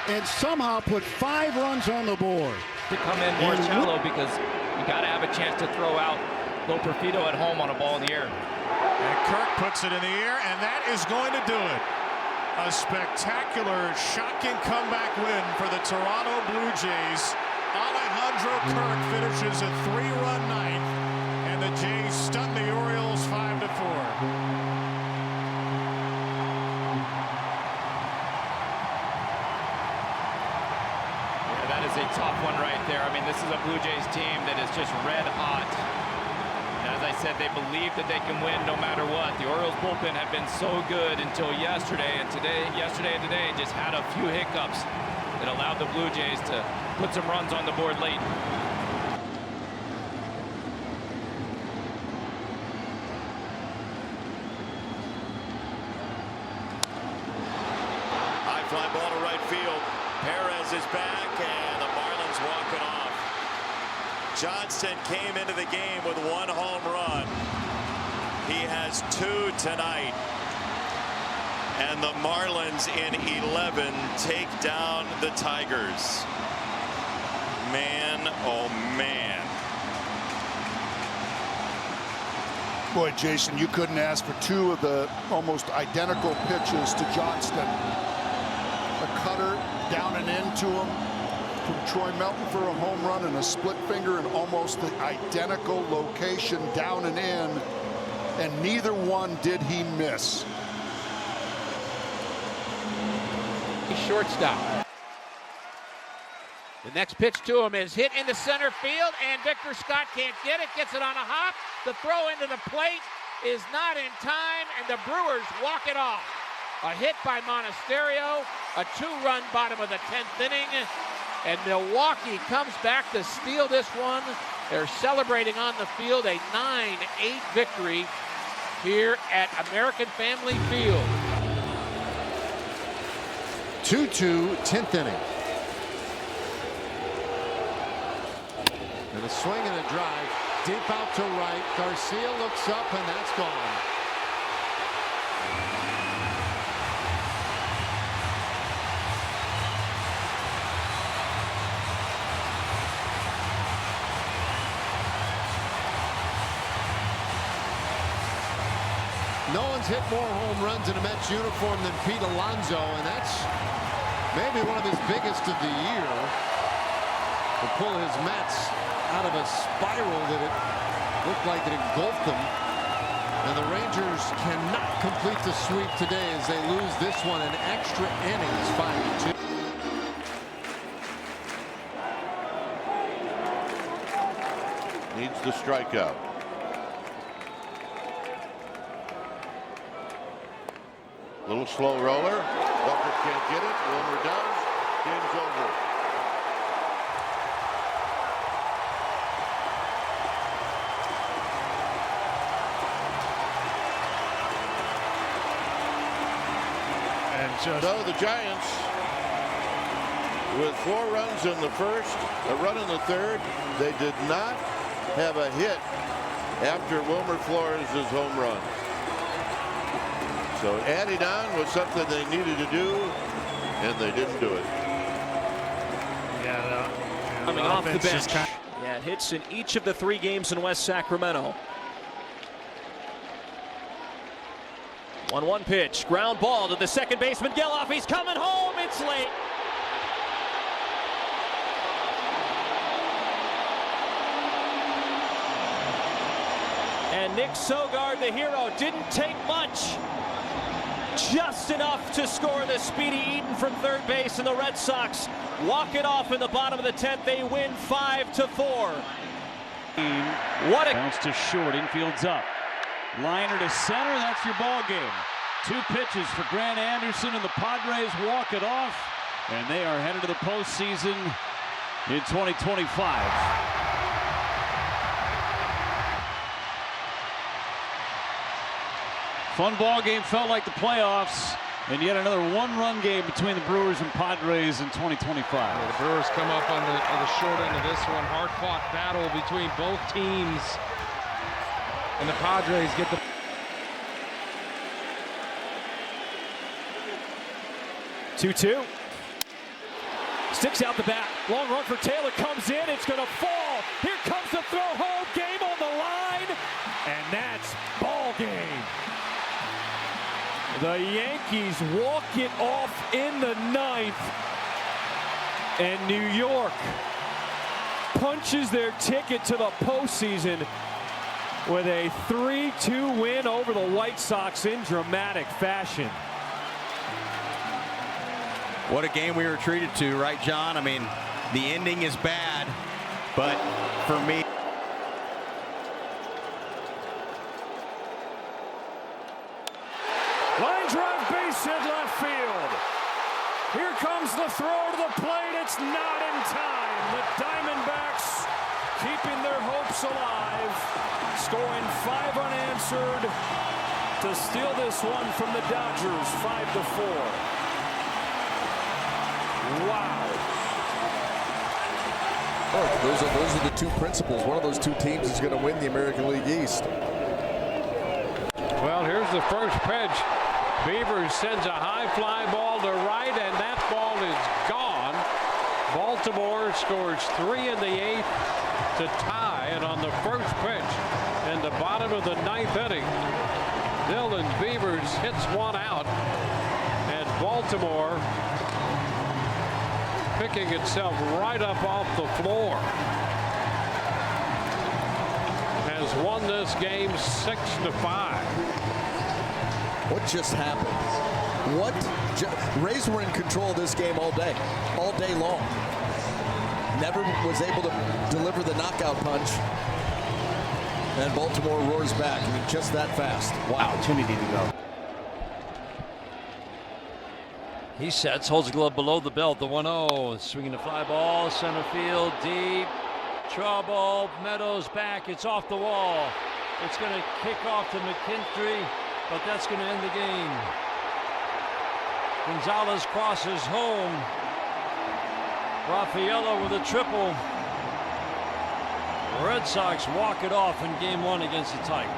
and somehow put 5 runs on the board. To come in more shallow because you got to have a chance to throw out Lo Perfido at home on a ball in the air. And Kirk puts it in the air, and that is going to do it. A spectacular, shocking comeback win for the Toronto Blue Jays. Alejandro Kirk finishes a 3-run ninth, and the Jays stun the Orioles 5-4. That is a tough one right there. I mean, this is a Blue Jays team that is just red hot. And as I said, they believe that they can win no matter what. The Orioles bullpen have been so good until yesterday, and yesterday and today just had a few hiccups that allowed the Blue Jays to put some runs on the board late. High fly ball to right field. Perez is back, and the Marlins walk it off. Johnston came into the game with 1 home run. He has 2 tonight. and the Marlins in 11 take down the Tigers. Man, oh man. Boy, Jason, you couldn't ask for two of the almost identical pitches to Johnston. A cutter down and into him from Troy Melton for a home run, and a split finger in almost the identical location down and in, and neither one did he miss. Shortstop. The next pitch to him is hit into center field, and Victor Scott can't get it. Gets it on a hop. The throw into the plate is not in time, and the Brewers walk it off. A hit by Monasterio, a 2-run bottom of the 10th inning, and Milwaukee comes back to steal this one. They're celebrating on the field a 9-8 victory here at American Family Field. 2-2, 10th inning. And a swing and a drive deep out to right. Garcia looks up, and that's gone. No one's hit more home runs in a Mets uniform than Pete Alonso, and that's maybe one of his biggest of the year. To pull his Mets out of a spiral that it looked like it engulfed them. And the Rangers cannot complete the sweep today as they lose this one in extra innings, 5-2. Needs the strikeout. Little slow roller. Walker can't get it. Wilmer does. Game's over. So the Giants, with 4 runs in the first, a run in the third, they did not have a hit after Wilmer Flores' home run. So adding on was something they needed to do, and they didn't do it. Coming off the bench. Yeah, hits in each of the 3 games in West Sacramento. 1-1 pitch, ground ball to the second baseman, Geloff. He's coming home. It's late. And Nick Sogard, the hero, didn't take much. Just enough to score the Speedy Eaton from third base, and the Red Sox walk it off in the bottom of the 10th. They win 5-4. What a bounce to short, infield's up. Liner to center, that's your ball game. 2 pitches for Grant Anderson, and the Padres walk it off, and they are headed to the postseason in 2025. Fun ball game, felt like the playoffs, and yet another 1-run game between the Brewers and Padres in 2025. Yeah, the Brewers come up on the short end of this one. Hard-fought battle between both teams. And the Padres get the 2-2. Sticks out the bat. Long run for Taylor, comes in. It's going to fall. Here comes the throw home. Game on the line. And that's ball game. The Yankees walk it off in the 9th. And New York punches their ticket to the postseason with a 3-2 win over the White Sox in dramatic fashion. What a game we were treated to, right, John? I mean, the ending is bad, but for me, Line drive, base hit left field. Here comes the throw to the plate. It's not in time. The Diamondbacks keeping their hopes alive, scoring 5 unanswered to steal this one from the Dodgers, 5-4. Wow. Oh, those are the 2 principals. One of those 2 teams is going to win the American League East. Well, here's the first pitch. Beavers sends a high fly ball to right, and that ball is gone. Baltimore scores 3 in the 8th to tie, and on the first pitch in the bottom of the 9th inning, Dylan Beavers hits one out, and Baltimore picking itself right up off the floor has won this game 6-5. What just happened? Rays were in control of this game all day long. Never was able to deliver the knockout punch, and Baltimore roars back. I mean, just that fast. Wow. Opportunity to go. He sets, holds the glove below the belt. The 1-0, swinging the fly ball, center field, deep. Trouble. Meadows back. It's off the wall. It's going to kick off to McKinstry, but that's going to end the game. Gonzalez crosses home. Raffaello with a triple. The Red Sox walk it off in game 1 against the Tigers.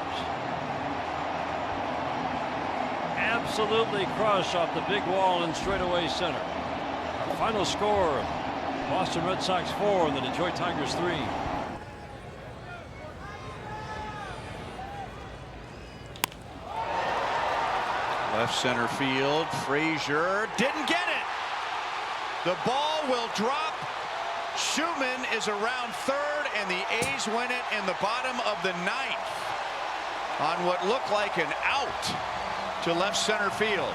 Absolutely crushed off the big wall in straightaway center. Our final score, Boston Red Sox 4 and the Detroit Tigers 3. Left center field, Frazier didn't get it. The ball will drop. Schumann is around third, and the A's win it in the bottom of the 9th on what looked like an out to left center field.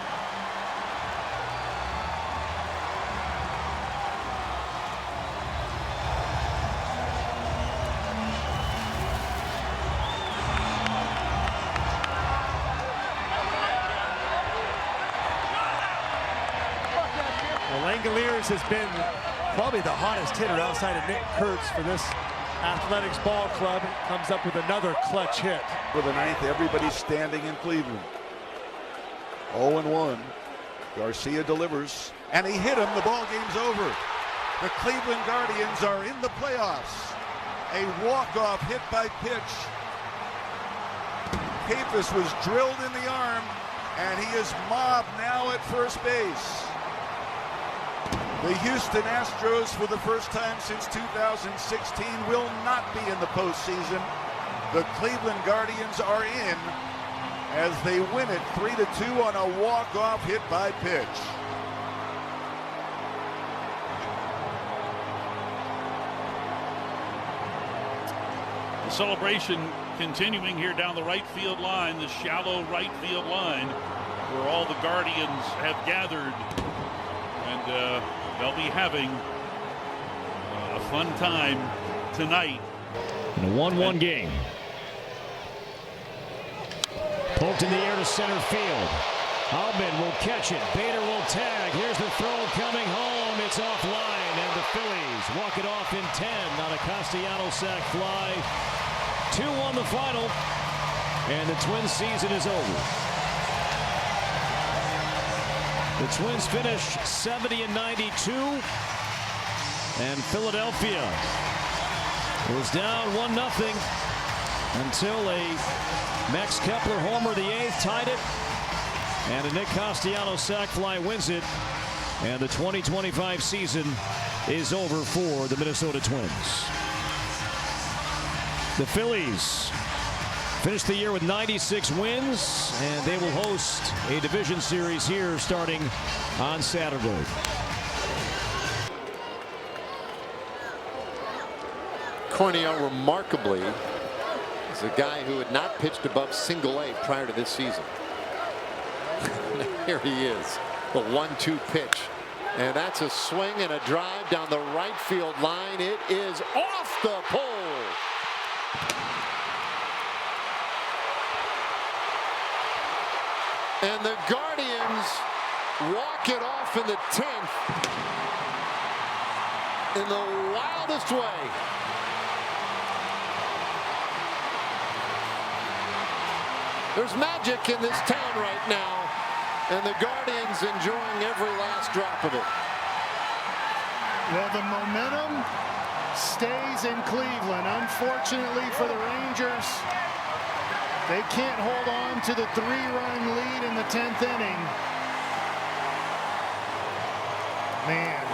Langoliers has been probably the hottest hitter outside of Nick Kurtz for this Athletics ball club. Comes up with another clutch hit. For the 9th, everybody's standing in Cleveland. 0-1. Garcia delivers, and he hit him. The ball game's over. The Cleveland Guardians are in the playoffs. A walk-off hit by pitch. Capus was drilled in the arm, and he is mobbed now at first base. The Houston Astros, for the first time since 2016, will not be in the postseason. The Cleveland Guardians are in as they win it 3-2 on a walk-off hit by pitch. The celebration continuing here down the right field line, the shallow right field line, where all the Guardians have gathered, and they'll be having a fun time tonight. In a 1-1 game. Poked in the air to center field. Albin will catch it. Bader will tag. Here's the throw coming home. It's offline, and the Phillies walk it off in 10 on a Castellanos sac fly. 2-1 the final, and the Twins' season is over. The Twins finish 70-92, and Philadelphia was down 1-0 until a Max Kepler homer, the 8th, tied it, and a Nick Castellanos sac fly wins it, and the 2025 season is over for the Minnesota Twins. The Phillies finished the year with 96 wins, and they will host a division series here starting on Saturday. Cornell, remarkably, is a guy who had not pitched above single-A prior to this season. Here he is, the 1-2 pitch. And that's a swing and a drive down the right field line. It is off the pole. And the Guardians walk it off in the 10th in the wildest way. There's magic in this town right now, and the Guardians enjoying every last drop of it. Well, the momentum stays in Cleveland. Unfortunately for the Rangers, They can't hold on to the 3-run lead in the 10th inning. Man,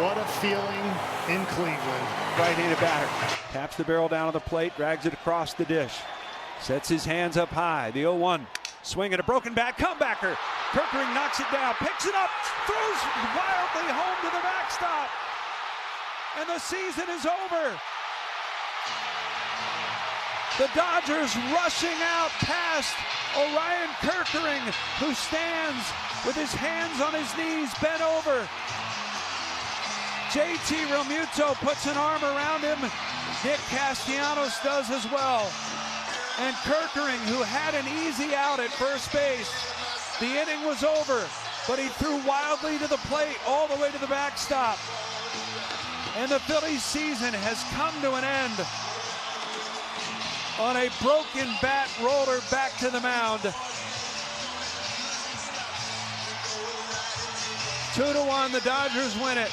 what a feeling in Cleveland. Right-handed batter taps the barrel down on the plate, drags it across the dish, sets his hands up high. The 0-1 swing at a broken bat, comebacker. Kerkering knocks it down, picks it up, throws wildly home to the backstop, and the season is over. The Dodgers rushing out past Orion Kerkering, who stands with his hands on his knees, bent over. JT Realmuto puts an arm around him. Nick Castellanos does as well. And Kerkering, who had an easy out at first base, the inning was over, but he threw wildly to the plate all the way to the backstop. And the Phillies season has come to an end on a broken bat roller back to the mound. 2-1, the Dodgers win it.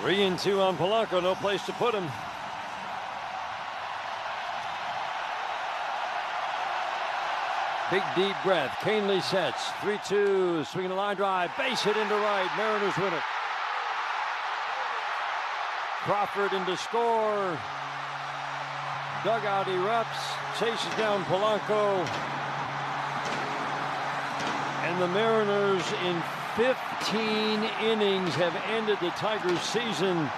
3-2 on Polanco, no place to put him. Big deep breath, Canely sets, 3-2, swinging a line drive, base hit into right, Mariners win it. Crawford in to score. Dugout erupts, chases down Polanco. And the Mariners in 15 innings have ended the Tigers' season.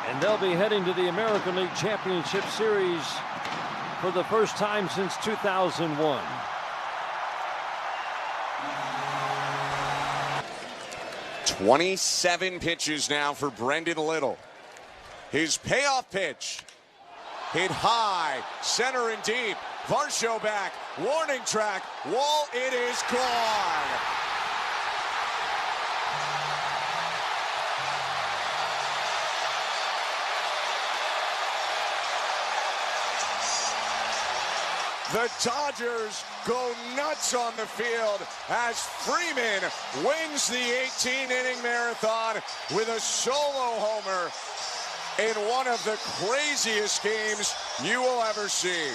And they'll be heading to the American League Championship Series for the first time since 2001. "27 pitches now for Brendan Little. His payoff pitch hit high, center and deep. Varsho back, warning track, wall, it is gone. The Dodgers go nuts on the field as Freeman wins the 18-inning marathon with a solo homer in one of the craziest games you will ever see.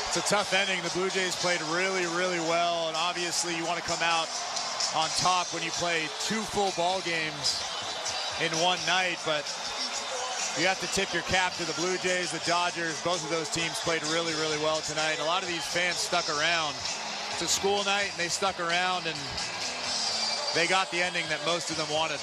It's a tough ending. The Blue Jays played really, really well, and obviously you want to come out on top when you play 2 full ball games in one night, but you have to tip your cap to the Blue Jays, the Dodgers. Both of those teams played really, really well tonight. And a lot of these fans stuck around. It's a school night, and they stuck around, and they got the ending that most of them wanted.